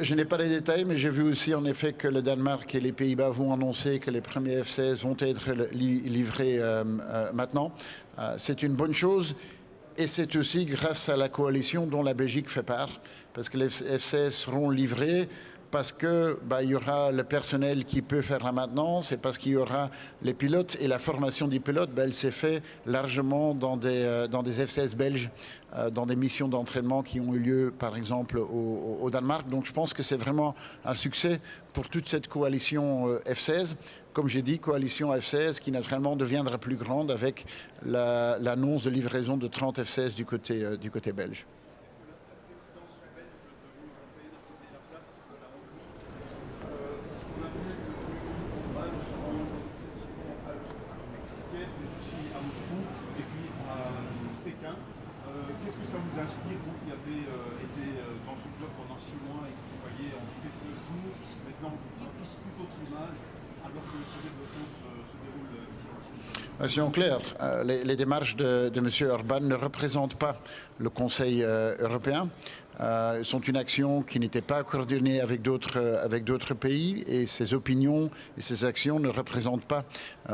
Je n'ai pas les détails, mais j'ai vu aussi en effet que le Danemark et les Pays-Bas vont annoncer que les premiers F-16 vont être livrés maintenant. C'est une bonne chose et c'est aussi grâce à la coalition dont la Belgique fait part, parce que les F-16 seront livrés parce que y aura le personnel qui peut faire la maintenance et parce qu'il y aura les pilotes et la formation des pilotes, elle s'est faite largement dans des F-16 belges, dans des missions d'entraînement qui ont eu lieu par exemple au Danemark. Donc je pense que c'est vraiment un succès pour toute cette coalition F-16. Comme j'ai dit, coalition F-16 qui naturellement deviendra plus grande avec l'annonce de livraison de 30 F-16 du côté belge. d'inscrire vous qui avez été dans ce club pendant 6 mois et qui voyez en quelques jours maintenant un tout autre image alors que ce développement se déroule ici. Soyons clairs, les démarches de M. Orban ne représentent pas le Conseil européen. Sont une action qui n'était pas coordonnée avec d'autres pays et ses opinions et ses actions ne représentent pas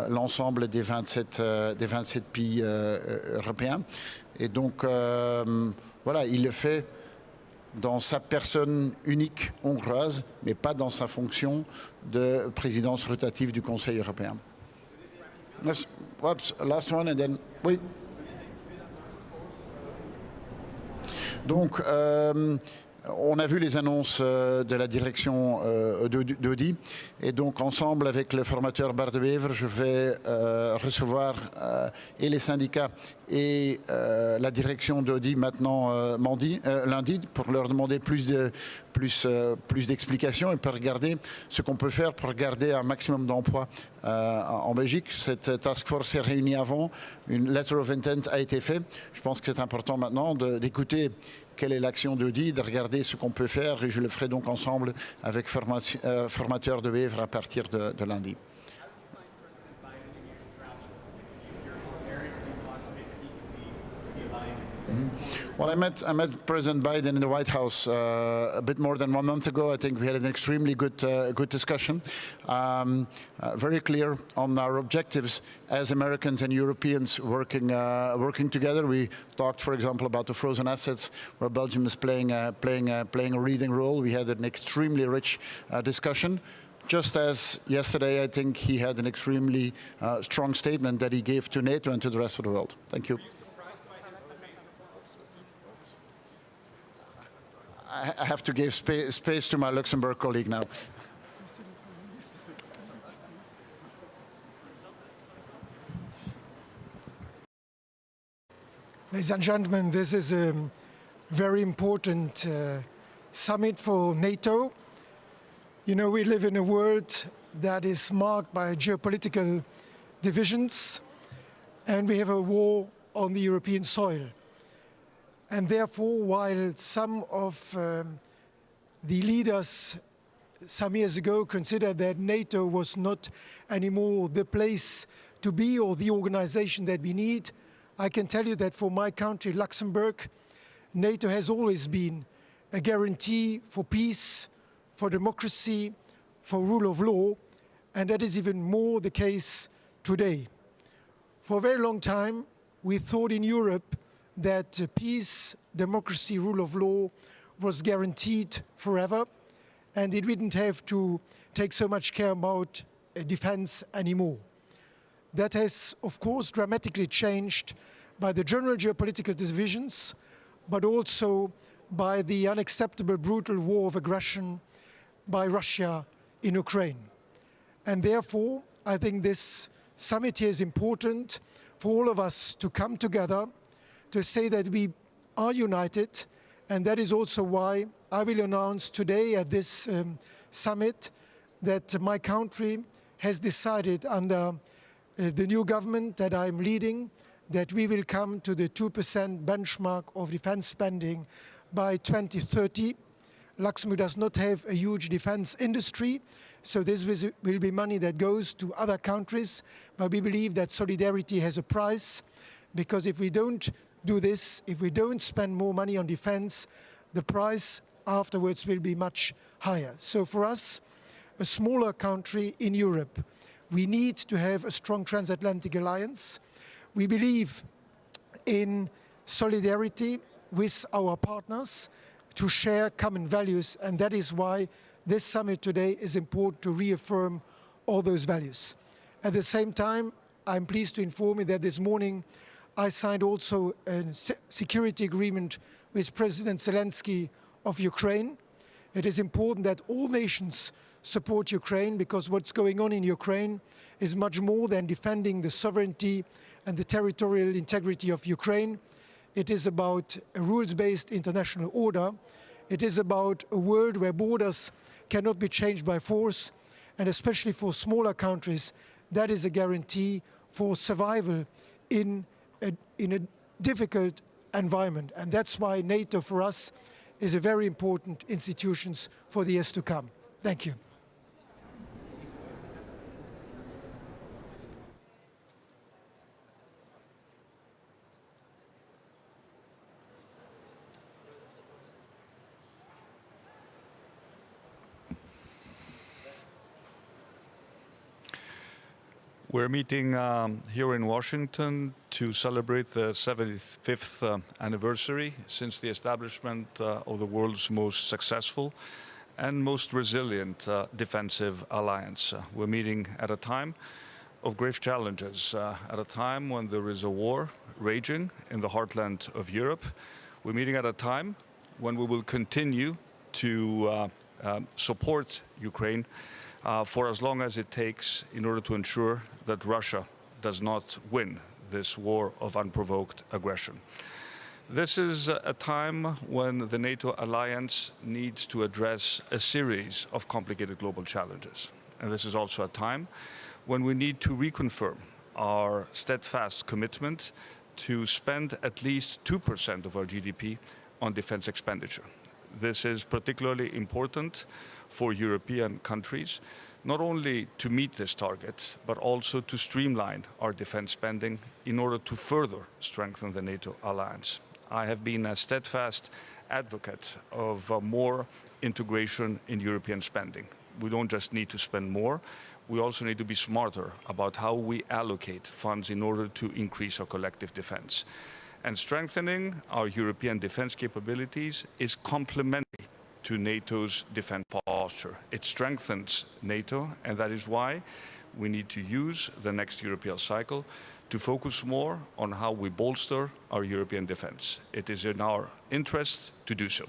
l'ensemble des 27 pays européens. Et donc, voilà, il le fait dans sa personne unique hongroise, mais pas dans sa fonction de présidence rotative du Conseil européen. Oops, last one and then, oui. Donc, on a vu les annonces de la direction d'Audi et donc ensemble avec le formateur Bart de Wever, je vais recevoir et les syndicats et la direction d'Audi maintenant lundi pour leur demander plus d'explications et pour regarder ce qu'on peut faire pour garder un maximum d'emplois en Belgique. Cette task force s'est réunie avant, une letter of intent a été faite. Je pense que c'est important maintenant d'écouter quelle est l'action d'Audi, de regarder ce qu'on peut faire et je le ferai donc ensemble avec formateur de Wever à partir de lundi. Well, I met President Biden in the White House a bit more than 1 month ago. I think we had an extremely good discussion, very clear on our objectives as Americans and Europeans working together. We talked, for example, about the frozen assets, where Belgium is playing a leading role. We had an extremely rich discussion. Just as yesterday, I think he had an extremely strong statement that he gave to NATO and to the rest of the world. Thank you. I have to give space to my Luxembourg colleague now. Ladies and gentlemen, this is a very important summit for NATO. You know, we live in a world that is marked by geopolitical divisions, and we have a war on the European soil. And therefore, while some of the leaders some years ago considered that NATO was not anymore the place to be or the organization that we need, I can tell you that for my country, Luxembourg, NATO has always been a guarantee for peace, for democracy, for rule of law, and that is even more the case today. For a very long time, we thought in Europe that peace, democracy, rule of law was guaranteed forever, and it didn't have to take so much care about defense anymore. That has, of course, dramatically changed by the general geopolitical divisions, but also by the unacceptable, brutal war of aggression by Russia in Ukraine. And therefore, I think this summit here is important for all of us to come together to say that we are united, and that is also why I will announce today at this summit that my country has decided under the new government that I'm leading that we will come to the 2% benchmark of defense spending by 2030. Luxembourg does not have a huge defense industry, so this will be money that goes to other countries, but we believe that solidarity has a price, because if we don't do this, if we don't spend more money on defense, the price afterwards will be much higher. So for us, a smaller country in Europe, we need to have a strong transatlantic alliance. We believe in solidarity with our partners to share common values, and that is why this summit today is important to reaffirm all those values. At the same time, I'm pleased to inform you that this morning I signed also a security agreement with President Zelensky of Ukraine. It is important that all nations support Ukraine, because what's going on in Ukraine is much more than defending the sovereignty and the territorial integrity of Ukraine. It is about a rules-based international order. It is about a world where borders cannot be changed by force, and especially for smaller countries, that is a guarantee for survival in a difficult environment. And that's why NATO for us is a very important institution for the years to come. Thank you. We're meeting here in Washington to celebrate the 75th anniversary since the establishment of the world's most successful and most resilient defensive alliance. We're meeting at a time of grave challenges, at a time when there is a war raging in the heartland of Europe. We're meeting at a time when we will continue to support Ukraine for as long as it takes in order to ensure that Russia does not win this war of unprovoked aggression. This is a time when the NATO alliance needs to address a series of complicated global challenges. And this is also a time when we need to reconfirm our steadfast commitment to spend at least 2% of our GDP on defense expenditure. This is particularly important for European countries, not only to meet this target, but also to streamline our defense spending in order to further strengthen the NATO alliance. I have been a steadfast advocate of more integration in European spending. We don't just need to spend more, we also need to be smarter about how we allocate funds in order to increase our collective defense. And strengthening our European defense capabilities is complementary to NATO's defense posture. It strengthens NATO, and that is why we need to use the next European cycle to focus more on how we bolster our European defense. It is in our interest to do so.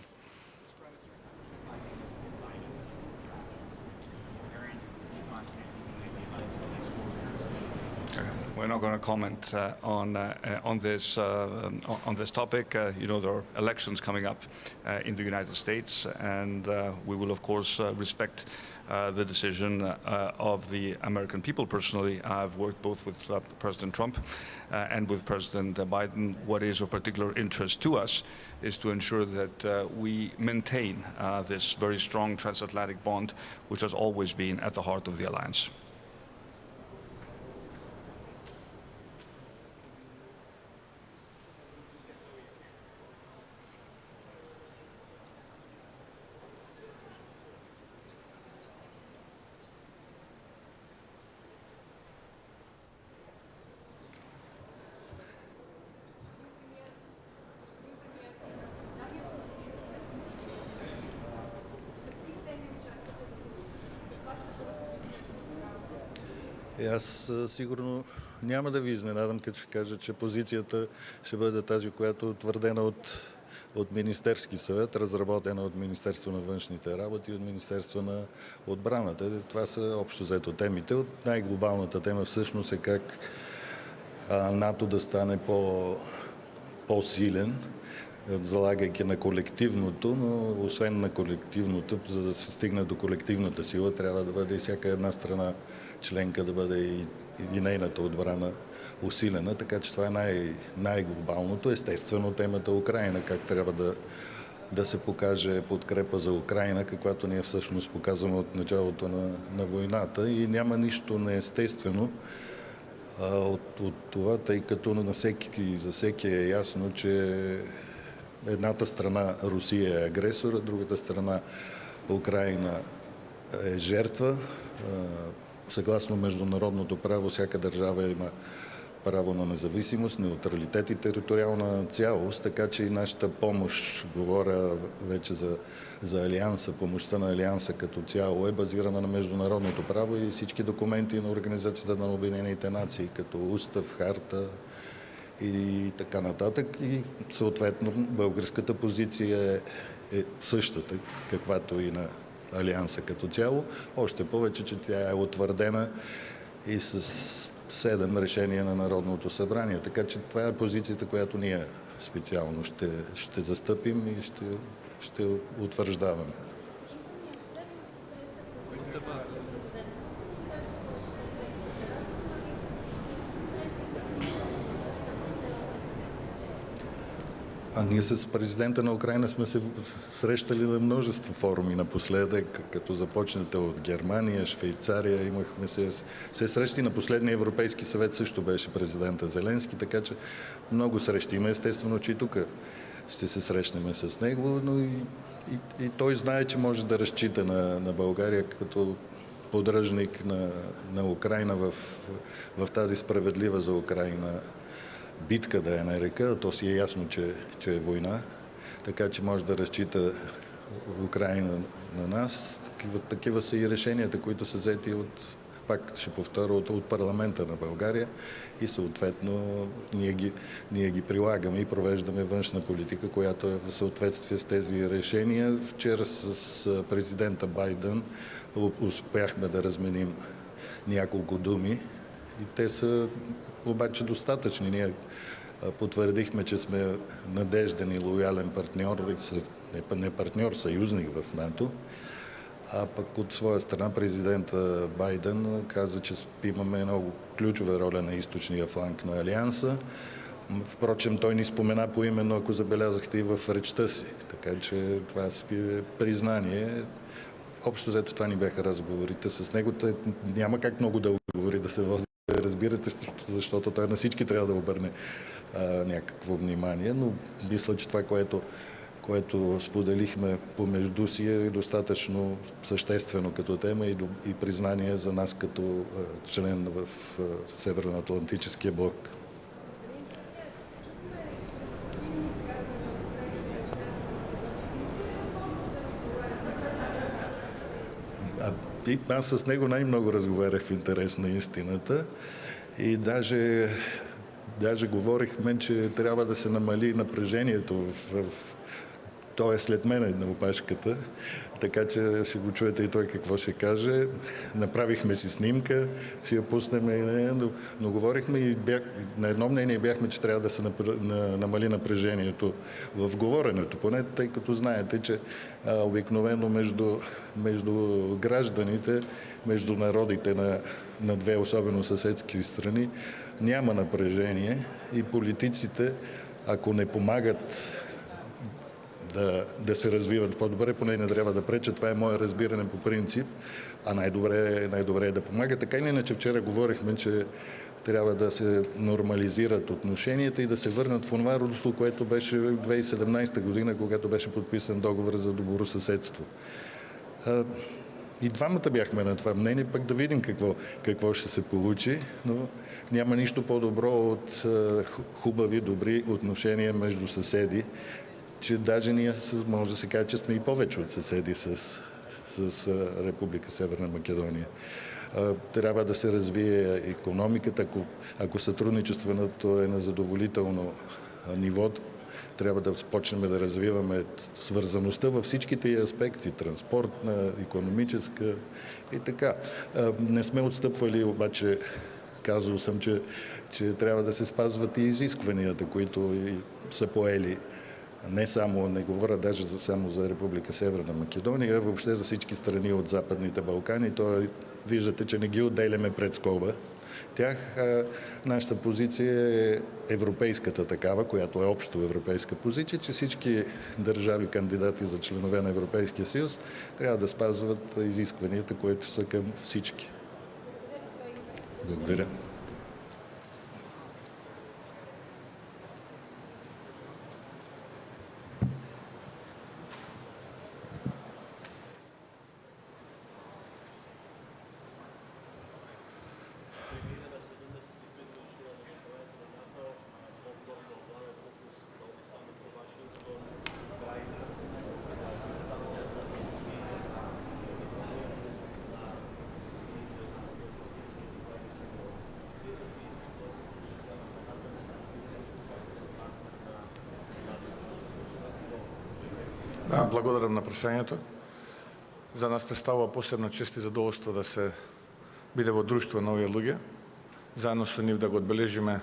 We're not going to comment on this topic. You know, there are elections coming up in the United States, and we will, of course, respect the decision of the American people. Personally, I've worked both with President Trump and with President Biden. What is of particular interest to us is to ensure that we maintain this very strong transatlantic bond, which has always been at the heart of the alliance. Аз сигурно няма да ви изненадам, като ще кажа, че позицията ще бъде тази, която е утвърдена от Министерски съвет, разработена от Министерство на външните работи и от Министерство на отбраната. Това са общо взето темите. От най-глобалната тема всъщност е как НАТО да стане по-силен, залагайки на колективното, но освен на колективното, за да се стигне до колективната сила, трябва да бъде и всяка една страна членка да бъде и нейната отбрана усилена, така че това е най-глобалното. Естествено, темата Украйна, как трябва да се покаже подкрепа за Украйна, каквато ние всъщност показваме от началото на войната, и няма нищо неестествено от това, тъй като за всеки е ясно, че едната страна Русия е агресор, а другата страна Украйна е жертва. Съгласно международното право, всяка държава има право на независимост, неутралитет и териториална цялост, така че и нашата помощ, говоря вече за Алианса, помощта на Алианса като цяло е базирана на международното право и всички документи на Организацията на Обединените нации, като устав, харта и така нататък. И съответно българската позиция е същата, каквато и на Алианса като цяло, още повече, че тя е утвърдена и с 7 решения на Народното събрание. Така че това е позицията, която ние специално ще застъпим и ще утвърждаваме. Ние с президента на Украина сме се срещали на множество форуми напоследък, като започнете от Германия, Швейцария, имахме се срещи. На последния Европейски съвет също беше президента Зеленски, така че много срещи има. Естествено, че и тук ще се срещнем с него, но и той знае, че може да разчита на България като поддръжник на Украина в тази справедлива за Украина битка, да я нарека. То си е ясно, че е война, така че може да разчита Украина на нас. Такива са и решенията, които са взети пак ще повторя, от парламента на България и съответно ние ги прилагаме и провеждаме външна политика, която е в съответствие с тези решения. Вчера с президента Байден успяхме да разменим няколко думи и те са обаче достатъчни. Ние потвърдихме, че сме надежден и лоялен партньор, не партньор, съюзник в НАТО. А пък от своя страна президента Байден каза, че имаме много ключова роля на източния фланг на Алианса. Впрочем, той ни спомена поименно, ако забелязахте, и в речта си. Така че това е признание. Общо взето това ни бяха разговорите с него. Няма как много дълго говори да се води. Разбирате, защото той на всички трябва да обърне някакво внимание, но мисля, че това, което споделихме помежду си е достатъчно съществено като тема и признание за нас като член в Северноатлантическия блок. Аз с него най-много разговарях в интерес на истината и даже говорихме, че трябва да се намали напрежението той е след мен на опашката, така че ще го чуете и той какво ще каже. Направихме си снимка, ще я пуснем и нея, но говорихме и на едно мнение бяхме, че трябва да се намали напрежението в говоренето, поне тъй като знаете, че обикновено между гражданите, между народите на две особено съседски страни няма напрежение и политиците, ако не помагат да се развиват по-добре, поне не трябва да пречат. Това е мое разбиране по принцип, а най-добре е да помага. Така или иначе вчера говорихме, че трябва да се нормализират отношенията и да се върнат в онова русло, което беше в 2017 година, когато беше подписан договор за добросъседство. И двамата бяхме на това мнение, пък да видим какво ще се получи, но няма нищо по-добро от хубави, добри отношения между съседи, че даже ние може да се каже, че сме и повече от съседи с Република Северна Македония. Трябва да се развие икономиката, ако сътрудничеството е на задоволително ниво, трябва да започнем да развиваме свързаността във всичките ѝ аспекти, транспортна, икономическа и така. Не сме отстъпвали, обаче казал съм, че трябва да се спазват и изискванията, които са поели. Не говоря даже само за Република Северна Македония, а въобще за всички страни от Западните Балкани. Виждате, че не ги отделяме пред скоба. Нашата позиция е европейската такава, която е общо европейска позиция, че всички държави кандидати за членове на Европейския съюз трябва да спазват изискванията, които са към всички. Благодаря. Благодарам на прашањето. За нас представува посебна чест и задоволство да се биде во друштво на овие луѓе. Заедно со нив да го одбележиме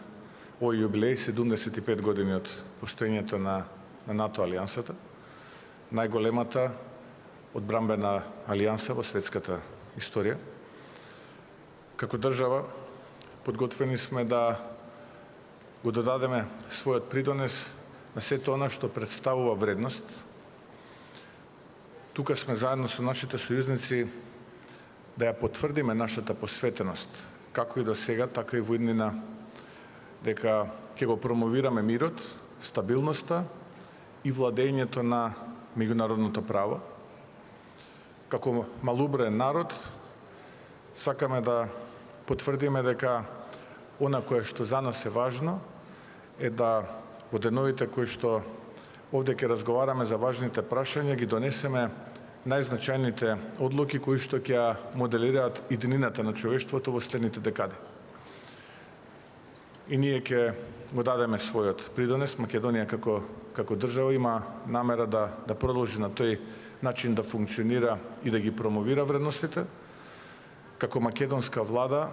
овој јубилеј, 75 години од постоењето на НАТО алијансата, најголемата одбранбена алијанса во светската историја. Како држава подготвени сме да го додадеме својот придонес на сето она што представува вредност. Тука сме заедно со нашите сојузници да ја потврдиме нашата посветеност, како и до сега, така и во иднина, дека ќе го промовираме мирот, стабилноста и владењето на меѓународното право. Како малоброен народ, сакаме да потврдиме дека она кое што за нас е важно е да во деновите кои што овде ќе разговараме за важните прашања, ги донесеме најзначајните одлуки кои што ќе моделираат иднината на човештвото во следните декади. И ние ќе го дадеме својот придонес. Македонија како држава има намера да продолжи на тој начин да функционира и да ги промовира вредностите. Како македонска влада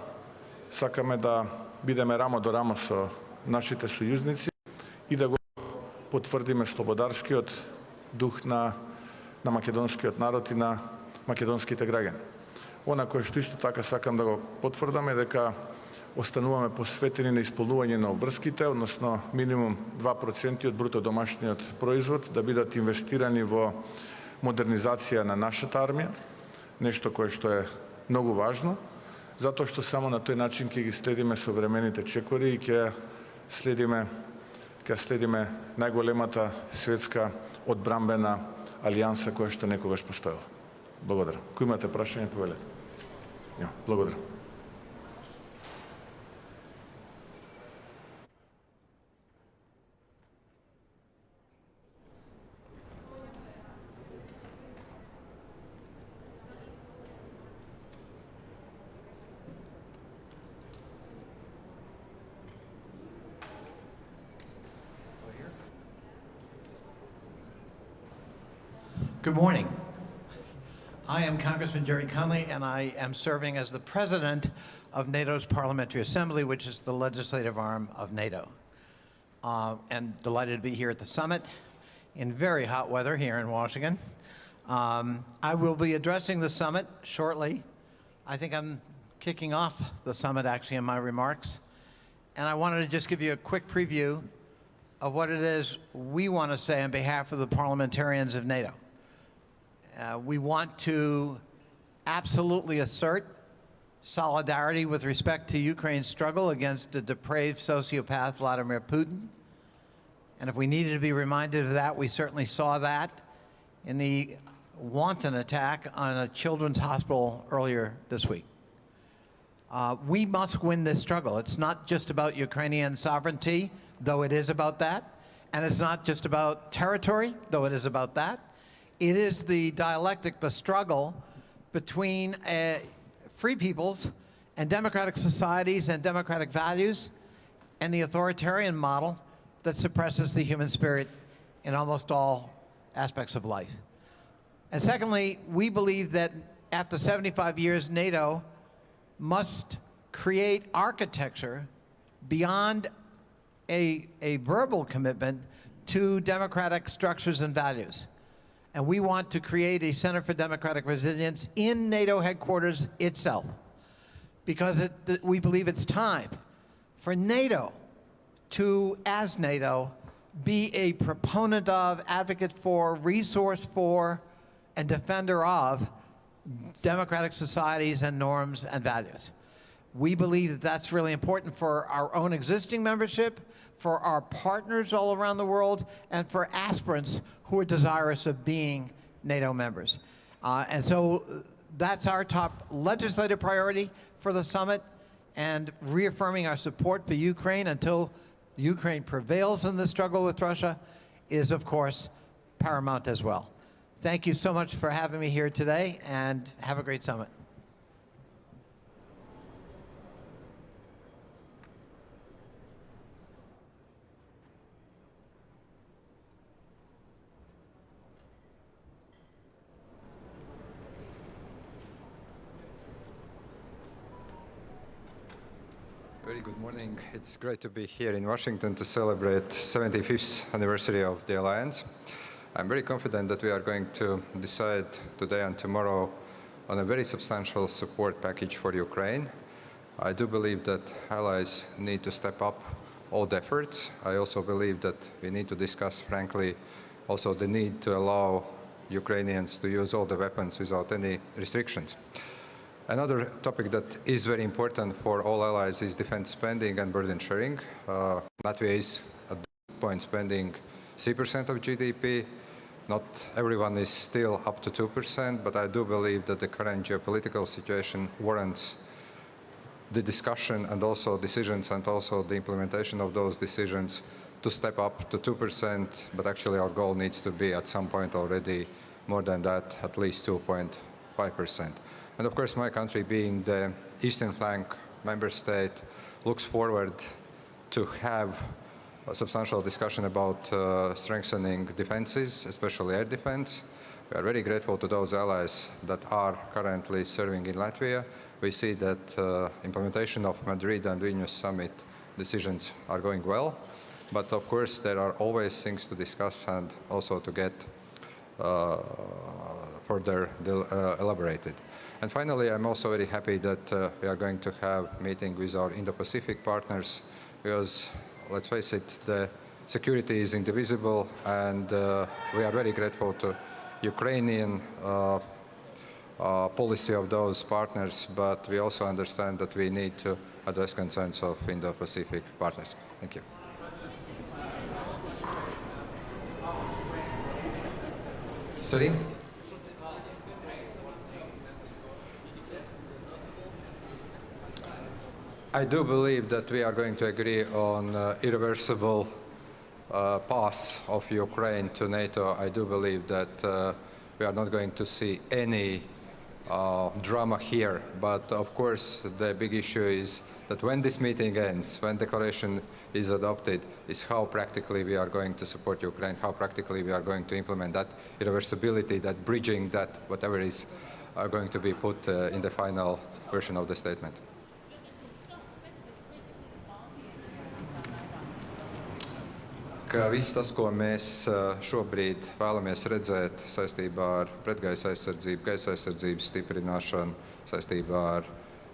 сакаме да бидеме рамо до рамо со нашите сојузници и да го потврдиме слободарскиот дух на македонскиот народ и на македонските граѓани. Она кое што исто така сакам да го потврдам е дека остануваме посветени на исполнување на обврските, односно минимум 2% од бруто домашниот производ да бидат инвестирани во модернизација на нашата армија, нешто кое што е многу важно, затоа што само на тој начин ќе ги следиме современите чекори и ќе следиме најголемата светска одбрамбена алијанса која што некогаш постоела. Благодарам. Кој имате прашање, повелете. Благодарам. Good morning. I am Congressman Jerry Conley, and I am serving as the president of NATO's Parliamentary Assembly, which is the legislative arm of NATO. And delighted to be here at the summit in very hot weather here in Washington. I will be addressing the summit shortly. I think I'm kicking off the summit, actually, in my remarks. And I wanted to just give you a quick preview of what it is we want to say on behalf of the parliamentarians of NATO. We want to absolutely assert solidarity with respect to Ukraine's struggle against a depraved sociopath, Vladimir Putin. And if we needed to be reminded of that, we certainly saw that in the wanton attack on a children's hospital earlier this week. We must win this struggle. It's not just about Ukrainian sovereignty, though it is about that. And it's not just about territory, though it is about that. It is the dialectic, the struggle between free peoples and democratic societies and democratic values and the authoritarian model that suppresses the human spirit in almost all aspects of life. And secondly, we believe that after 75 years, NATO must create architecture beyond a verbal commitment to democratic structures and values. And we want to create a Center for Democratic Resilience in NATO headquarters itself, because we believe it's time for NATO to, as NATO, be a proponent of, advocate for, resource for, and defender of democratic societies and norms and values. We believe that that's really important for our own existing membership, for our partners all around the world, and for aspirants who are desirous of being NATO members. And so that's our top legislative priority for the summit, and reaffirming our support for Ukraine until Ukraine prevails in the struggle with Russia is, of course, paramount as well. Thank you so much for having me here today, and have a great summit. Very good morning. It's great to be here in Washington to celebrate 75th anniversary of the alliance. I'm very confident that we are going to decide today and tomorrow on a very substantial support package for Ukraine. I do believe that allies need to step up all the efforts. I also believe that we need to discuss, frankly, also the need to allow Ukrainians to use all the weapons without any restrictions. Another topic that is very important for all allies is defense spending and burden sharing. Latvia is at this point spending 3% of GDP. Not everyone is still up to 2%, but I do believe that the current geopolitical situation warrants the discussion and also decisions and also the implementation of those decisions to step up to 2%, but actually our goal needs to be at some point already more than that, at least 2.5%. And of course, my country, being the eastern flank member state, looks forward to have a substantial discussion about strengthening defenses, especially air defense. We are very grateful to those allies that are currently serving in Latvia. We see that implementation of Madrid and Vilnius summit decisions are going well. But of course, there are always things to discuss and also to get further elaborated. And finally, I'm also very happy that we are going to have a meeting with our Indo-Pacific partners because, let's face it, the security is indivisible, and we are very grateful to Ukrainian policy of those partners, but we also understand that we need to address concerns of Indo-Pacific partners. Thank you. Sorry? I do believe that we are going to agree on irreversible path of Ukraine to NATO. I do believe that we are not going to see any drama here. But of course, the big issue is that when this meeting ends, when declaration is adopted, is how practically we are going to support Ukraine, how practically we are going to implement that irreversibility, that bridging, that whatever is going to be put in the final version of the statement. Ka viss tas, ko mēs šobrīd vēlamies redzēt saistībā ar pretgaisa aizsardzību, gaisa aizsardzības stiprināšanu, saistībā ar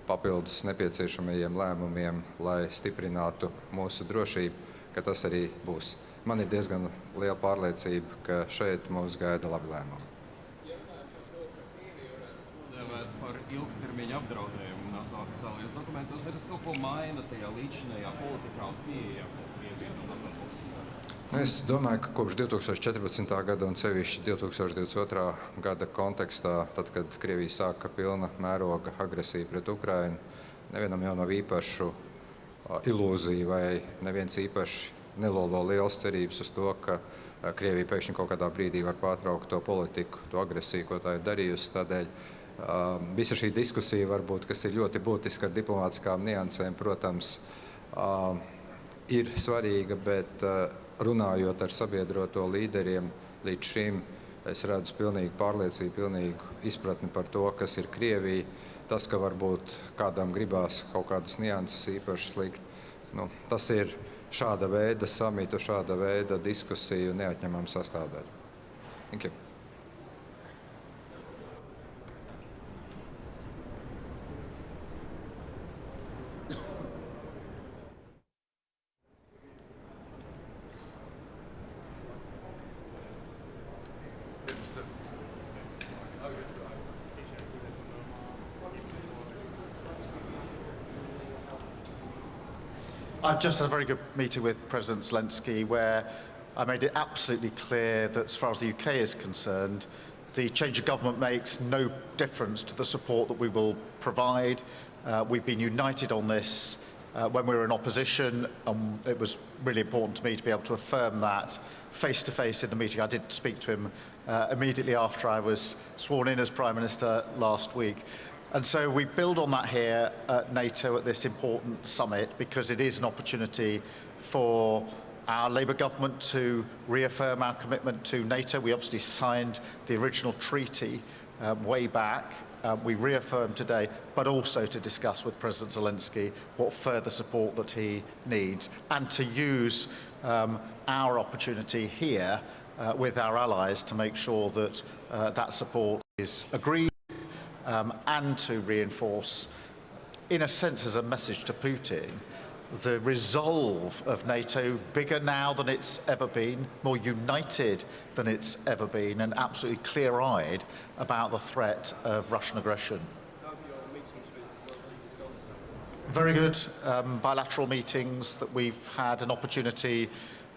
papildus nepieciešamajiem lēmumiem, lai stiprinātu mūsu drošību, ka tas arī būs. Man ir diezgan liela pārliecība, ka šeit mūs gaida labi lēmumi. Par ilgtermiņa apdraudējumu NATO oficiālajos dokumentos, vai tas kaut ko maina tajā līdzinējā politikā un pieejā? Es domāju, ka kopš 2014. gada un sevišķi 2022. gada kontekstā, tad, kad Krievija sāka pilna mēroga agresiju pret Ukrainu, nevienam jau nav īpašu ilūziju vai neviens īpaši nelolo liels cerības uz to, ka Krievija pēkšņi kaut kādā brīdī var pārtraukt to politiku, to agresiju, ko tā ir darījusi. Tādēļ visa šī diskusija varbūt, kas ir ļoti būtiska ar diplomātiskām niansēm, protams, ir svarīga, bet runājot ar sabiedroto līderiem, līdz šim es redzu pilnīgu pārliecību, pilnīgu izpratni par to, kas ir Krievija. Tas, ka varbūt kādam gribās kaut kādas nianses īpaši slikt, tas ir šāda veida samitu, šāda veida diskusiju neatņemama sastāvdaļa. Thank you. I've just had a very good meeting with President Zelensky where I made it absolutely clear that as far as the UK is concerned, the change of government makes no difference to the support that we will provide. We've been united on this when we were in opposition, and it was really important to me to be able to affirm that face-to-face in the meeting. I did speak to him immediately after I was sworn in as Prime Minister last week. And so we build on that here at NATO at this important summit because it is an opportunity for our Labour government to reaffirm our commitment to NATO. We obviously signed the original treaty way back. We reaffirm today, but also to discuss with President Zelensky what further support that he needs and to use our opportunity here with our allies to make sure that that support is agreed and to reinforce, in a sense, as a message to Putin, the resolve of NATO, bigger now than it's ever been, more united than it's ever been, and absolutely clear-eyed about the threat of Russian aggression. Very good bilateral meetings that we've had an opportunity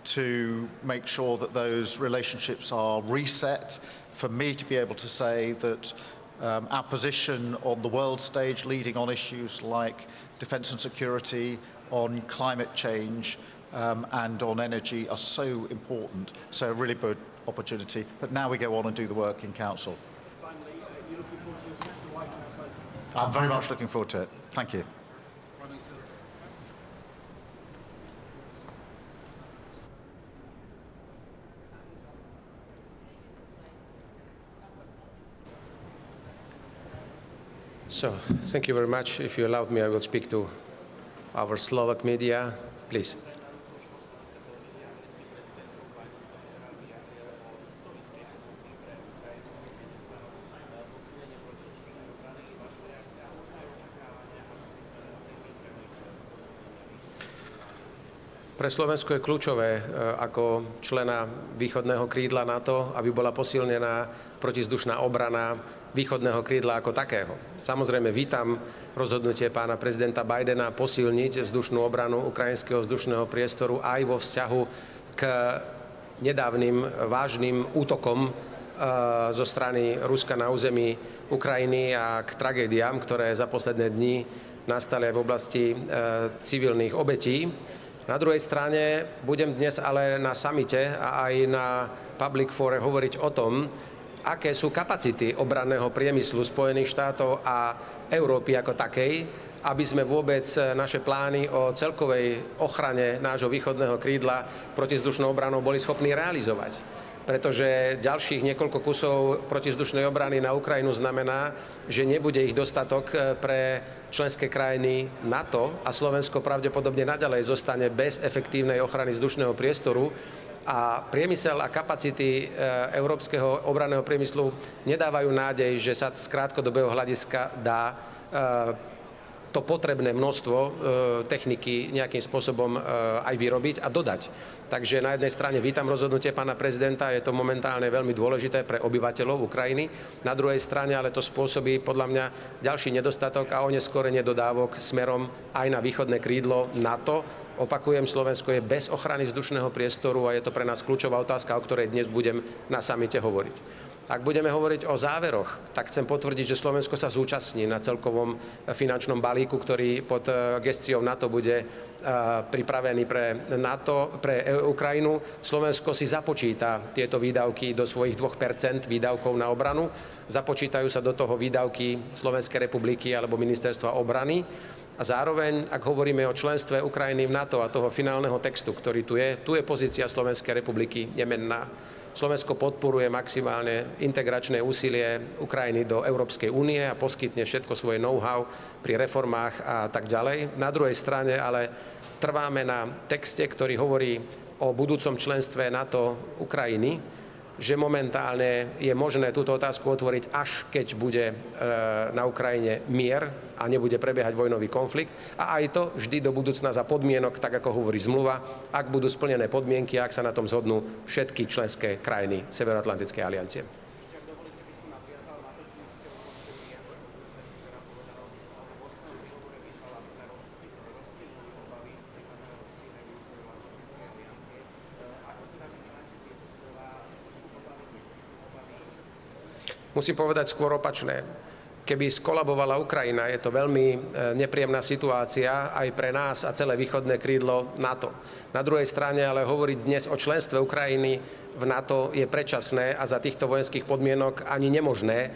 to make sure that those relationships are reset, for me to be able to say that our position on the world stage, leading on issues like defence and security, on climate change and on energy are so important. So a really good opportunity. But now we go on and do the work in Council. Finally, are you looking forward to your trip to the White House? I'm very much looking forward to it. Thank you. So, thank you very much. If you allowed me, I will speak to our Slovak media, please. Pre Slovensko je kľúčové ako člena východného krídla NATO, aby bola posilnená protizdušná obrana východného krídla ako takého. Samozrejme vítam rozhodnutie pána prezidenta Bidena posilniť vzdušnú obranu ukrajinského vzdušného priestoru aj vo vzťahu k nedávnym vážnym útokom zo strany Ruska na území Ukrajiny a k tragédiám, ktoré za posledné dni nastali aj v oblasti civilných obetí. Na druhej strane budem dnes ale na samite a aj na Public Fore hovoriť o tom, aké sú kapacity obranného priemyslu Spojených štátov a Európy ako takej, aby sme vôbec naše plány o celkovej ochrane nášho východného krídla protizdušnou obranou boli schopní realizovať. Pretože ďalších niekoľko kusov protizdušnej obrany na Ukrajinu znamená, že nebude ich dostatok pre členské krajiny NATO a Slovensko pravdepodobne naďalej zostane bez efektívnej ochrany vzdušného priestoru a priemysel a kapacity európskeho obranného priemyslu nedávajú nádej, že sa z krátkodobého hľadiska dá to potrebné množstvo techniky nejakým spôsobom aj vyrobiť a dodať. Takže na jednej strane vítam rozhodnutie pána prezidenta, je to momentálne veľmi dôležité pre obyvateľov Ukrajiny. Na druhej strane ale to spôsobí podľa mňa ďalší nedostatok a oneskorenie dodávok smerom aj na východné krídlo NATO. Opakujem, Slovensko je bez ochrany vzdušného priestoru a je to pre nás kľúčová otázka, o ktorej dnes budem na samite hovoriť. Ak budeme hovoriť o záveroch, tak chcem potvrdiť, že Slovensko sa zúčastní na celkovom finančnom balíku, ktorý pod gesciou NATO bude pripravený pre Ukrajinu. Slovensko si započíta tieto výdavky do svojich 2% výdavkov na obranu. Započítajú sa do toho výdavky Slovenskej republiky alebo Ministerstva obrany. A zároveň, ak hovoríme o členstve Ukrajiny v NATO a toho finálneho textu, ktorý tu je pozícia Slovenskej republiky nemenná. Slovensko podporuje maximálne integračné úsilie Ukrajiny do Európskej únie a poskytne všetko svoje know-how pri reformách a tak ďalej. Na druhej strane ale trváme na texte, ktorý hovorí o budúcom členstve NATO Ukrajiny, že momentálne je možné túto otázku otvoriť, až keď bude na Ukrajine mier a nebude prebiehať vojnový konflikt. A aj to vždy do budúcna za podmienok, tak ako hovorí zmluva, ak budú splnené podmienky, ak sa na tom zhodnú všetky členské krajiny Severoatlantickej aliancie. Musím povedať skôr opačné. Keby skolabovala Ukrajina, je to veľmi nepríjemná situácia aj pre nás a celé východné krídlo NATO. Na druhej strane ale hovoriť dnes o členstve Ukrajiny v NATO je predčasné a za týchto vojenských podmienok ani nemožné.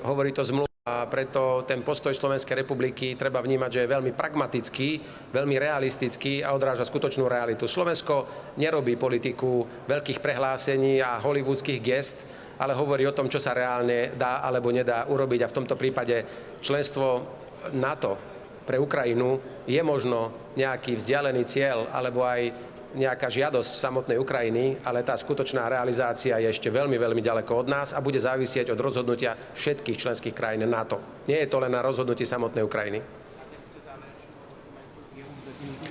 Hovorí to zmluva a preto ten postoj Slovenskej republiky treba vnímať, že je veľmi pragmatický, veľmi realistický a odráža skutočnú realitu. Slovensko nerobí politiku veľkých prehlásení a hollywoodských gest, ale hovorí o tom, čo sa reálne dá alebo nedá urobiť. A v tomto prípade členstvo NATO pre Ukrajinu je možno nejaký vzdialený cieľ alebo aj nejaká žiadosť samotnej Ukrajiny, ale tá skutočná realizácia je ešte veľmi, veľmi ďaleko od nás a bude závisieť od rozhodnutia všetkých členských krajín NATO. Nie je to len na rozhodnutí samotnej Ukrajiny.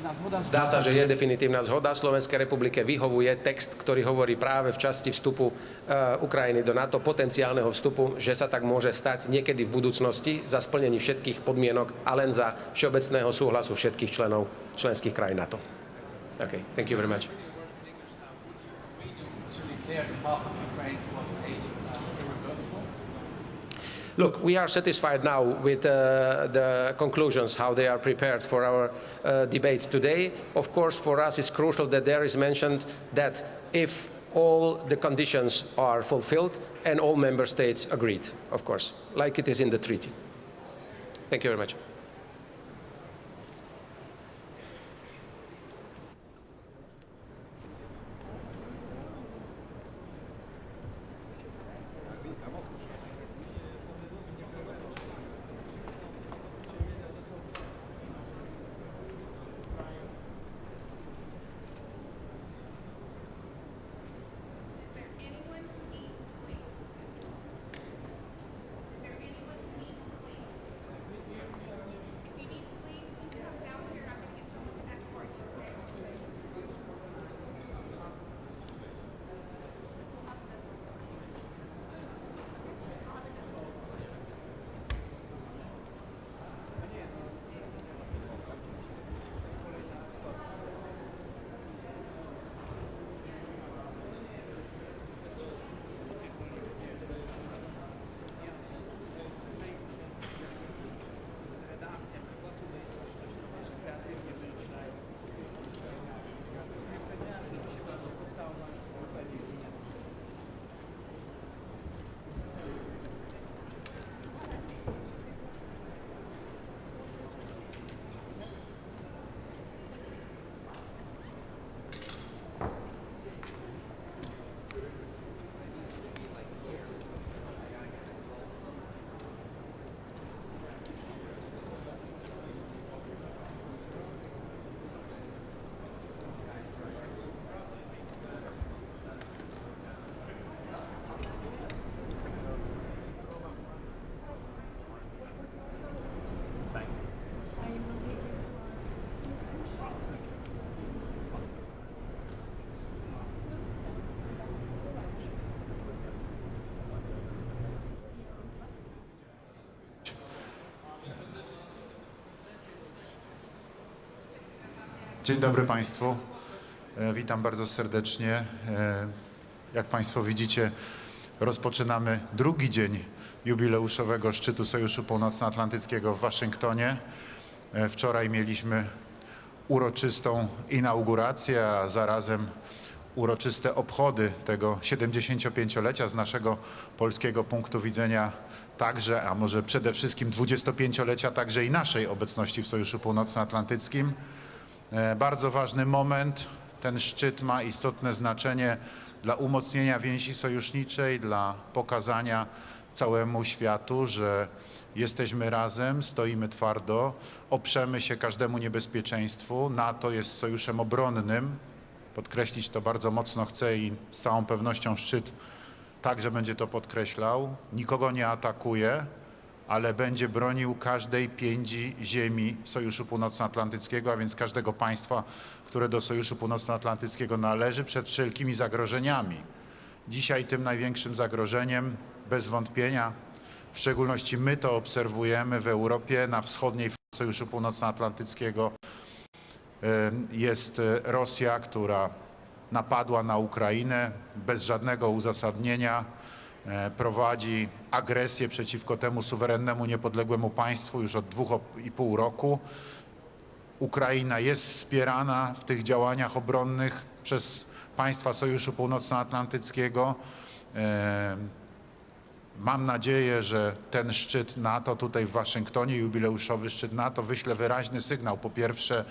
Na Zdá sa, že je definitívna zhoda. Slovenskej republike vyhovuje text, ktorý hovorí práve v časti vstupu Ukrajiny do NATO, potenciálneho vstupu, že sa tak môže stať niekedy v budúcnosti za splnení všetkých podmienok a len za všeobecného súhlasu všetkých členov členských krajín NATO. Okay, thank you very much. Look, we are satisfied now with the conclusions, how they are prepared for our debate today. Of course, for us it's crucial that there is mentioned that if all the conditions are fulfilled and all member states agreed, of course, like it is in the treaty. Thank you very much. Dzień dobry Państwu. Witam bardzo serdecznie. Jak Państwo widzicie, rozpoczynamy drugi dzień jubileuszowego szczytu Sojuszu Północnoatlantyckiego w Waszyngtonie. Wczoraj mieliśmy uroczystą inaugurację, a zarazem uroczyste obchody tego 75-lecia z naszego polskiego punktu widzenia także, a może przede wszystkim 25-lecia także i naszej obecności w Sojuszu Północnoatlantyckim. Bardzo ważny moment. Ten szczyt ma istotne znaczenie dla umocnienia więzi sojuszniczej, dla pokazania całemu światu, że jesteśmy razem, stoimy twardo, oprzemy się każdemu niebezpieczeństwu. NATO jest sojuszem obronnym. Podkreślić to bardzo mocno chcę i z całą pewnością szczyt także będzie to podkreślał. Nikogo nie atakuje, ale będzie bronił każdej piędzi ziemi Sojuszu Północnoatlantyckiego, a więc każdego państwa, które do Sojuszu Północnoatlantyckiego należy, przed wszelkimi zagrożeniami. Dzisiaj tym największym zagrożeniem, bez wątpienia, w szczególności my to obserwujemy w Europie, na wschodniej flancie Sojuszu Północnoatlantyckiego, jest Rosja, która napadła na Ukrainę bez żadnego uzasadnienia, prowadzi agresję przeciwko temu suwerennemu, niepodległemu państwu już od 2,5 roku. Ukraina jest wspierana w tych działaniach obronnych przez państwa Sojuszu Północnoatlantyckiego. Mam nadzieję, że ten szczyt NATO tutaj w Waszyngtonie, jubileuszowy szczyt NATO, wyśle wyraźny sygnał, po pierwsze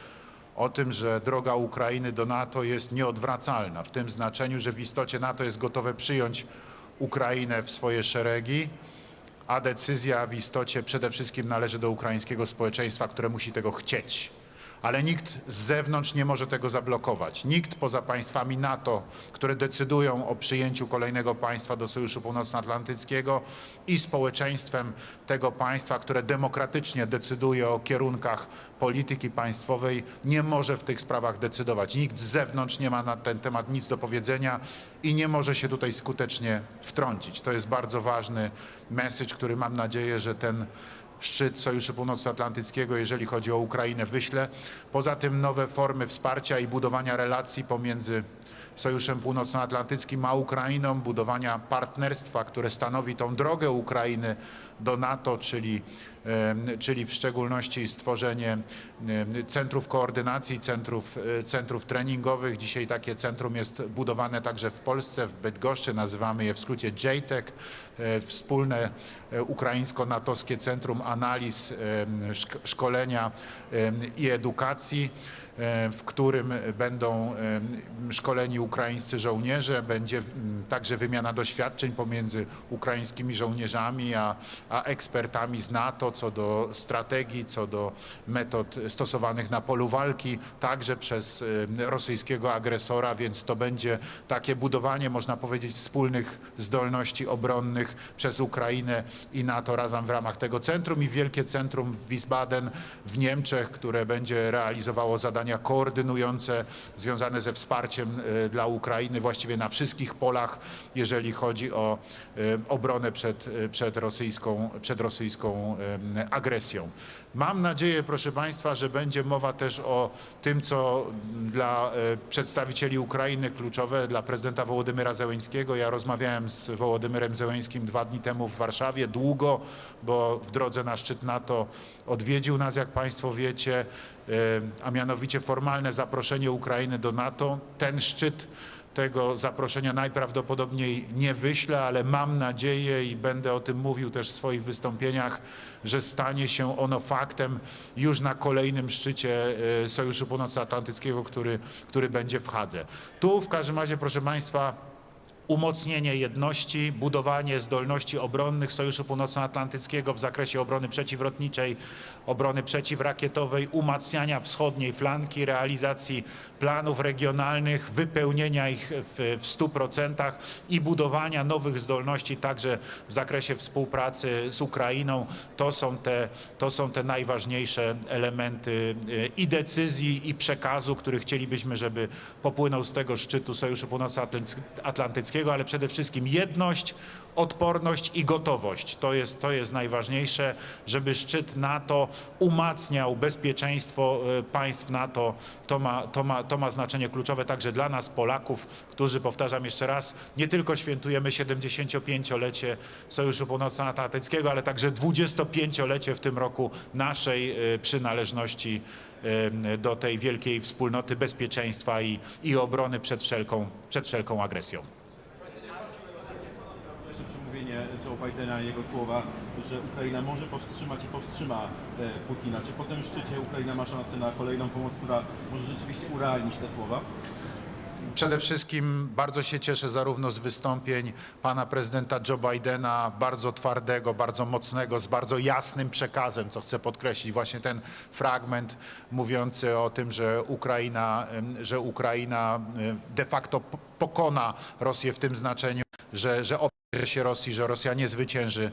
o tym, że droga Ukrainy do NATO jest nieodwracalna, w tym znaczeniu, że w istocie NATO jest gotowe przyjąć Ukrainę w swoje szeregi, a decyzja w istocie przede wszystkim należy do ukraińskiego społeczeństwa, które musi tego chcieć. Ale nikt z zewnątrz nie może tego zablokować. Nikt poza państwami NATO, które decydują o przyjęciu kolejnego państwa do Sojuszu Północnoatlantyckiego i społeczeństwem tego państwa, które demokratycznie decyduje o kierunkach polityki państwowej, nie może w tych sprawach decydować. Nikt z zewnątrz nie ma na ten temat nic do powiedzenia i nie może się tutaj skutecznie wtrącić. To jest bardzo ważny message, który mam nadzieję, że ten szczyt Sojuszu Północnoatlantyckiego, jeżeli chodzi o Ukrainę, wyśle. Poza tym nowe formy wsparcia i budowania relacji pomiędzy Sojuszem Północnoatlantyckim a Ukrainą, budowania partnerstwa, które stanowi tą drogę Ukrainy do NATO, czyli w szczególności stworzenie centrów koordynacji, centrów treningowych. Dzisiaj takie centrum jest budowane także w Polsce, w Bydgoszczy, nazywamy je w skrócie JTEC, wspólne ukraińsko-natowskie centrum analiz, szkolenia i edukacji, w którym będą szkoleni ukraińscy żołnierze. Będzie także wymiana doświadczeń pomiędzy ukraińskimi żołnierzami a ekspertami z NATO co do strategii, co do metod stosowanych na polu walki, także przez rosyjskiego agresora, więc to będzie takie budowanie, można powiedzieć, wspólnych zdolności obronnych przez Ukrainę i NATO razem w ramach tego centrum i wielkie centrum w Wiesbaden w Niemczech, które będzie realizowało zadania koordynujące związane ze wsparciem dla Ukrainy właściwie na wszystkich polach, jeżeli chodzi o obronę przed rosyjską agresją. Mam nadzieję, proszę Państwa, że będzie mowa też o tym, co dla przedstawicieli Ukrainy kluczowe, dla prezydenta Wołodymyra Zełenskiego. Ja rozmawiałem z Wołodymyrem Zełenskim 2 dni temu w Warszawie, długo, bo w drodze na szczyt NATO odwiedził nas, jak Państwo wiecie, a mianowicie formalne zaproszenie Ukrainy do NATO. Ten szczyt tego zaproszenia najprawdopodobniej nie wyślę, ale mam nadzieję i będę o tym mówił też w swoich wystąpieniach, że stanie się ono faktem już na kolejnym szczycie Sojuszu Północnoatlantyckiego, który będzie w Hadze. Tu w każdym razie, proszę Państwa, umocnienie jedności, budowanie zdolności obronnych Sojuszu Północnoatlantyckiego w zakresie obrony przeciwlotniczej, obrony przeciwrakietowej, umacniania wschodniej flanki, realizacji planów regionalnych, wypełnienia ich w 100% i budowania nowych zdolności także w zakresie współpracy z Ukrainą. To są te najważniejsze elementy i decyzji, i przekazu, który chcielibyśmy, żeby popłynął z tego szczytu Sojuszu Północnoatlantyckiego, ale przede wszystkim jedność, odporność i gotowość. To jest najważniejsze, żeby szczyt NATO umacniał bezpieczeństwo państw NATO. To ma znaczenie kluczowe także dla nas, Polaków, którzy, powtarzam jeszcze raz, nie tylko świętujemy 75-lecie Sojuszu Północnoatlantyckiego, ale także 25-lecie w tym roku naszej przynależności do tej wielkiej wspólnoty bezpieczeństwa i obrony przed wszelką agresją. Przemówienie Joe Bidena i jego słowa, że Ukraina może powstrzymać i powstrzyma Putina. Czy po tym szczycie Ukraina ma szansę na kolejną pomoc, która może rzeczywiście urealnić te słowa? Przede wszystkim bardzo się cieszę zarówno z wystąpień pana prezydenta Joe Bidena, bardzo twardego, bardzo mocnego, z bardzo jasnym przekazem, co chcę podkreślić, właśnie ten fragment mówiący o tym, że Ukraina de facto pokona Rosję w tym znaczeniu, że opierze się Rosji, że Rosja nie zwycięży,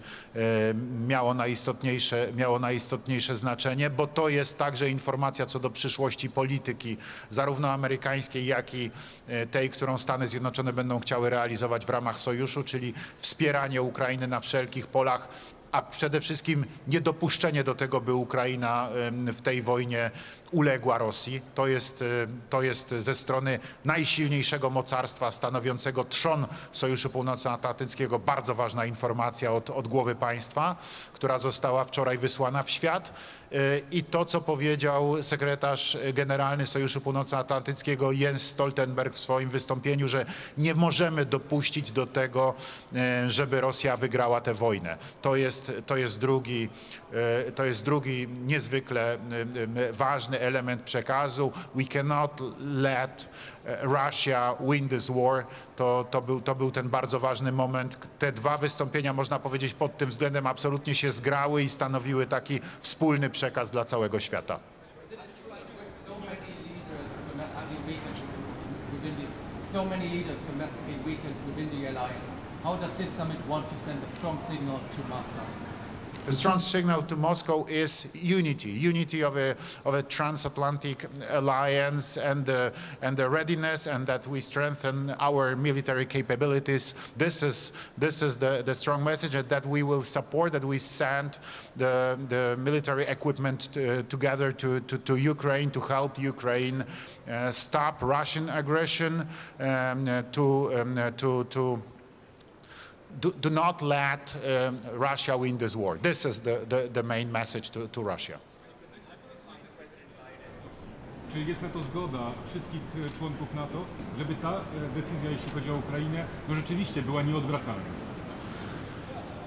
miało najistotniejsze znaczenie, bo to jest także informacja co do przyszłości polityki, zarówno amerykańskiej, jak i tej, którą Stany Zjednoczone będą chciały realizować w ramach sojuszu, czyli wspieranie Ukrainy na wszelkich polach, a przede wszystkim niedopuszczenie do tego, by Ukraina w tej wojnie uległa Rosji. To jest ze strony najsilniejszego mocarstwa stanowiącego trzon Sojuszu Północnoatlantyckiego bardzo ważna informacja od głowy państwa, która została wczoraj wysłana w świat. I to, co powiedział sekretarz generalny Sojuszu Północnoatlantyckiego Jens Stoltenberg w swoim wystąpieniu, że nie możemy dopuścić do tego, żeby Rosja wygrała tę wojnę. To jest drugi niezwykle ważny element przekazu. We cannot let Russia win this war. To był ten bardzo ważny moment. Te dwa wystąpienia, można powiedzieć, pod tym względem absolutnie się zgrały i stanowiły taki wspólny przekaz dla całego świata. so many leaders domestically weakened within the alliance, how does this summit want to send a strong signal to Moscow? The strong signal to Moscow is unity of a transatlantic alliance and the readiness, and that we strengthen our military capabilities. This is the strong message, that we will support, that we send the military equipment together to Ukraine to help Ukraine stop Russian aggression, do not let Russia win this war. This is the main message to Russia. Czy jest na to zgoda wszystkich członków NATO, żeby ta decyzja, jeśli chodzi o Ukrainę, no rzeczywiście była nieodwracalna?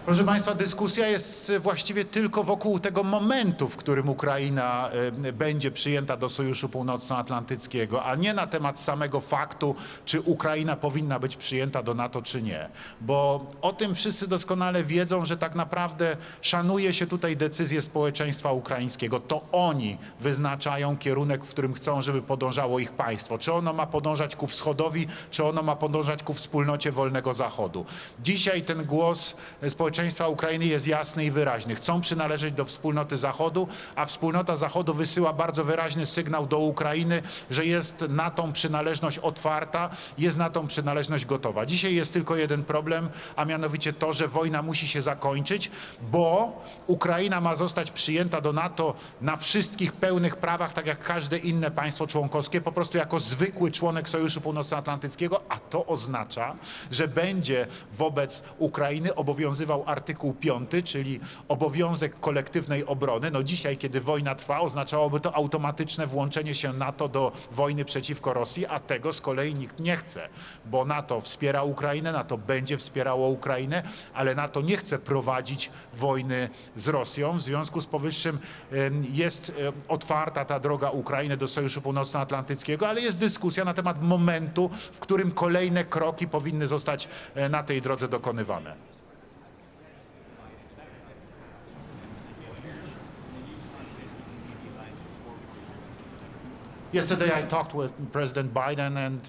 Proszę Państwa, dyskusja jest właściwie tylko wokół tego momentu, w którym Ukraina będzie przyjęta do Sojuszu Północnoatlantyckiego, a nie na temat samego faktu, czy Ukraina powinna być przyjęta do NATO, czy nie. Bo o tym wszyscy doskonale wiedzą, że tak naprawdę szanuje się tutaj decyzję społeczeństwa ukraińskiego. To oni wyznaczają kierunek, w którym chcą, żeby podążało ich państwo. Czy ono ma podążać ku wschodowi, czy ono ma podążać ku wspólnocie wolnego Zachodu. Dzisiaj ten głos społeczeństwa Ukrainy jest jasny i wyraźny. Chcą przynależeć do wspólnoty Zachodu, a wspólnota Zachodu wysyła bardzo wyraźny sygnał do Ukrainy, że jest na tą przynależność otwarta, jest na tą przynależność gotowa. Dzisiaj jest tylko jeden problem, a mianowicie to, że wojna musi się zakończyć, bo Ukraina ma zostać przyjęta do NATO na wszystkich pełnych prawach, tak jak każde inne państwo członkowskie, po prostu jako zwykły członek Sojuszu Północnoatlantyckiego, a to oznacza, że będzie wobec Ukrainy obowiązywał artykuł 5, czyli obowiązek kolektywnej obrony. No dzisiaj, kiedy wojna trwa, oznaczałoby to automatyczne włączenie się NATO do wojny przeciwko Rosji, a tego z kolei nikt nie chce, bo NATO wspiera Ukrainę, NATO będzie wspierało Ukrainę, ale NATO nie chce prowadzić wojny z Rosją. W związku z powyższym jest otwarta ta droga Ukrainy do Sojuszu Północnoatlantyckiego, ale jest dyskusja na temat momentu, w którym kolejne kroki powinny zostać na tej drodze dokonywane. Yesterday I talked with President Biden, and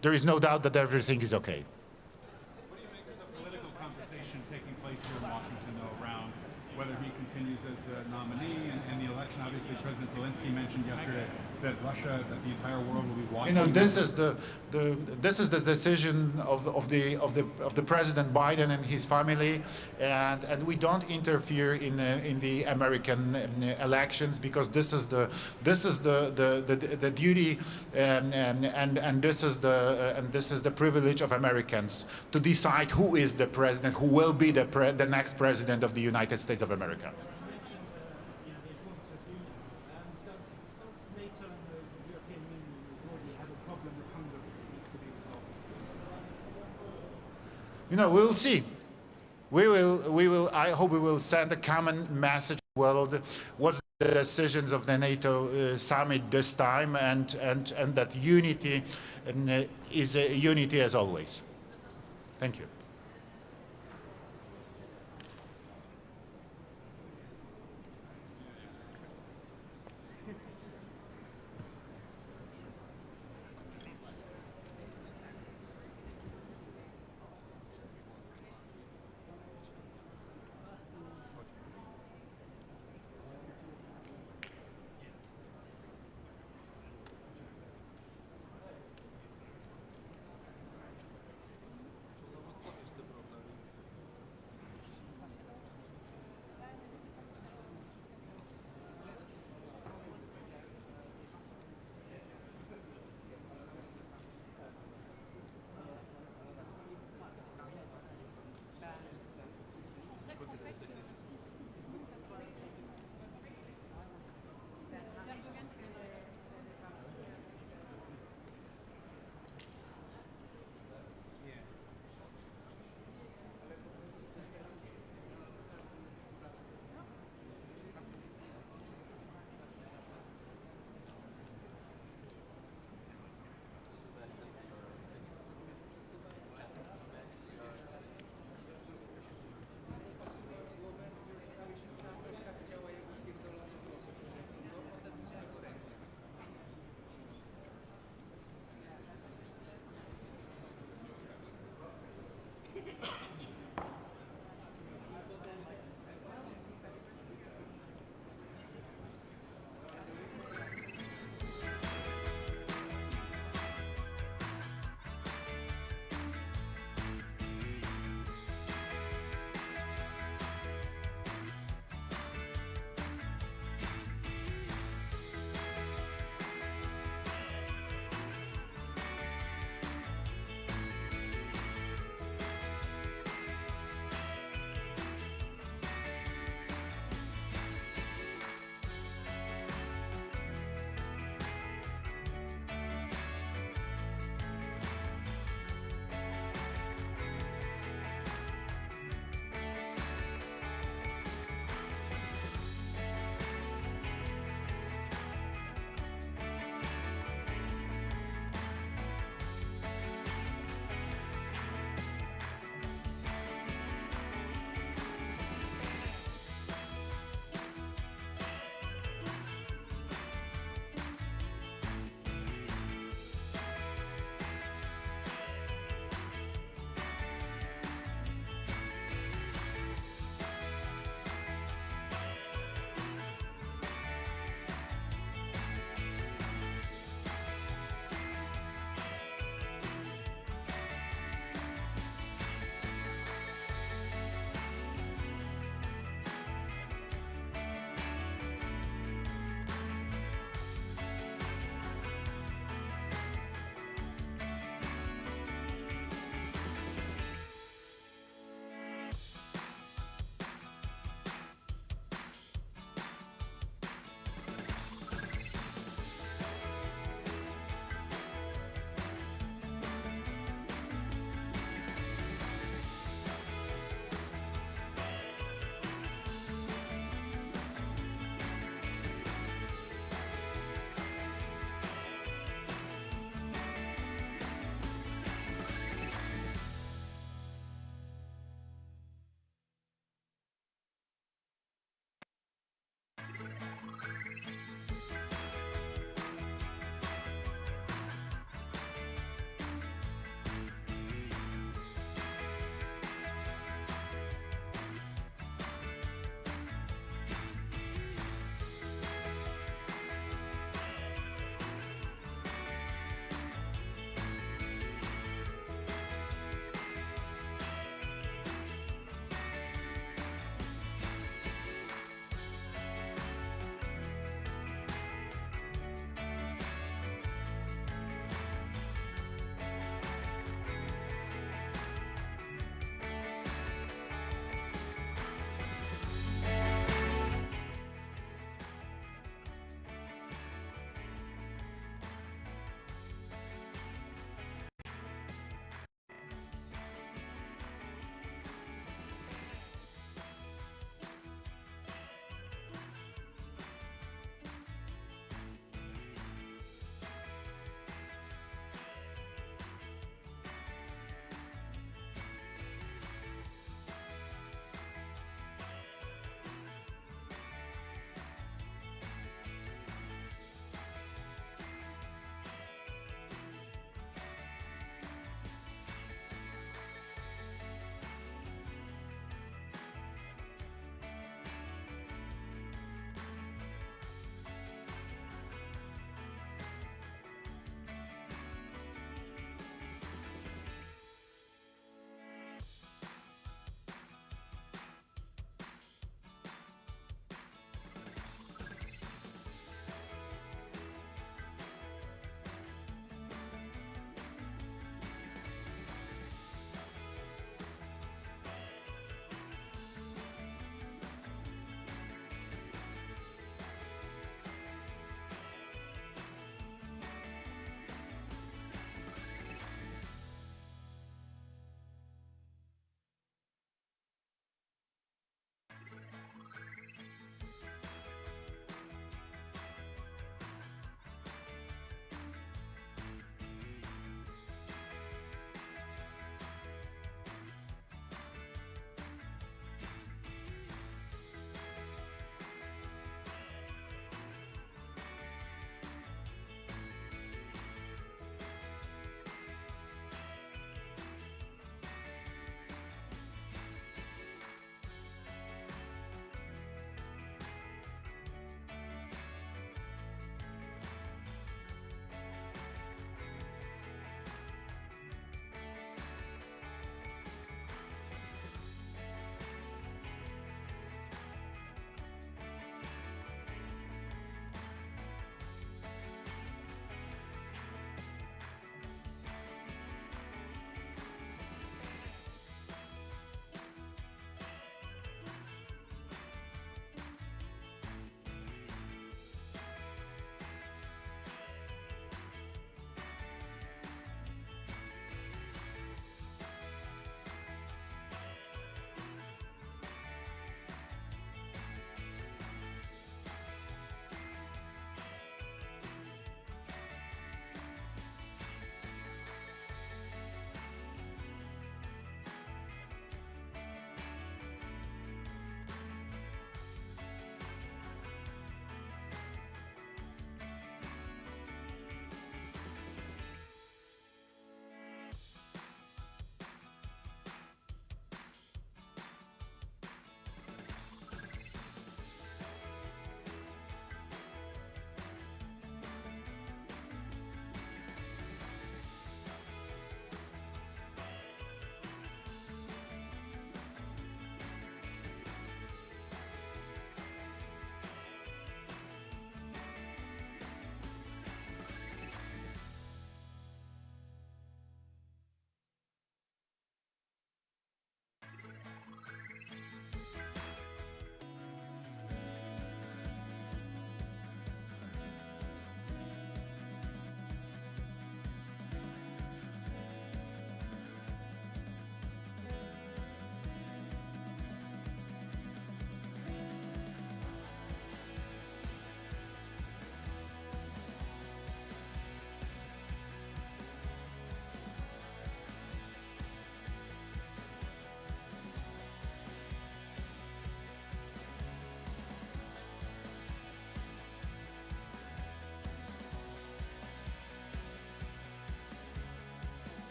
there is no doubt that everything is okay. What do you make of the political conversation taking place here in Washington, though, around whether he continues as the nominee and the election? Obviously, President Zelensky mentioned yesterday that Russia, that the entire world will be watching. You know, this is the decision of the President Biden and his family, and we don't interfere in the American elections, because this is the duty and this is the privilege of Americans to decide who is the president, who will be the next president of the United States of America. You know, we'll see. We will. I hope we will send a common message to the world. What's the decisions of the NATO summit this time, and that unity is a unity as always. Thank you.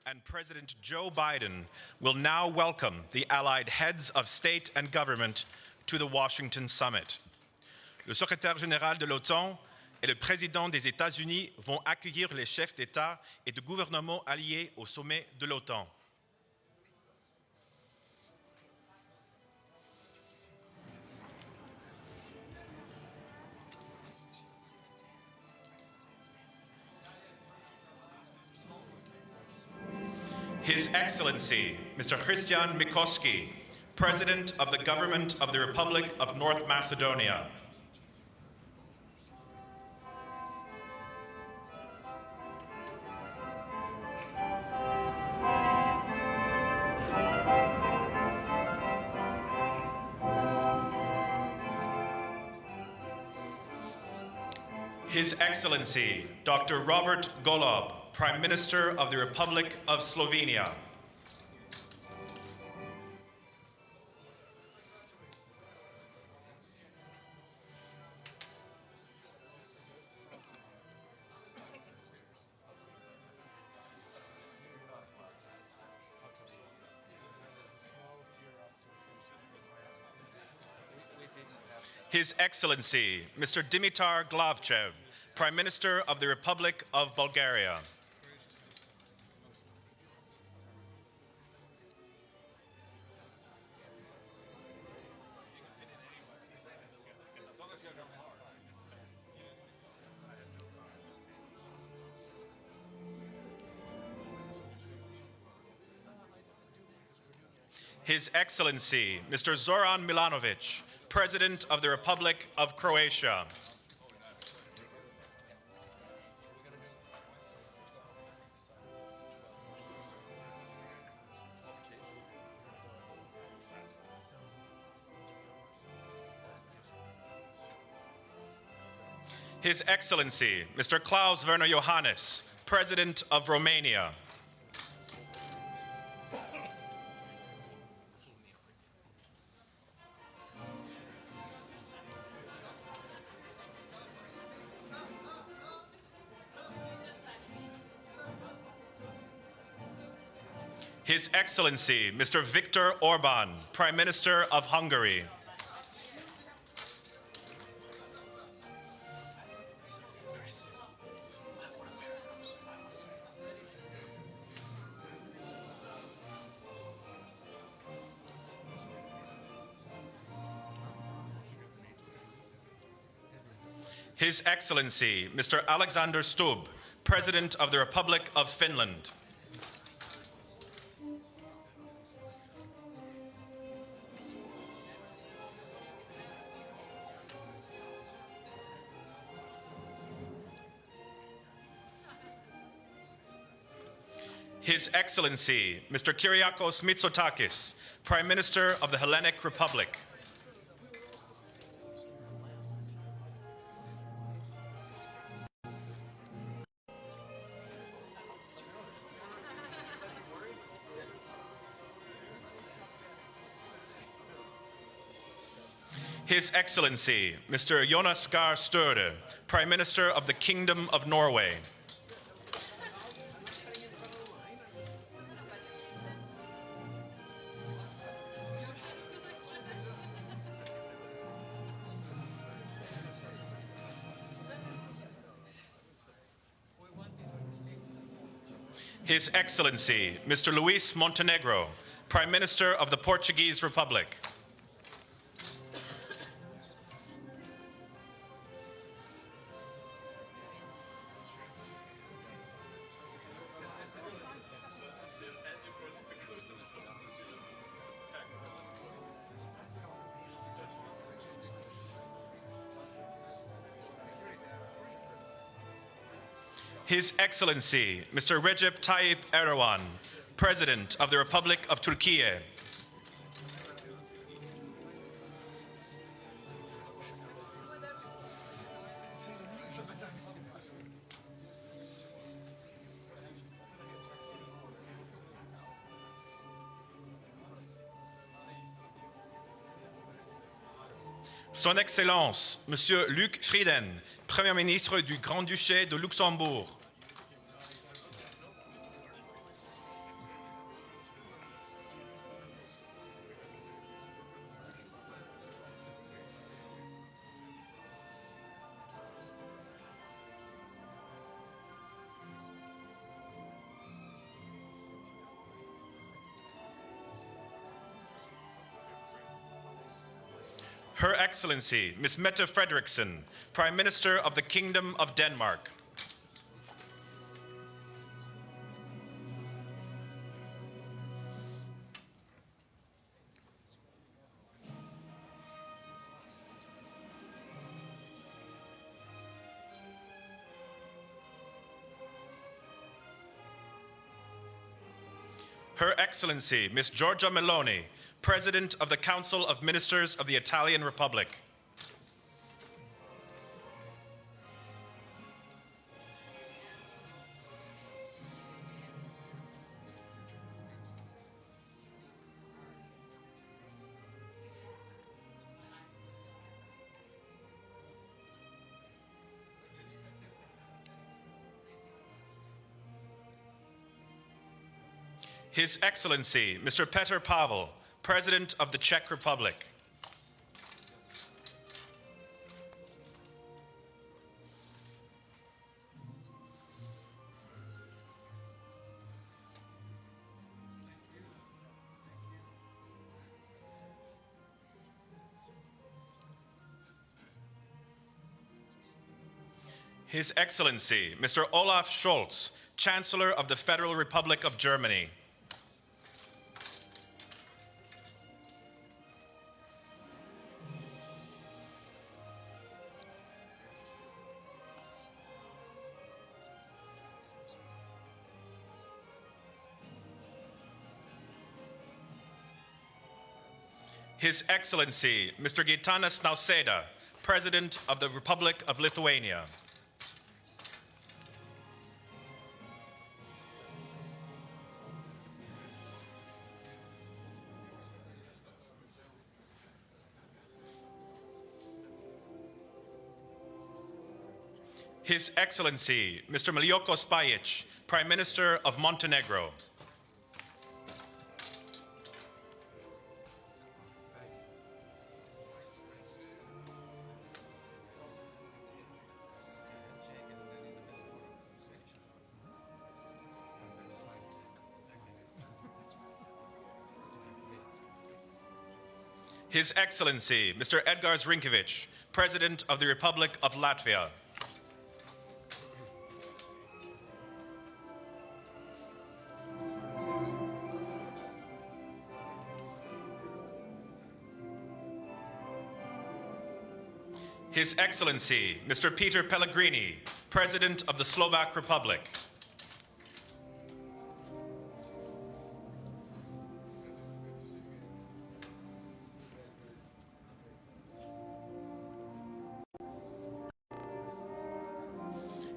and President Joe Biden will now welcome the allied heads of state and government to the Washington summit. Le secrétaire général de l'OTAN et le président des États-Unis vont accueillir les chefs d'État et de gouvernement alliés au sommet de l'OTAN. His Excellency, Mr. Christian Mikoski, President of the Government of the Republic of North Macedonia. His Excellency, Dr. Robert Golob, Prime Minister of the Republic of Slovenia. His Excellency, Mr. Dimitar Glavchev, Prime Minister of the Republic of Bulgaria. His Excellency, Mr. Zoran Milanovic, President of the Republic of Croatia. His Excellency, Mr. Klaus Werner Johannes, President of Romania. His Excellency, Mr. Viktor Orban, Prime Minister of Hungary. His Excellency, Mr. Alexander Stubb, President of the Republic of Finland. His Excellency, Mr. Kyriakos Mitsotakis, Prime Minister of the Hellenic Republic. His Excellency, Mr. Jonas Gahr Støre, Prime Minister of the Kingdom of Norway. His Excellency, Mr. Luis Montenegro, Prime Minister of the Portuguese Republic. His Excellency, Mr. Recep Tayyip Erdogan, President of the Republic of Turkey. Son Excellence, Monsieur Luc Frieden, Premier ministre du Grand-Duché de Luxembourg. Her Excellency, Ms. Mette Frederiksen, Prime Minister of the Kingdom of Denmark. Her Excellency, Ms. Giorgia Meloni, President of the Council of Ministers of the Italian Republic. His Excellency, Mr. Petr Pavel, President of the Czech Republic. His Excellency, Mr. Olaf Scholz, Chancellor of the Federal Republic of Germany. His Excellency, Mr. Gitanas Nausėda, President of the Republic of Lithuania. His Excellency, Mr. Miljko Spajic, Prime Minister of Montenegro. His Excellency, Mr. Edgars Rinkēvičs, President of the Republic of Latvia. His Excellency, Mr. Peter Pellegrini, President of the Slovak Republic.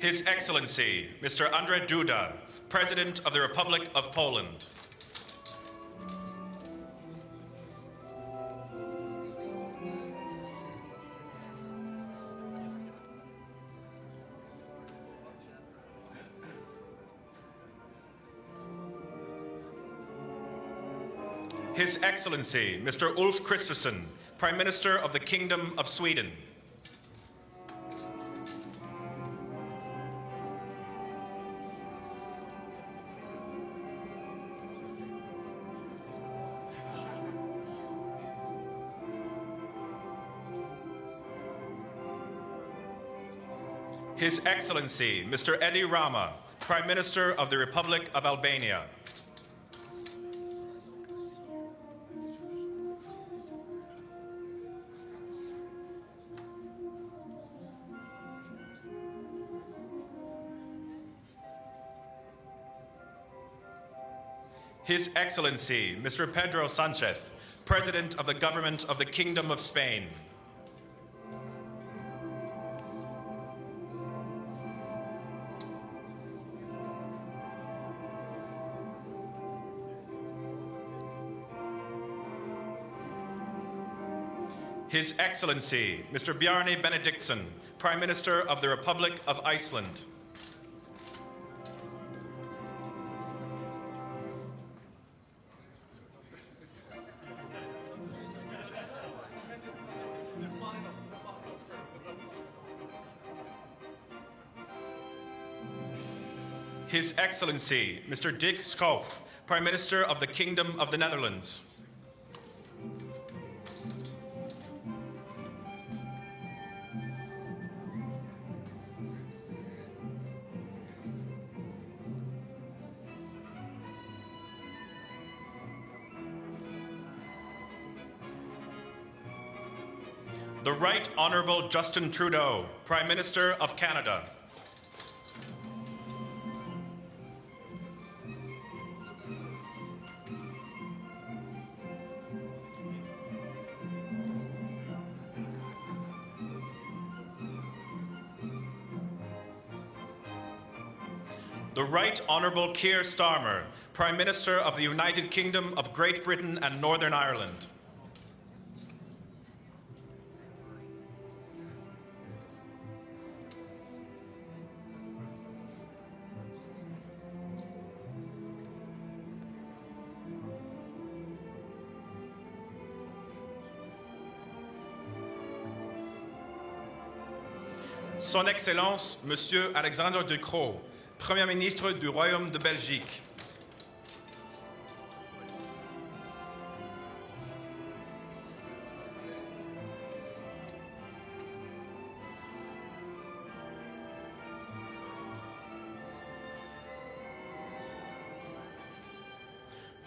His Excellency, Mr. Andrzej Duda, President of the Republic of Poland. His Excellency, Mr. Ulf Kristersson, Prime Minister of the Kingdom of Sweden. His Excellency, Mr. Edi Rama, Prime Minister of the Republic of Albania. His Excellency, Mr. Pedro Sanchez, President of the Government of the Kingdom of Spain. His Excellency, Mr. Bjarni Benediktsson, Prime Minister of the Republic of Iceland. His Excellency, Mr. Dick Schoof, Prime Minister of the Kingdom of the Netherlands. The Right Honourable Justin Trudeau, Prime Minister of Canada. The Right Honourable Keir Starmer, Prime Minister of the United Kingdom of Great Britain and Northern Ireland. Son Excellence, Monsieur Alexandre De Croo, Premier ministre du Royaume de Belgique.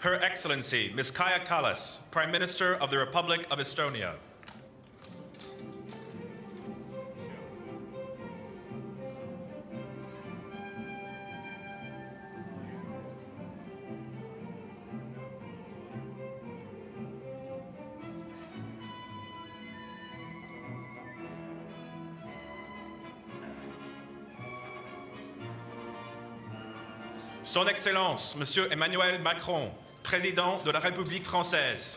Her Excellency, Ms. Kaja Kallas, Prime Minister of the Republic of Estonia. Son Excellence, Monsieur Emmanuel Macron, Président de la République française.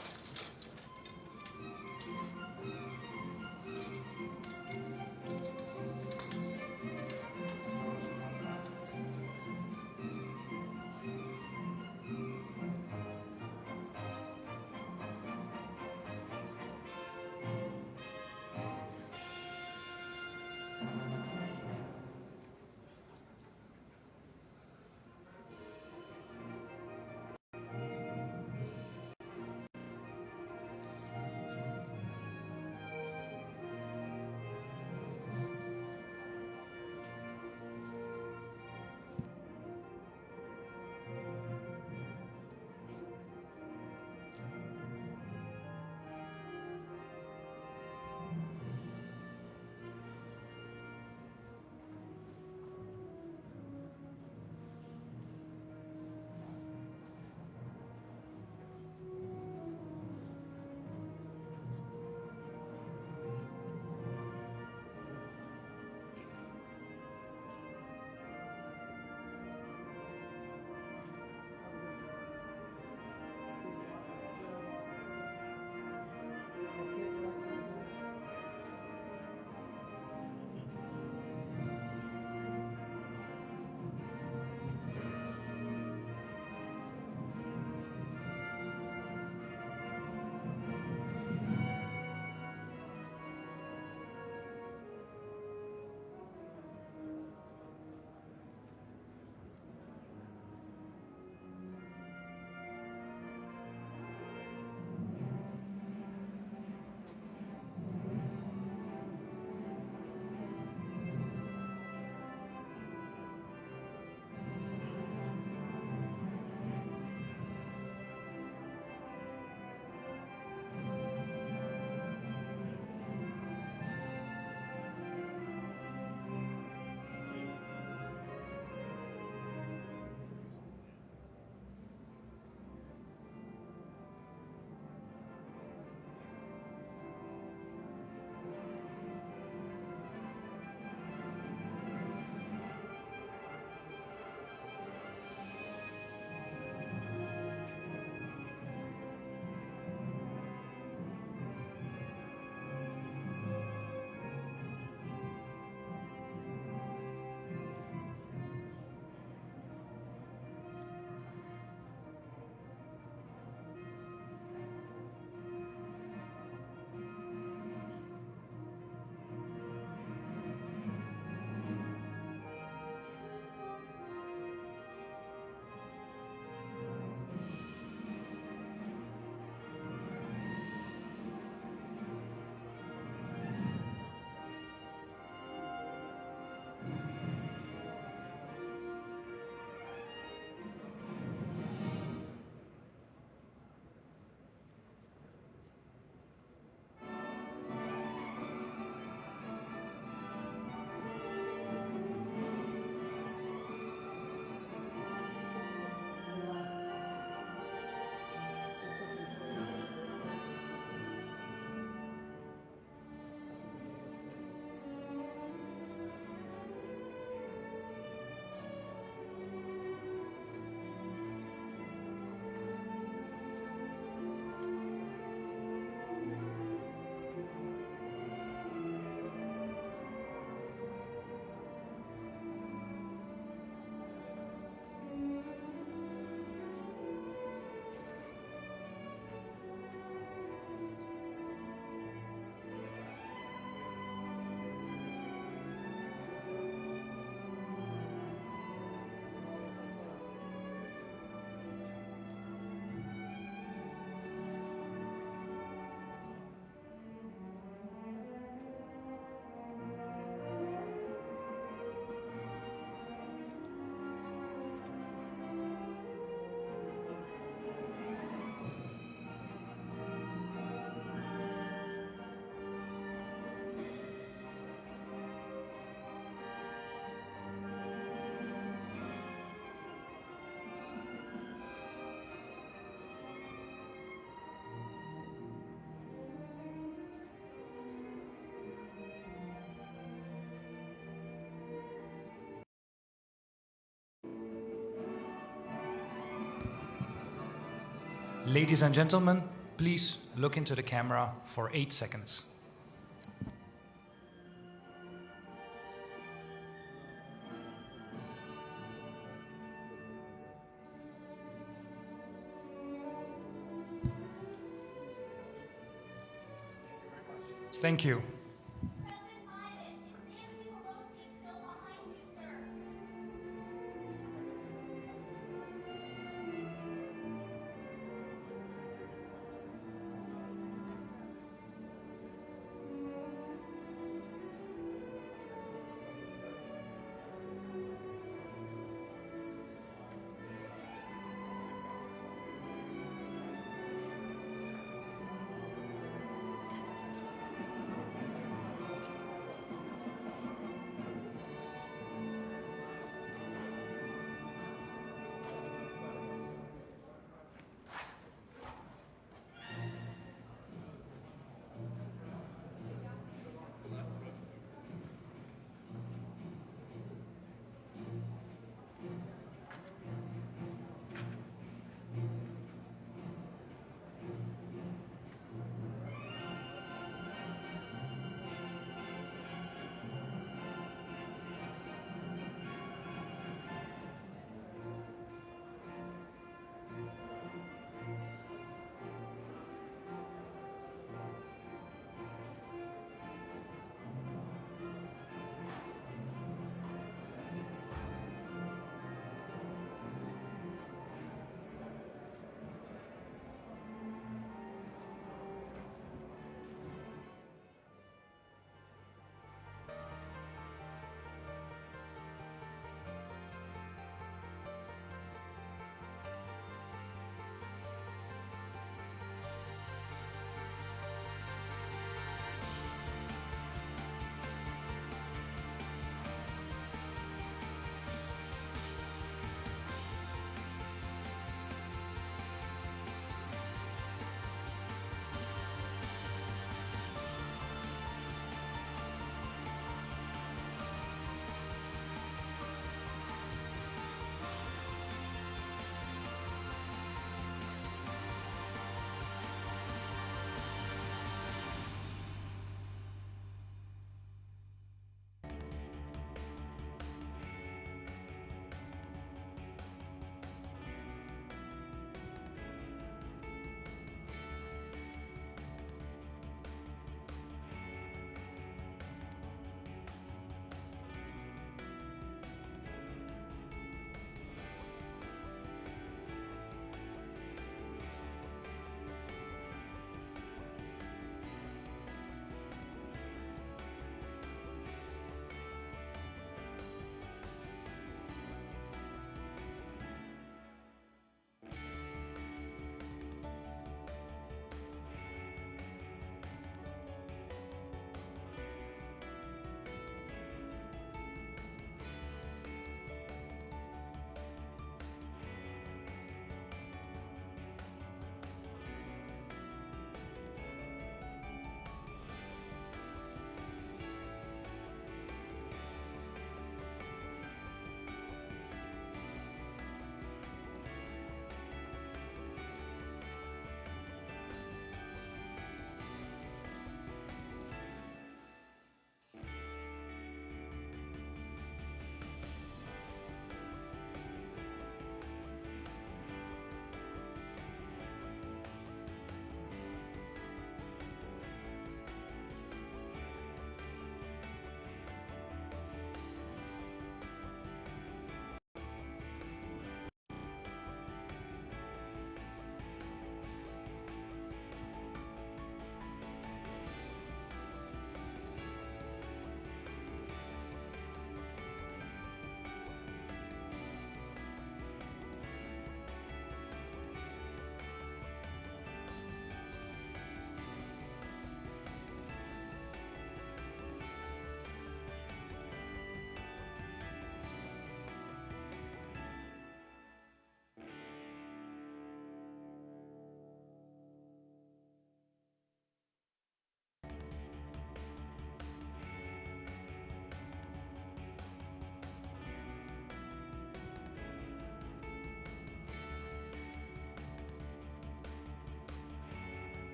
Ladies and gentlemen, please look into the camera for 8 seconds. Thank you.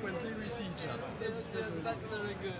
frequently we see each other. That's very good.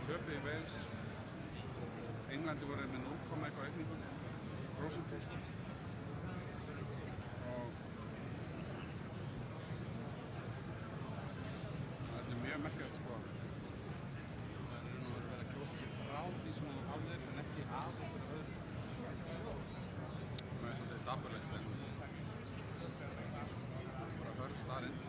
Töpuðu í Wales, Englandi voru með 0, eitthvað aukningu, prósentu sko. Og þetta er mjög merkilegt sko. Það er verið að kjósa sig frá því sem þú hafðir en ekki að okkur öðru sko. Það er svolítið dapurlegt en bara hörð starrend.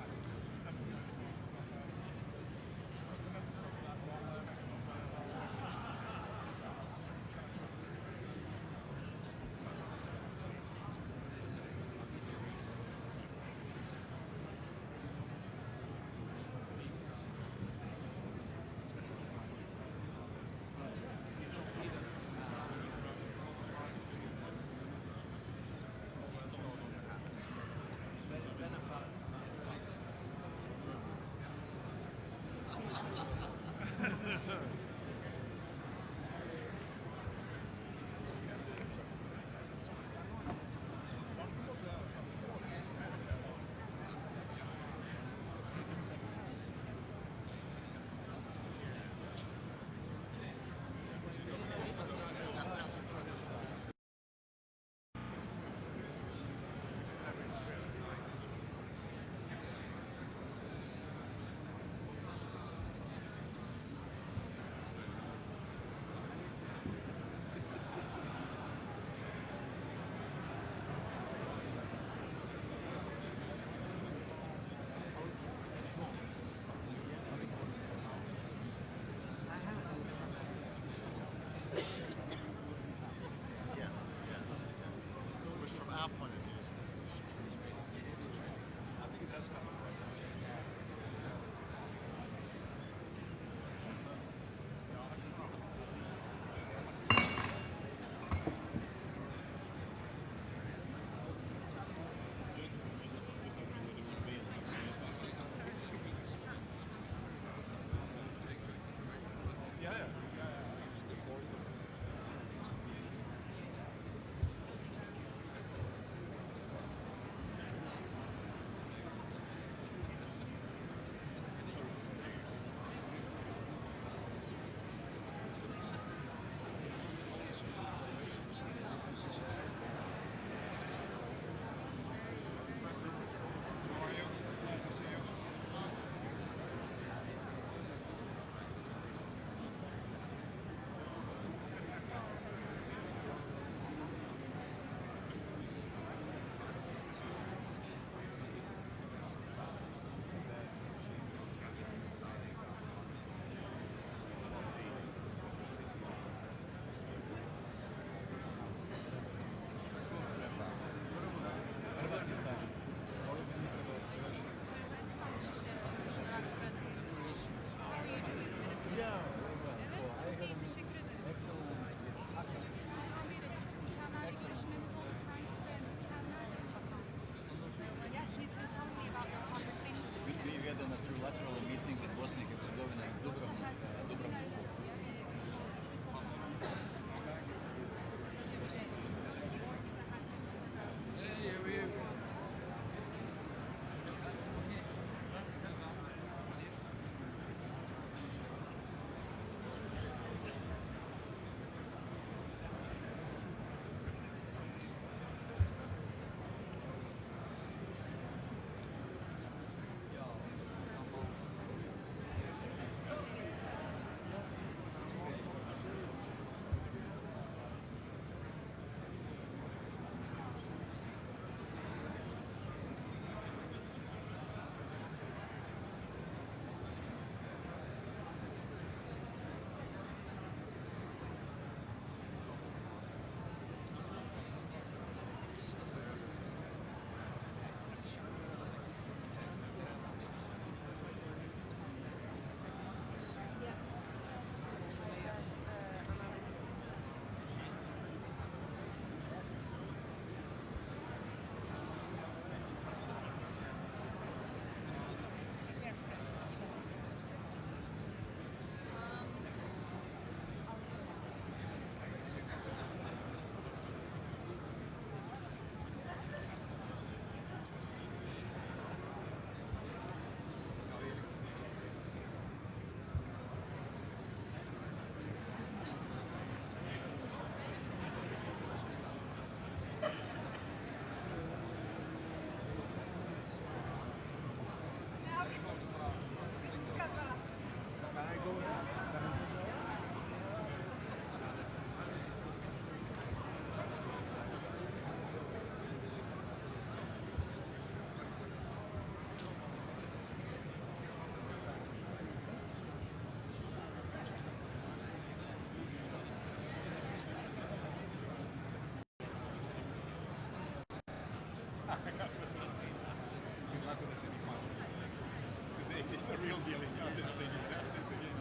real deal is at this stage is that at the beginning.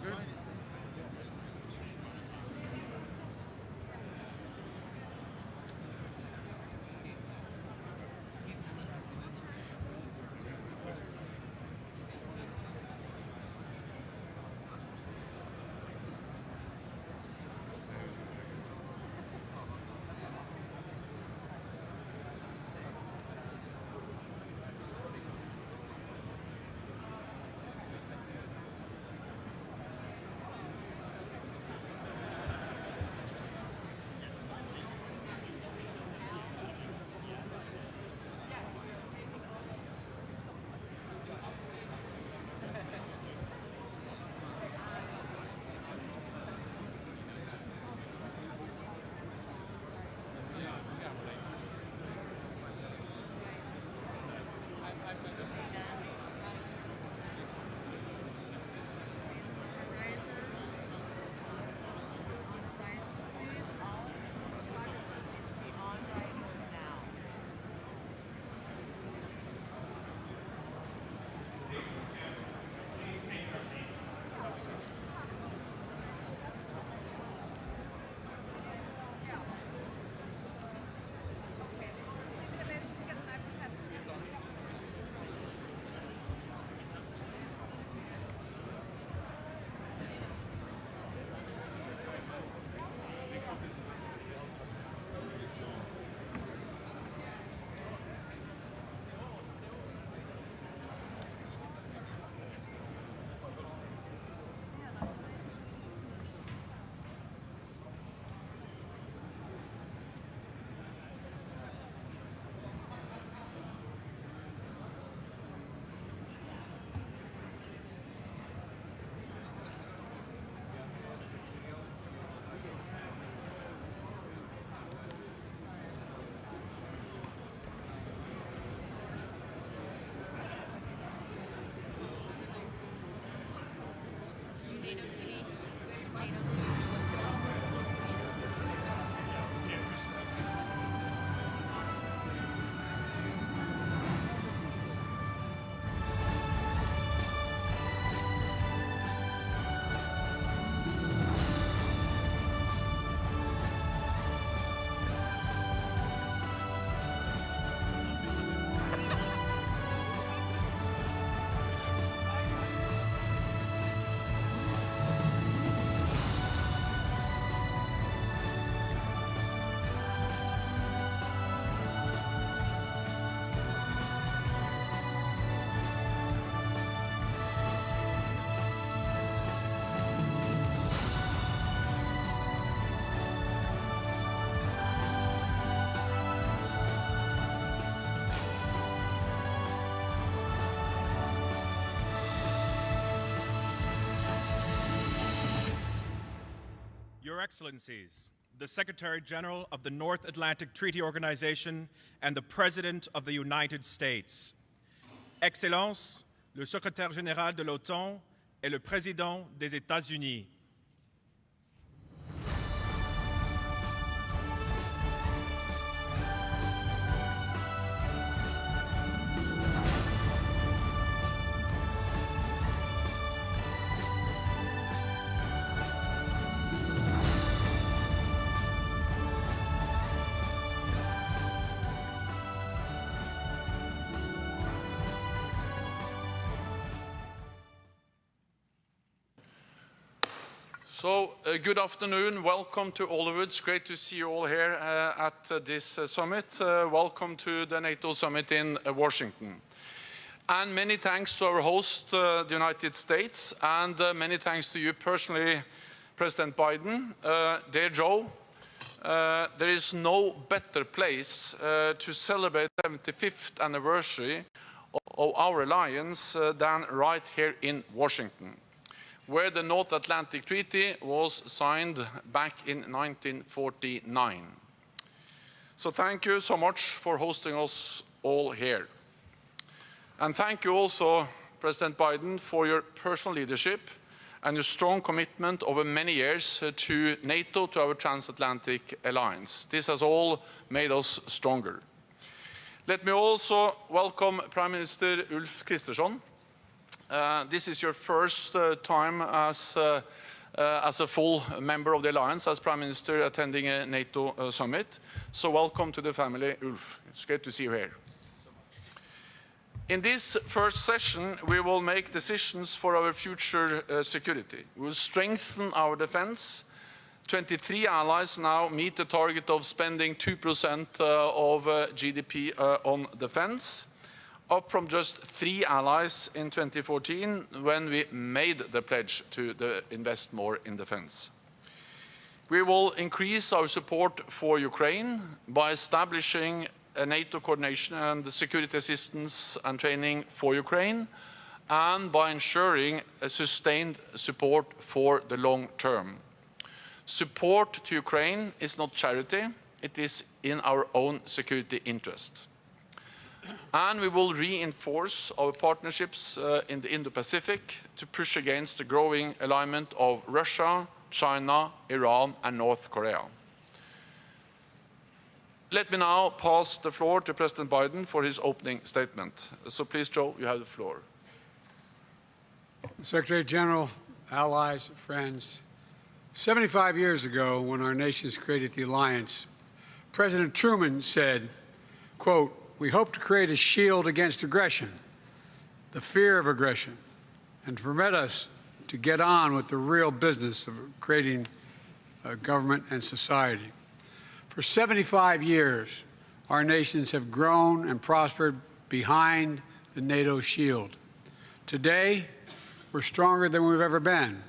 Good. Your Excellencies, the Secretary General of the North Atlantic Treaty Organization and the President of the United States. Excellences, le Secrétaire Général de l'OTAN et le Président des États-Unis. So, good afternoon. Welcome to all of you. It's great to see you all here at this summit. Welcome to the NATO summit in Washington. And many thanks to our host, the United States, and many thanks to you personally, President Biden. Dear Joe, there is no better place to celebrate the 75th anniversary of our alliance than right here in Washington, where the North Atlantic Treaty was signed back in 1949. So thank you so much for hosting us all here. And thank you also, President Biden, for your personal leadership and your strong commitment over many years to NATO, to our transatlantic alliance. This has all made us stronger. Let me also welcome Prime Minister Ulf Kristersson. This is your first time as a full member of the alliance, as Prime Minister attending a NATO summit. So welcome to the family, Ulf. It's great to see you here. In this first session, we will make decisions for our future security. We will strengthen our defense. 23 allies now meet the target of spending 2% of GDP on defense, up from just 3 allies in 2014 when we made the pledge to invest more in defense. We will increase our support for Ukraine by establishing a NATO coordination and security assistance and training for Ukraine, and by ensuring a sustained support for the long term. Support to Ukraine is not charity, it is in our own security interest. And we will reinforce our partnerships in the Indo-Pacific to push against the growing alignment of Russia, China, Iran, and North Korea. Let me now pass the floor to President Biden for his opening statement. So please, Joe, you have the floor. Secretary General, allies, friends, 75 years ago, when our nations created the alliance, President Truman said, quote, "We hope to create a shield against aggression, the fear of aggression, and to permit us to get on with the real business of creating a government and society." For 75 years, our nations have grown and prospered behind the NATO shield. Today, we're stronger than we've ever been.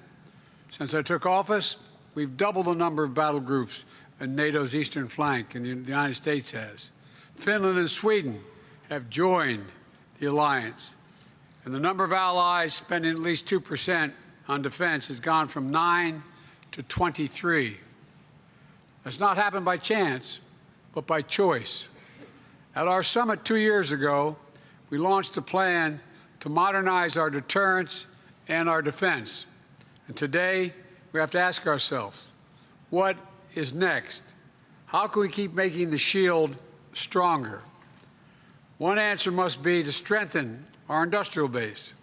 Since I took office, we've doubled the number of battle groups in NATO's eastern flank, and the United States has. Finland and Sweden have joined the alliance, and the number of allies spending at least 2% on defense has gone from 9 to 23. That's not happened by chance, but by choice. At our summit 2 years ago, we launched a plan to modernize our deterrence and our defense. And today, we have to ask ourselves, what is next? How can we keep making the shield stronger? One answer must be to strengthen our industrial base.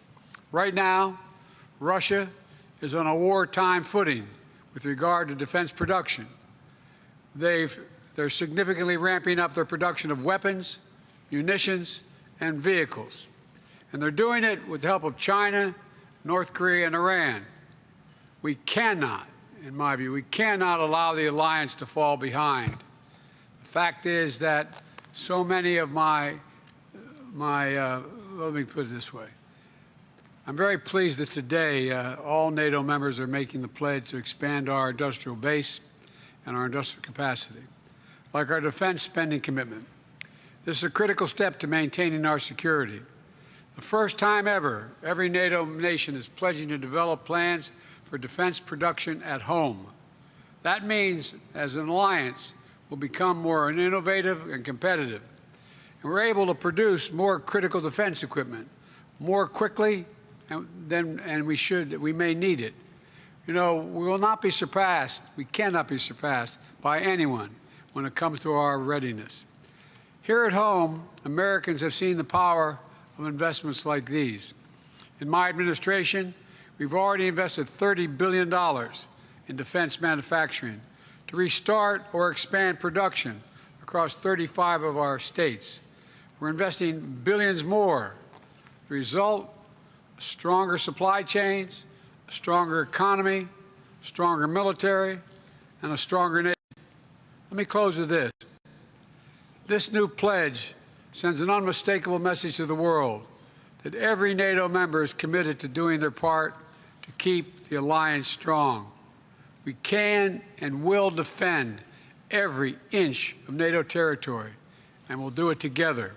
Right now, Russia is on a wartime footing with regard to defense production. They're significantly ramping up their production of weapons, munitions, and vehicles. And they're doing it with the help of China, North Korea, and Iran. We cannot, in my view, we cannot allow the alliance to fall behind. The fact is that so many of let me put it this way. I'm very pleased that today all NATO members are making the pledge to expand our industrial base and our industrial capacity, like our defense spending commitment. This is a critical step to maintaining our security. The first time ever, every NATO nation is pledging to develop plans for defense production at home. That means, as an alliance, we'll become more innovative and competitive. And we're able to produce more critical defense equipment more quickly than we may need it. You know, we will not be surpassed, we cannot be surpassed by anyone when it comes to our readiness. Here at home, Americans have seen the power of investments like these. In my administration, we've already invested $30 billion in defense manufacturing to restart or expand production across 35 of our states. We're investing billions more. The result, stronger supply chains, a stronger economy, stronger military, and a stronger nation. Let me close with this. This new pledge sends an unmistakable message to the world that every NATO member is committed to doing their part to keep the alliance strong. We can and will defend every inch of NATO territory, and we'll do it together.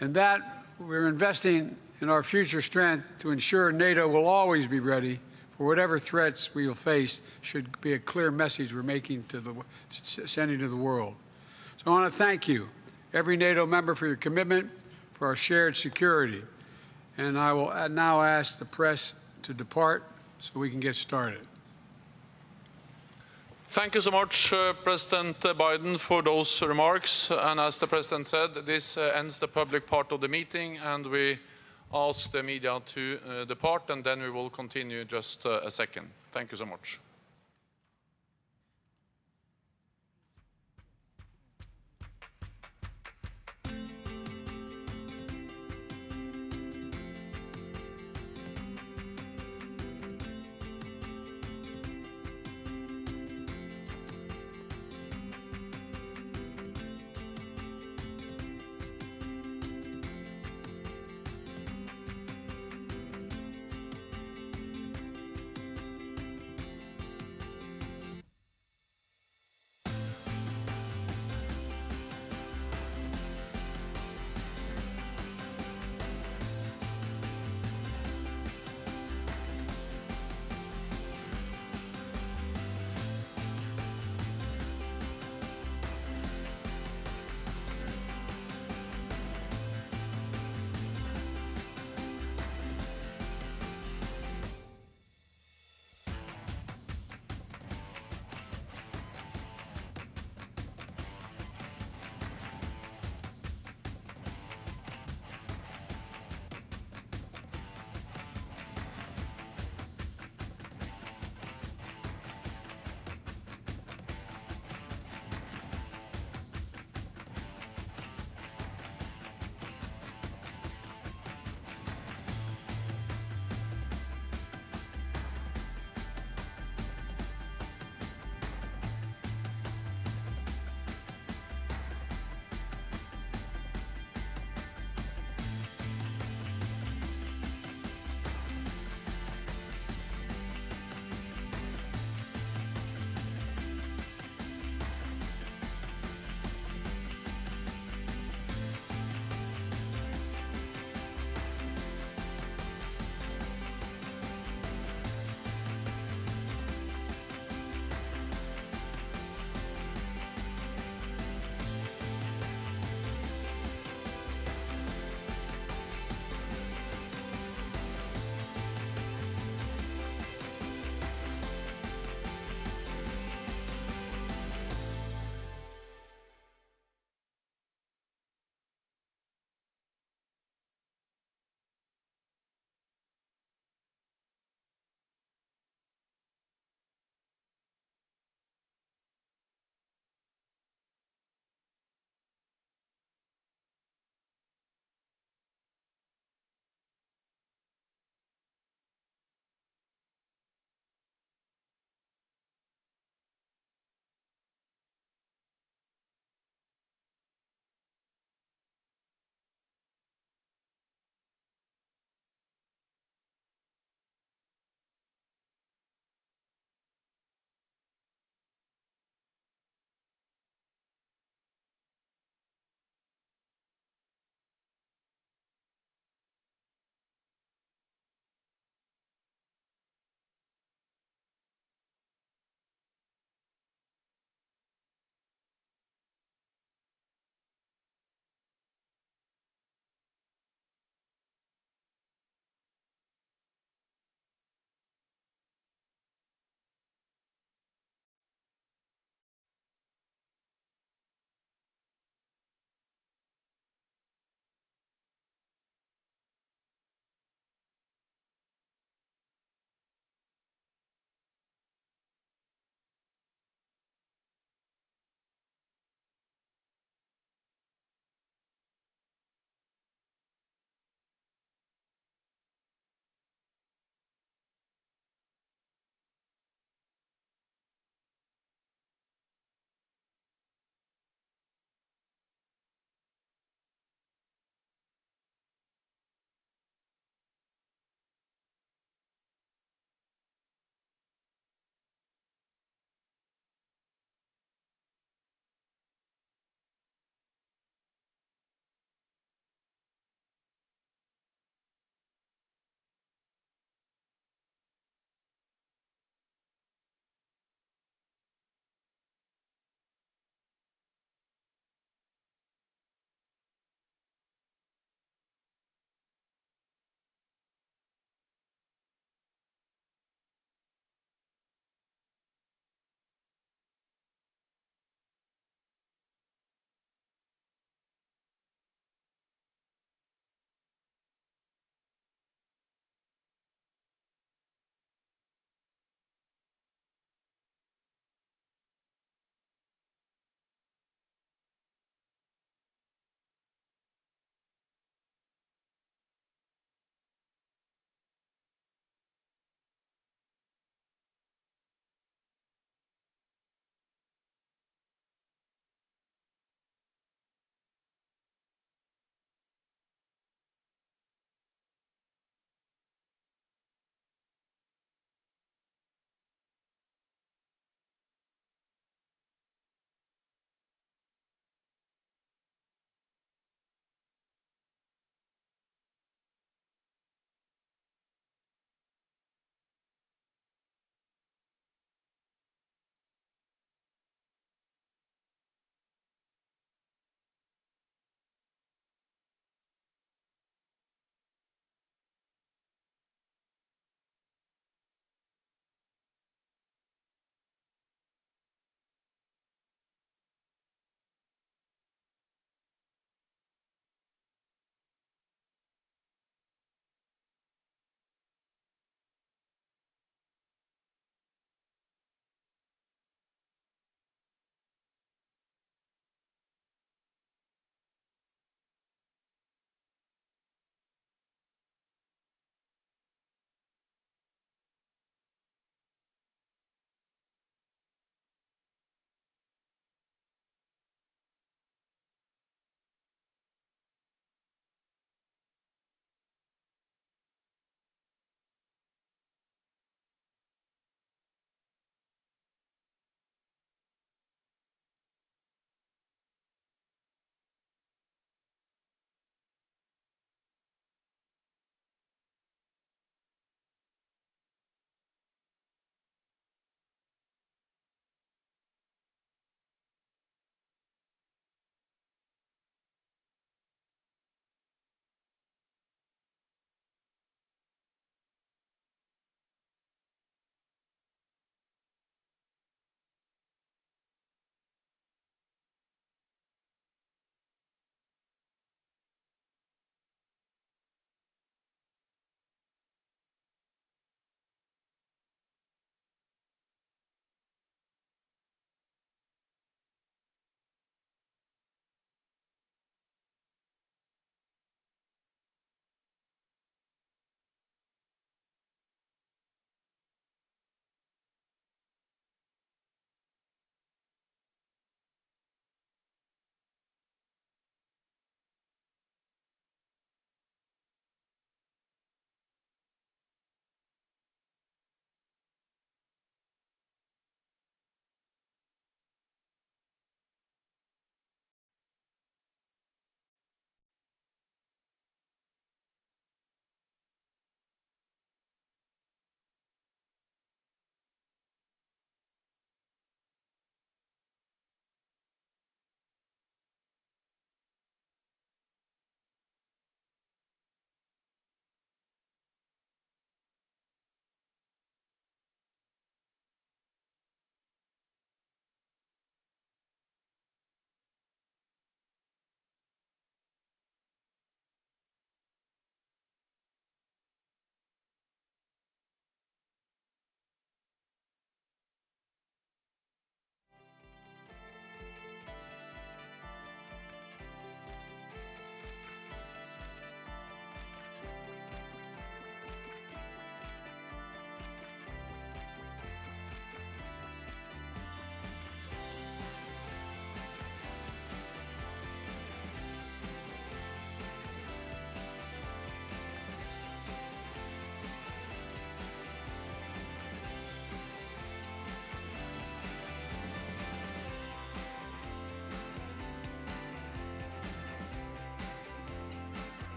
And that we're investing in our future strength to ensure NATO will always be ready for whatever threats we will face should be a clear message we're sending to the world. So I want to thank you, every NATO member, for your commitment for our shared security. And I will now ask the press to depart so we can get started. Thank you so much, President Biden, for those remarks. And as the President said, this ends the public part of the meeting, and we ask the media to depart, and then we will continue just a second. Thank you so much.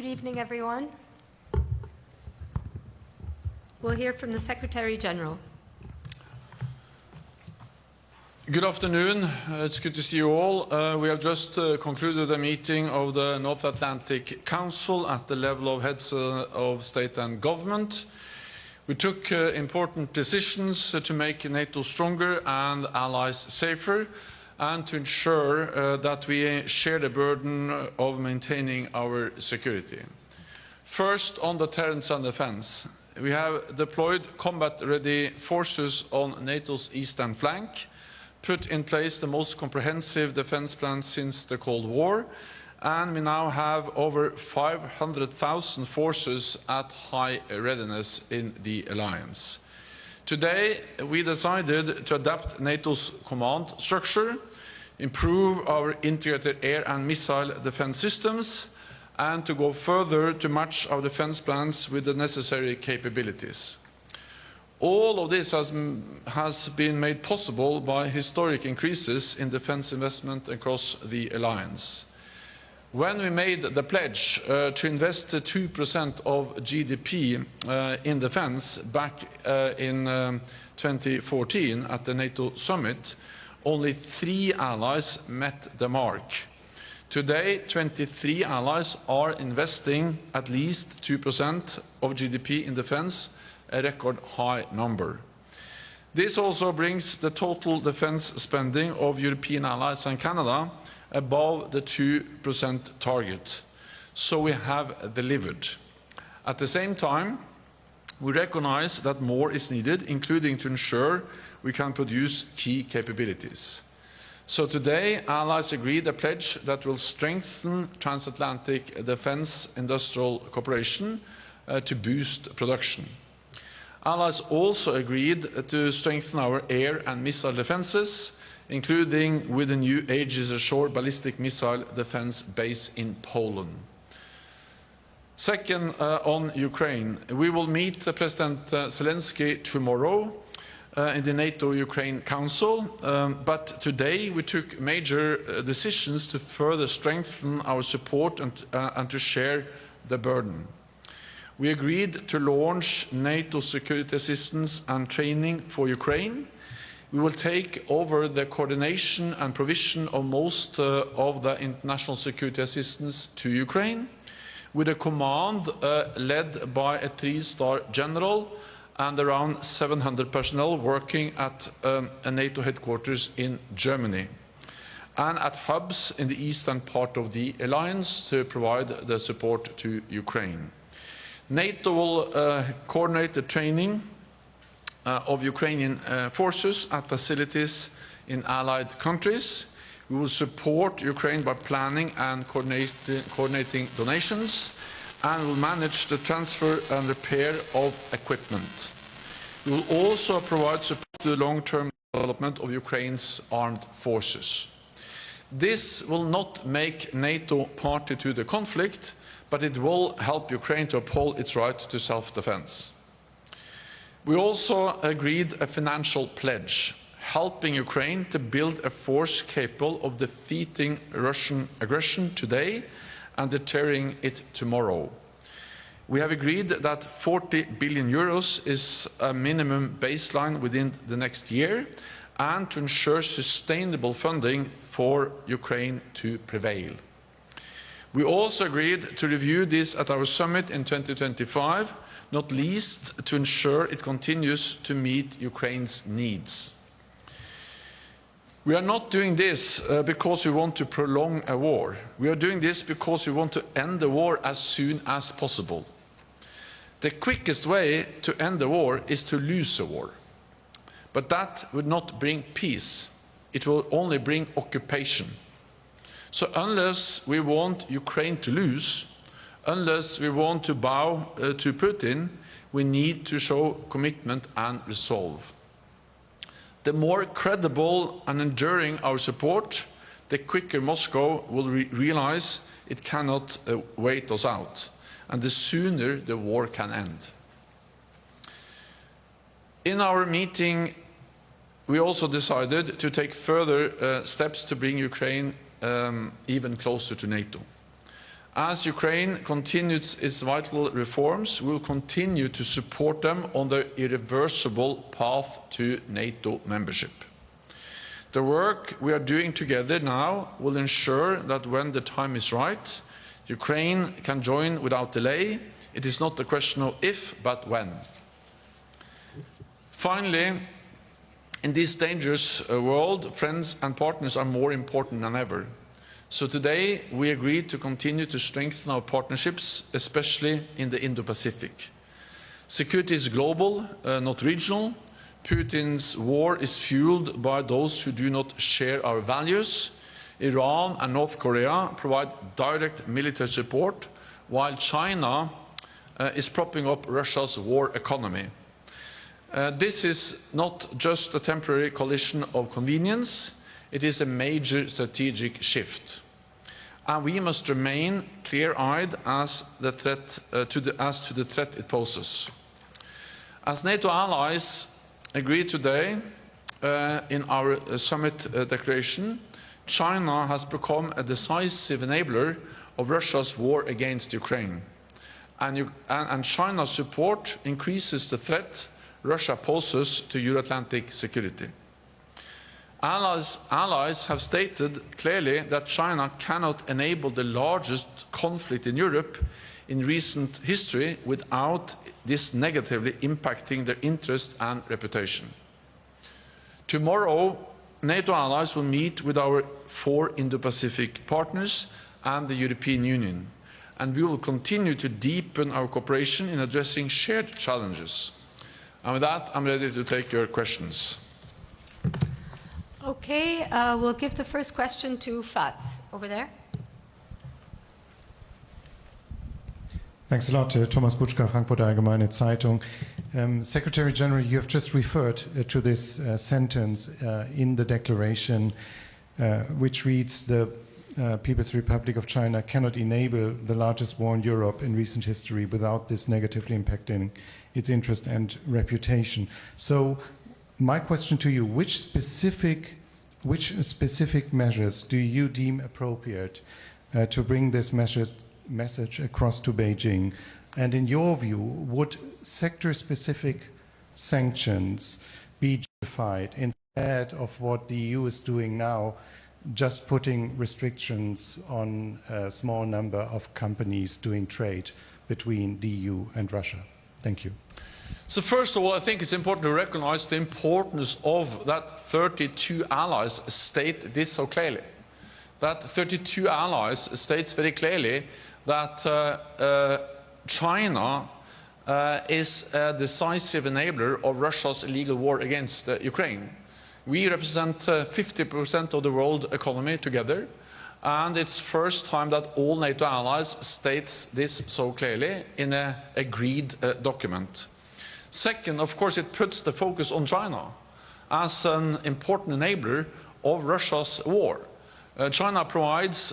Good evening, everyone. We'll hear from the Secretary General. Good afternoon. It's good to see you all. We have just concluded a meeting of the North Atlantic Council at the level of heads of state and government. We took important decisions to make NATO stronger and allies safer, and to ensure that we share the burden of maintaining our security. First, on deterrence and defense. We have deployed combat-ready forces on NATO's eastern flank, put in place the most comprehensive defense plan since the Cold War, and we now have over 500,000 forces at high readiness in the alliance. Today, we decided to adapt NATO's command structure, improve our integrated air and missile defense systems, and to go further to match our defense plans with the necessary capabilities. All of this has been made possible by historic increases in defense investment across the alliance. When we made the pledge to invest 2% of GDP in defense back in 2014 at the NATO summit, only 3 allies met the mark. Today, 23 allies are investing at least 2% of GDP in defense, a record high number. This also brings the total defense spending of European allies and Canada above the 2% target. So we have delivered. At the same time, we recognize that more is needed, including to ensure we can produce key capabilities. So today, allies agreed a pledge that will strengthen transatlantic defense industrial cooperation to boost production. Allies also agreed to strengthen our air and missile defenses, including with the new Aegis Ashore ballistic missile defense base in Poland. Second, on Ukraine, we will meet President Zelensky tomorrow in the NATO-Ukraine Council, but today we took major decisions to further strengthen our support and to share the burden. We agreed to launch NATO security assistance and training for Ukraine. We will take over the coordination and provision of most of the international security assistance to Ukraine, with a command led by a 3-star general and around 700 personnel working at a NATO headquarters in Germany, and at hubs in the eastern part of the alliance to provide the support to Ukraine. NATO will coordinate the training of Ukrainian forces at facilities in allied countries. We will support Ukraine by planning and coordinating donations, and will manage the transfer and repair of equipment. We will also provide support to the long-term development of Ukraine's armed forces. This will not make NATO party to the conflict, but it will help Ukraine to uphold its right to self-defense. We also agreed a financial pledge, helping Ukraine to build a force capable of defeating Russian aggression today and deterring it tomorrow. We have agreed that 40 billion euros is a minimum baseline within the next year, and to ensure sustainable funding for Ukraine to prevail. We also agreed to review this at our summit in 2025, not least to ensure it continues to meet Ukraine's needs. We are not doing this because we want to prolong a war. We are doing this because we want to end the war as soon as possible. The quickest way to end the war is to lose a war. But that would not bring peace. It will only bring occupation. So unless we want Ukraine to lose, unless we want to bow to Putin, we need to show commitment and resolve. The more credible and enduring our support, the quicker Moscow will realize it cannot wait us out, and the sooner the war can end. In our meeting, we also decided to take further steps to bring Ukraine even closer to NATO. As Ukraine continues its vital reforms, we will continue to support them on their irreversible path to NATO membership. The work we are doing together now will ensure that when the time is right, Ukraine can join without delay. It is not a question of if, but when. Finally, in this dangerous world, friends and partners are more important than ever. So today, we agreed to continue to strengthen our partnerships, especially in the Indo-Pacific. Security is global, not regional. Putin's war is fueled by those who do not share our values. Iran and North Korea provide direct military support, while China is propping up Russia's war economy. This is not just a temporary collision of convenience, it is a major strategic shift. And we must remain clear-eyed as to the threat it poses. As NATO allies agreed today in our summit declaration, China has become a decisive enabler of Russia's war against Ukraine. And China's support increases the threat Russia poses to Euro-Atlantic security. Allies have stated clearly that China cannot enable the largest conflict in Europe in recent history without this negatively impacting their interest and reputation. Tomorrow, NATO allies will meet with our 4 Indo-Pacific partners and the European Union, and we will continue to deepen our cooperation in addressing shared challenges. And with that, I'm ready to take your questions. Okay, we'll give the first question to Fats over there. Thanks a lot, Thomas Butschka, Frankfurter Allgemeine Zeitung. Secretary General, you have just referred to this sentence in the declaration, which reads, the People's Republic of China cannot enable the largest war in Europe in recent history without this negatively impacting its interest and reputation. So my question to you, which specific measures do you deem appropriate to bring this message across to Beijing? And in your view, would sector-specific sanctions be justified instead of what the EU is doing now, just putting restrictions on a small number of companies doing trade between the EU and Russia? Thank you. So first of all, I think it's important to recognize the importance of that 32 allies state this so clearly. That 32 allies states very clearly that China is a decisive enabler of Russia's illegal war against Ukraine. We represent 50% of the world economy together, and it's first time that all NATO allies states this so clearly in an agreed document. Second, of course, it puts the focus on China as an important enabler of Russia's war. China provides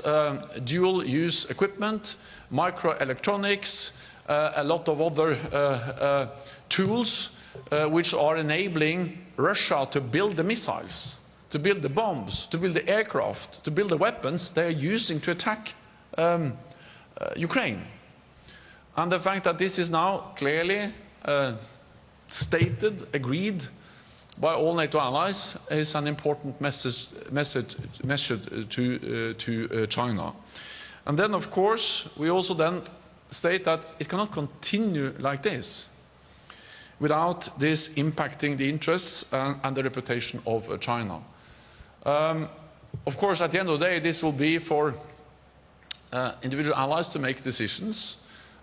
dual-use equipment, microelectronics, a lot of other tools which are enabling Russia to build the missiles, to build the bombs, to build the aircraft, to build the weapons they are using to attack Ukraine. And the fact that this is now clearly stated, agreed by all NATO allies is an important message to China. And then, of course, we also then state that it cannot continue like this without this impacting the interests and the reputation of China. Of course, at the end of the day, this will be for individual allies to make decisions,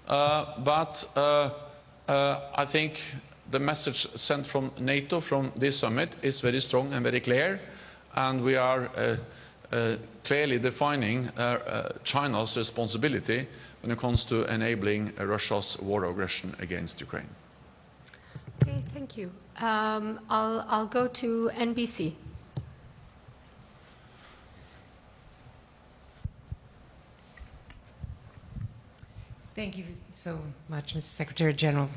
but I think the message sent from NATO from this summit is very strong and very clear, and we are clearly defining China's responsibility when it comes to enabling Russia's war aggression against Ukraine. Okay, thank you. I'll go to NBC. Thank you so much, Mr. Secretary General.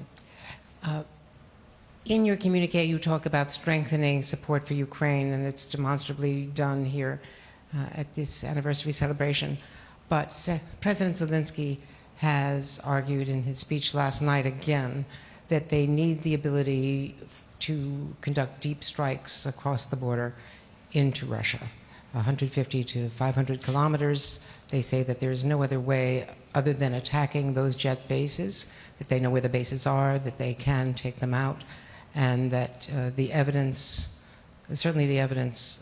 In your communique, you talk about strengthening support for Ukraine, and it's demonstrably done here at this anniversary celebration. But President Zelensky has argued in his speech last night again that they need the ability to conduct deep strikes across the border into Russia. 150 to 500 kilometers. They say that there is no other way other than attacking those jet bases, that they know where the bases are, that they can take them out, and that the evidence, certainly the evidence,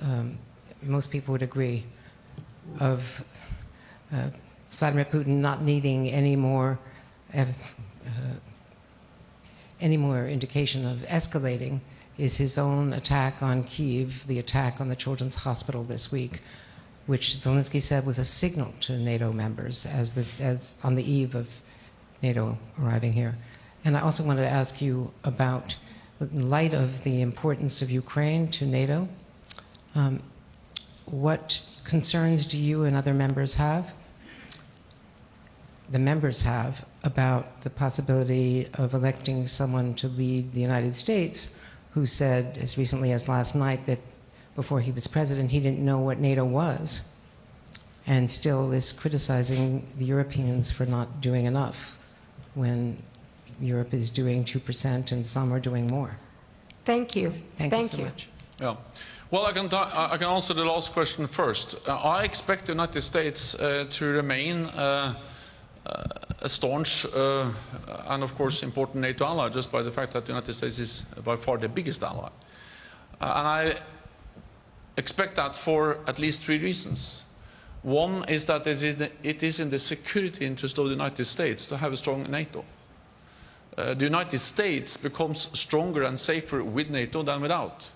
most people would agree, of Vladimir Putin not needing any more indication of escalating is his own attack on Kyiv, the attack on the Children's Hospital this week, which Zelensky said was a signal to NATO members as on the eve of NATO arriving here. And I also wanted to ask you about, in light of the importance of Ukraine to NATO, what concerns do you and other members have? The members have about the possibility of electing someone to lead the United States who said as recently as last night that before he was president he didn't know what NATO was, and still is criticizing the Europeans for not doing enough when Europe is doing 2% and some are doing more. Thank you. Thank you so much. Yeah. Well, I can answer the last question first. I expect the United States to remain a staunch and, of course, important NATO ally, just by the fact that the United States is by far the biggest ally. And I expect that for at least 3 reasons. One is that it is in the security interest of the United States to have a strong NATO. The United States becomes stronger and safer with NATO than without.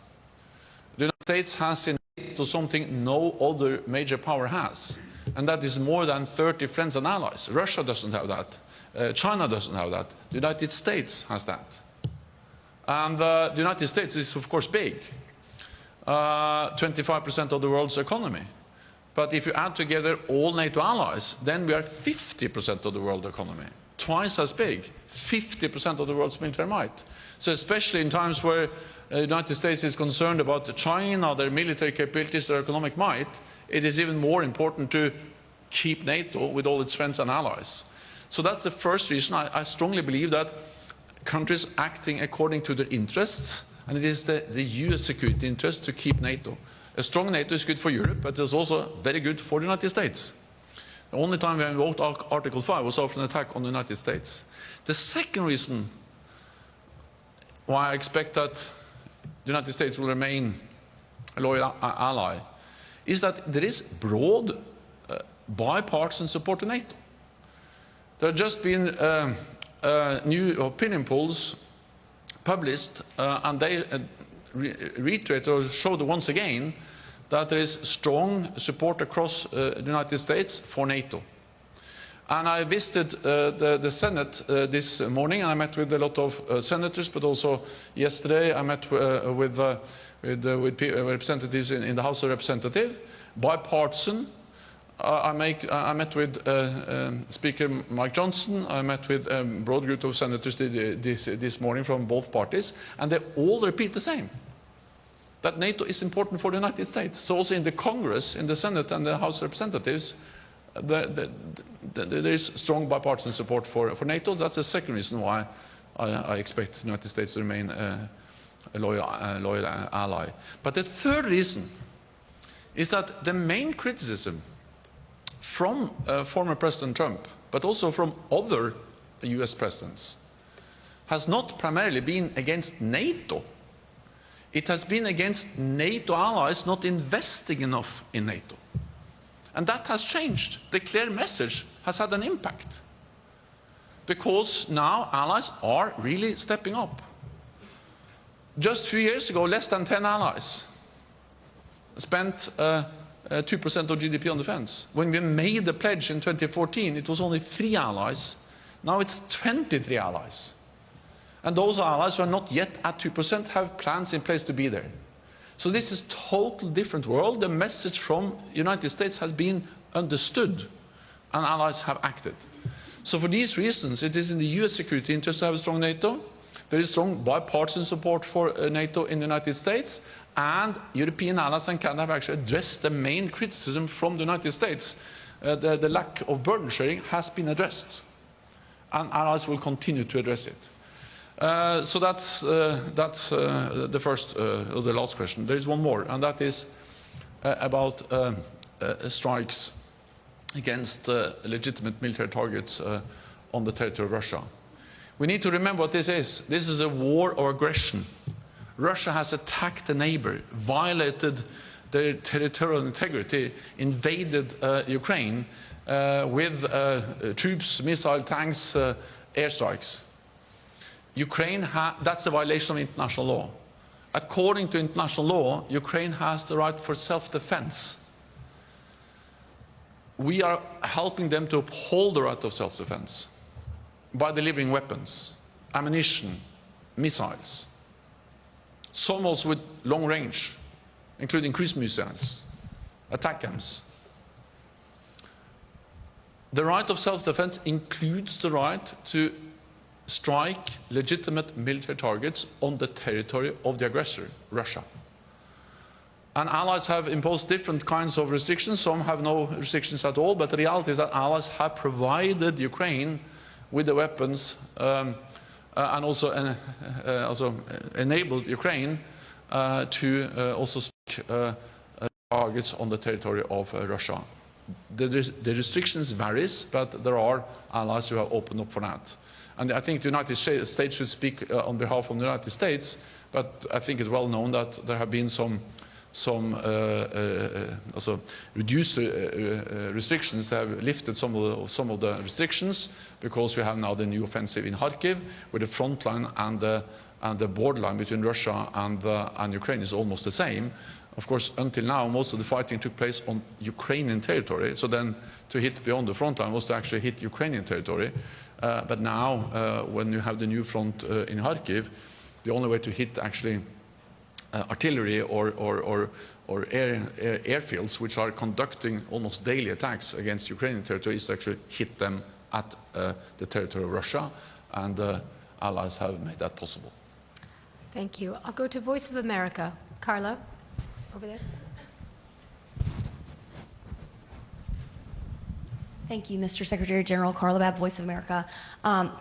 The United States has in NATO something no other major power has, and that is more than 30 friends and allies. Russia doesn't have that. China doesn't have that. The United States has that. And the United States is, of course, big. 25% of the world's economy. But if you add together all NATO allies, then we are 50% of the world economy. Twice as big, 50% of the world's military might. So especially in times where the United States is concerned about China, their military capabilities, their economic might, it is even more important to keep NATO with all its friends and allies. So that's the first reason. I strongly believe that countries acting according to their interests, and it is the US security interest to keep NATO. A strong NATO is good for Europe, but it's also very good for the United States. The only time we invoked Article 5 was after an attack on the United States. The second reason why I expect that the United States will remain a loyal ally is that there is broad bipartisan support to NATO. There have just been new opinion polls published, and they reiterate or show once again that there is strong support across the United States for NATO. And I visited the Senate this morning, and I met with a lot of senators, but also yesterday I met with representatives in the House of Representatives, bipartisan. I met with Speaker Mike Johnson. I met with a broad group of senators this morning from both parties, and they all repeat the same, that NATO is important for the United States. So also in the Congress, in the Senate and the House of Representatives, there is strong bipartisan support for NATO. That's the second reason why I expect the United States to remain a loyal ally. But the third reason is that the main criticism from former President Trump, but also from other US presidents, has not primarily been against NATO. It has been against NATO allies not investing enough in NATO. And that has changed. The clear message has had an impact, because now allies are really stepping up. Just a few years ago, less than 10 allies spent 2% of GDP on defense. When we made the pledge in 2014, it was only 3 allies. Now it's 23 allies. And those allies who are not yet at 2% have plans in place to be there. So this is a totally different world. The message from the United States has been understood, and allies have acted. So for these reasons, it is in the US security interest to have a strong NATO. There is strong bipartisan support for NATO in the United States, and European allies and Canada have actually addressed the main criticism from the United States the lack of burden sharing has been addressed, and allies will continue to address it. So that's the first or the last question. There is one more, and that is about strikes against legitimate military targets on the territory of Russia. We need to remember what this is. This is a war of aggression. Russia has attacked a neighbor, violated their territorial integrity, invaded Ukraine with troops, missile tanks, airstrikes. Ukraine, that's a violation of international law. According to international law, Ukraine has the right for self-defense. We are helping them to uphold the right of self-defense by delivering weapons, ammunition, missiles, some also with long range, including cruise missiles, ATACMS. The right of self-defense includes the right to strike legitimate military targets on the territory of the aggressor, Russia. And allies have imposed different kinds of restrictions. Some have no restrictions at all, but the reality is that allies have provided Ukraine with the weapons and also enabled Ukraine to also strike targets on the territory of Russia. The restrictions varies, but there are allies who have opened up for that. And I think the United States should speak on behalf of the United States, but I think it's well known that there have been some also reduced restrictions. They have lifted some of the restrictions because we have now the new offensive in Kharkiv, where the front line and the borderline between Russia and Ukraine is almost the same. Of course, until now, most of the fighting took place on Ukrainian territory. So then to hit beyond the front line was to actually hit Ukrainian territory. But now, when you have the new front in Kharkiv, the only way to hit actually artillery or airfields, which are conducting almost daily attacks against Ukrainian territory, is to actually hit them at the territory of Russia, and allies have made that possible. Thank you. I'll go to Voice of America. Carla, over there. Thank you, Mr. Secretary General. Carla Babb, Voice of America.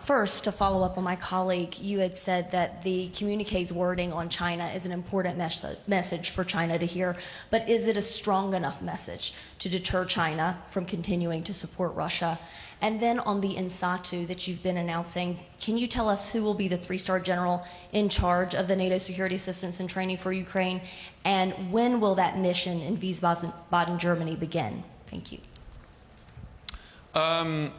First, to follow up on my colleague, you had said that the communique's wording on China is an important message for China to hear, but is it a strong enough message to deter China from continuing to support Russia? And then on the INSATU that you've been announcing, can you tell us who will be the three-star general in charge of the NATO security assistance and training for Ukraine, and when will that mission in Wiesbaden, Germany begin? Thank you. The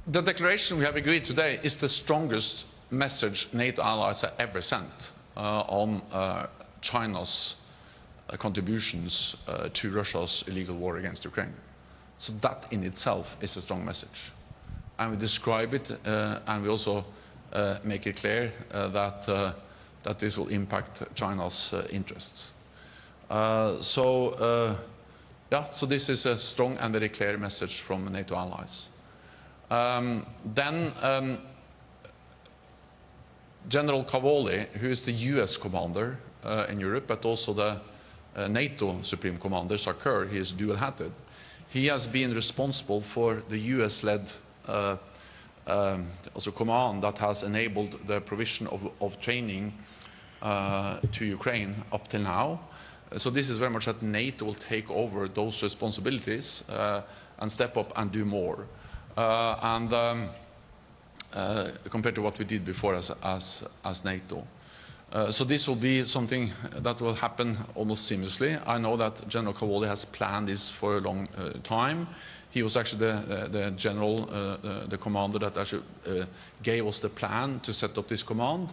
declaration we have agreed today is the strongest message NATO allies have ever sent on China's contributions to Russia's illegal war against Ukraine. So that in itself is a strong message. And we describe it and we also make it clear that this will impact China's interests. Yeah, so this is a strong and very clear message from NATO allies. General Cavoli, who is the US commander in Europe, but also the NATO Supreme Commander, Sarkar, he is dual-hatted. He has been responsible for the US-led also command that has enabled the provision of training to Ukraine up till now. So this is very much that NATO will take over those responsibilities and step up and do more. Compared to what we did before as NATO. So this will be something that will happen almost seamlessly. I know that General Cavoli has planned this for a long time. He was actually the general, the commander that actually gave us the plan to set up this command.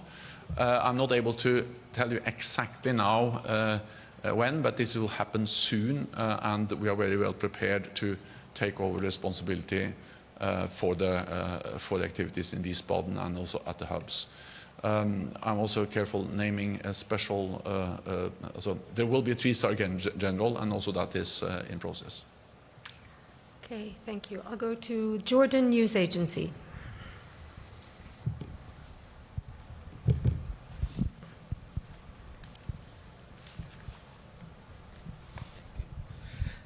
I'm not able to tell you exactly now when, but this will happen soon, and we are very well prepared to take over responsibility for the activities in Wiesbaden and also at the hubs. I'm also careful naming a special, so there will be a three-star general, and also that is in process. Okay, thank you. I'll go to Jordan News Agency.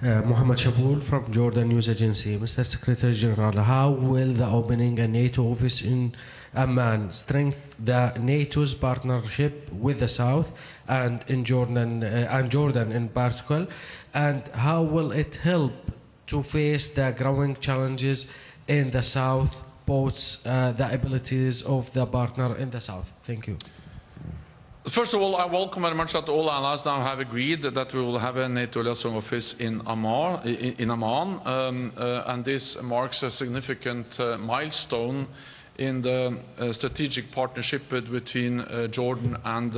Mohammed Shaboul from Jordan News Agency. Mr. Secretary General, how will the opening a NATO office in Amman strengthen the NATO's partnership with the South and in Jordan in particular? And how will it help to face the growing challenges in the South, both the abilities of the partner in the South? Thank you. First of all, I welcome very much that all allies now have agreed that we will have a NATO liaison office in Amman, and this marks a significant milestone in the strategic partnership between Jordan and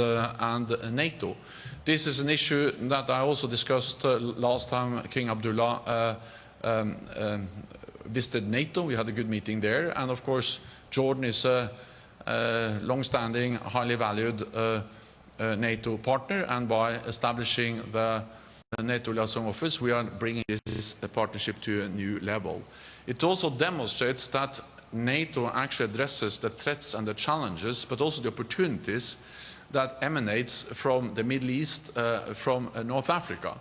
NATO. This is an issue that I also discussed last time King Abdullah visited NATO. We had a good meeting there, and of course Jordan is a long-standing, highly valued NATO partner, and by establishing the NATO liaison office, we are bringing this partnership to a new level. It also demonstrates that NATO actually addresses the threats and the challenges, but also the opportunities that emanates from the Middle East, from North Africa.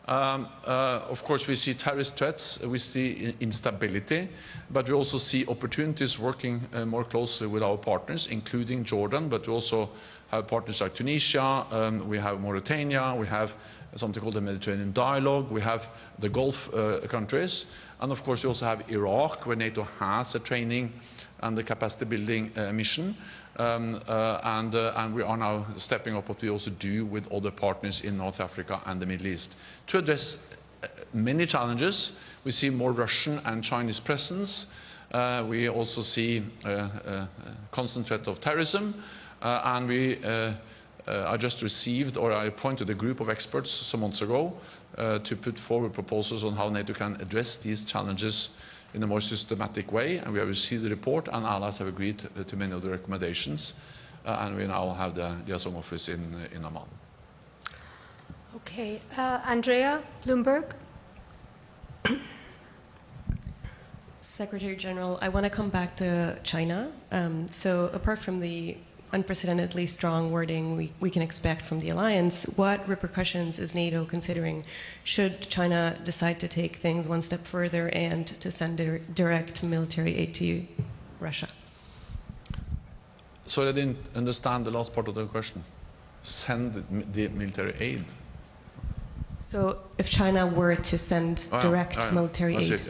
Of course, we see terrorist threats, we see instability, but we also see opportunities working more closely with our partners, including Jordan, but we also have partners like Tunisia, we have Mauritania, we have something called the Mediterranean Dialogue, we have the Gulf countries, and of course we also have Iraq, where NATO has a training and the capacity building mission. And we are now stepping up what we also do with other partners in North Africa and the Middle East. To address many challenges, we see more Russian and Chinese presence. We also see a constant threat of terrorism. And I just received, or I appointed a group of experts some months ago to put forward proposals on how NATO can address these challenges in a more systematic way, and we have received the report, and allies have agreed to many of the recommendations, and we now have the liaison office in Amman. Okay, Andrea, Bloomberg. Secretary General, I want to come back to China. So apart from the unprecedentedly strong wording we can expect from the alliance, what repercussions is NATO considering should China decide to take things one step further and to send direct military aid to Russia? Sorry, I didn't understand the last part of the question. Send the military aid? So if China were to send direct military aid?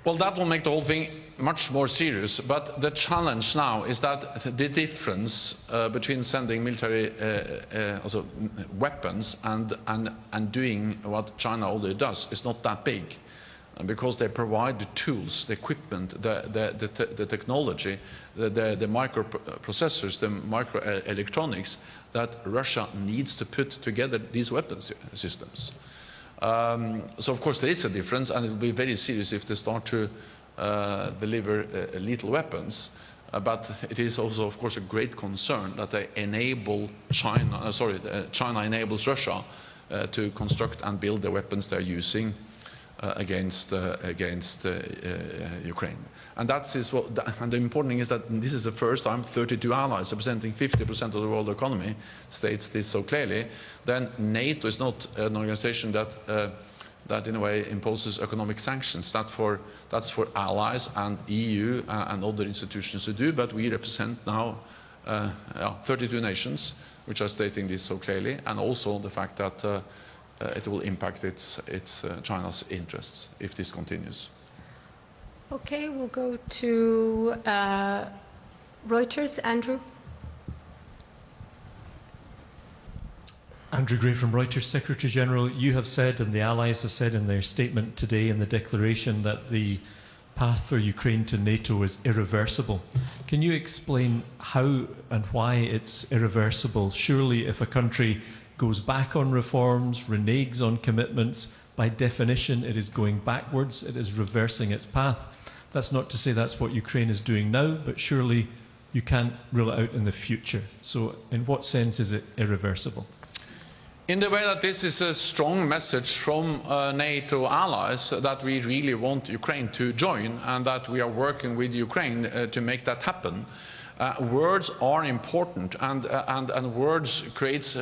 Well, that will make the whole thing much more serious, but the challenge now is that the difference between sending military also weapons and doing what China already does is not that big, because they provide the tools, the equipment, the technology, the microprocessors, the microelectronics that Russia needs to put together these weapons systems. So of course there is a difference, and it will be very serious if they start to deliver lethal weapons, but it is also of course a great concern that they enable China, China enables Russia to construct and build the weapons they're using against Ukraine. And that's and the important thing is that this is the first time 32 allies representing 50% of the world economy states this so clearly. Then NATO is not an organization that in a way imposes economic sanctions. That's for allies and EU and other institutions to do, but we represent now 32 nations which are stating this so clearly, and also the fact that it will impact China's interests if this continues. Okay, we'll go to Reuters. Andrew. Andrew Gray from Reuters. Secretary General, you have said, and the Allies have said in their statement today in the declaration, that the path for Ukraine to NATO is irreversible. Can you explain how and why it's irreversible? Surely if a country goes back on reforms, reneges on commitments, by definition it is going backwards, it is reversing its path. That's not to say that's what Ukraine is doing now, but surely you can't rule it out in the future. So in what sense is it irreversible? In the way that this is a strong message from NATO allies that we really want Ukraine to join, and that we are working with Ukraine to make that happen. Words are important, and words creates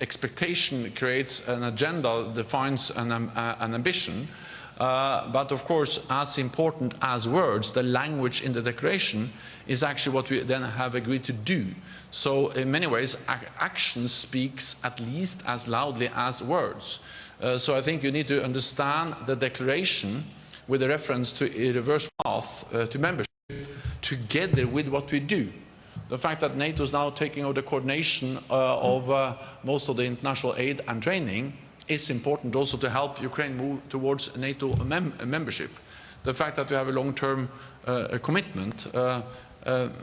expectation creates an agenda, defines an ambition. But of course, as important as words, the language in the declaration is actually what we then have agreed to do. So in many ways, action speaks at least as loudly as words. So I think you need to understand the declaration with a reference to a reverse path to membership together with what we do. The fact that NATO is now taking over the coordination of most of the international aid and training is important also to help Ukraine move towards NATO membership. The fact that we have a long-term commitment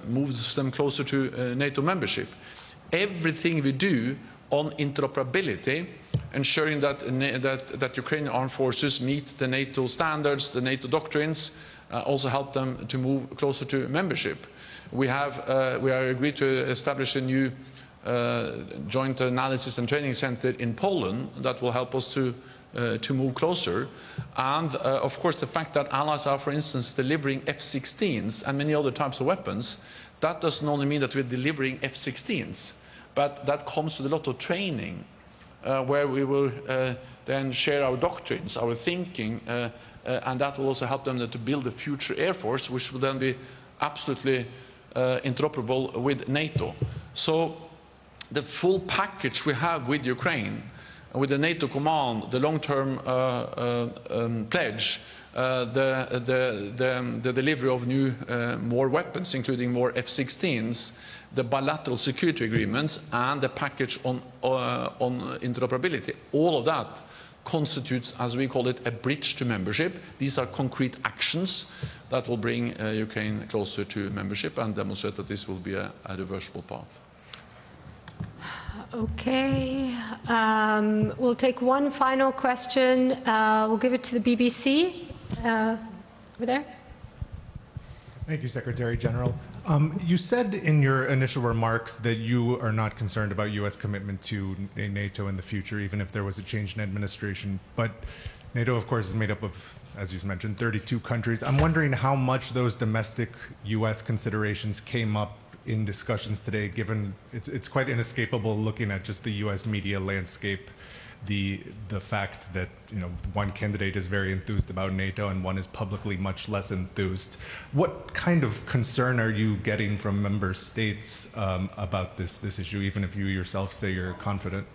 moves them closer to NATO membership. Everything we do on interoperability, ensuring that Ukrainian armed forces meet the NATO standards, the NATO doctrines, also help them to move closer to membership. We are agreed to establish a new joint analysis and training center in Poland that will help us to move closer. And of course, the fact that allies are, for instance, delivering F-16s and many other types of weapons, that doesn't only mean that we're delivering F-16s, but that comes with a lot of training where we will then share our doctrines, our thinking, and that will also help them to build a future air force, which will then be absolutely interoperable with NATO. So the full package we have with Ukraine, with the NATO command, the long-term pledge, the delivery of new, more weapons, including more F-16s, the bilateral security agreements, and the package on interoperability, all of that constitutes, as we call it, a bridge to membership. These are concrete actions that will bring Ukraine closer to membership and demonstrate that this will be a reversible path. Okay, we'll take one final question. We'll give it to the BBC. Over there. Thank you, Secretary General. You said in your initial remarks that you are not concerned about U.S. commitment to NATO in the future, even if there was a change in administration. But NATO, of course, is made up of, as you mentioned, 32 countries. I'm wondering how much those domestic U.S. considerations came up in discussions today, given it's quite inescapable looking at just the U.S. media landscape, the fact that one candidate is very enthused about NATO and one is publicly much less enthused. What kind of concern are you getting from member states about this issue, even if you yourself say you're confident?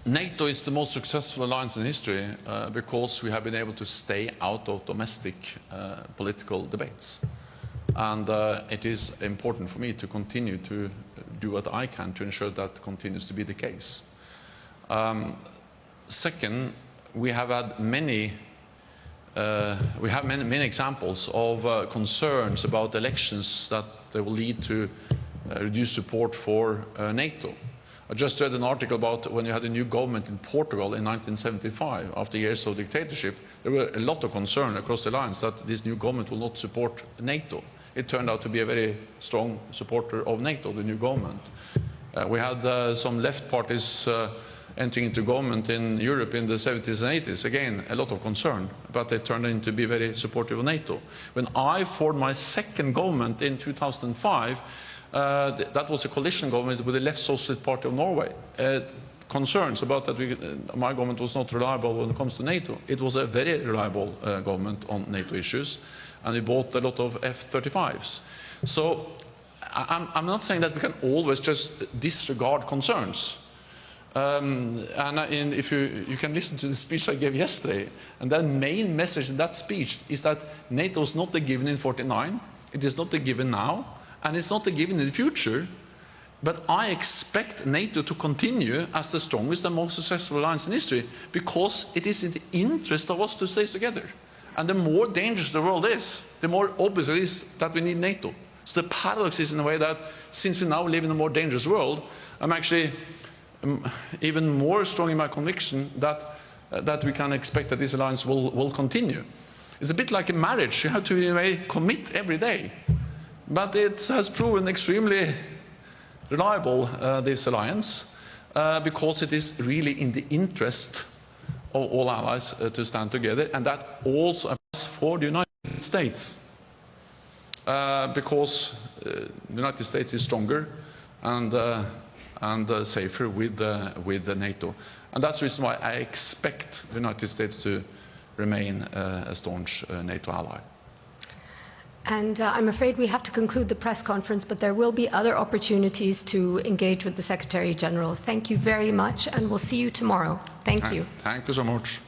NATO is the most successful alliance in history because we have been able to stay out of domestic political debates. And it is important for me to continue to do what I can to ensure that continues to be the case. Second, we have had many examples of concerns about elections that they will lead to reduced support for NATO. I just read an article about when you had a new government in Portugal in 1975, after years of dictatorship. There were a lot of concern across the alliance that this new government will not support NATO. It turned out to be a very strong supporter of NATO, the new government. We had some left parties entering into government in Europe in the 70s and 80s. Again, a lot of concern, but they turned out to be very supportive of NATO. When I formed my second government in 2005, that was a coalition government with the Left Socialist Party of Norway. Concerns about that my government was not reliable when it comes to NATO. It was a very reliable government on NATO issues, and we bought a lot of F-35s. So I'm not saying that we can always just disregard concerns. If you can listen to the speech I gave yesterday, and the main message in that speech is that NATO is not a given in '49, it is not a given now, and it's not a given in the future, but I expect NATO to continue as the strongest and most successful alliance in history because it is in the interest of us to stay together. And the more dangerous the world is, the more obvious it is that we need NATO. So the paradox is in a way that since we now live in a more dangerous world, I'm actually even more strong in my conviction that we can expect that this alliance will continue. It's a bit like a marriage. You have to in a way commit every day. But it has proven extremely reliable, this alliance, because it is really in the interest of all allies to stand together, and that also applies for the United States. because the United States is stronger and safer with NATO. And that's the reason why I expect the United States to remain a staunch NATO ally. And I'm afraid we have to conclude the press conference, but there will be other opportunities to engage with the Secretary General. Thank you very much, and we'll see you tomorrow. Thank you. Thank you so much.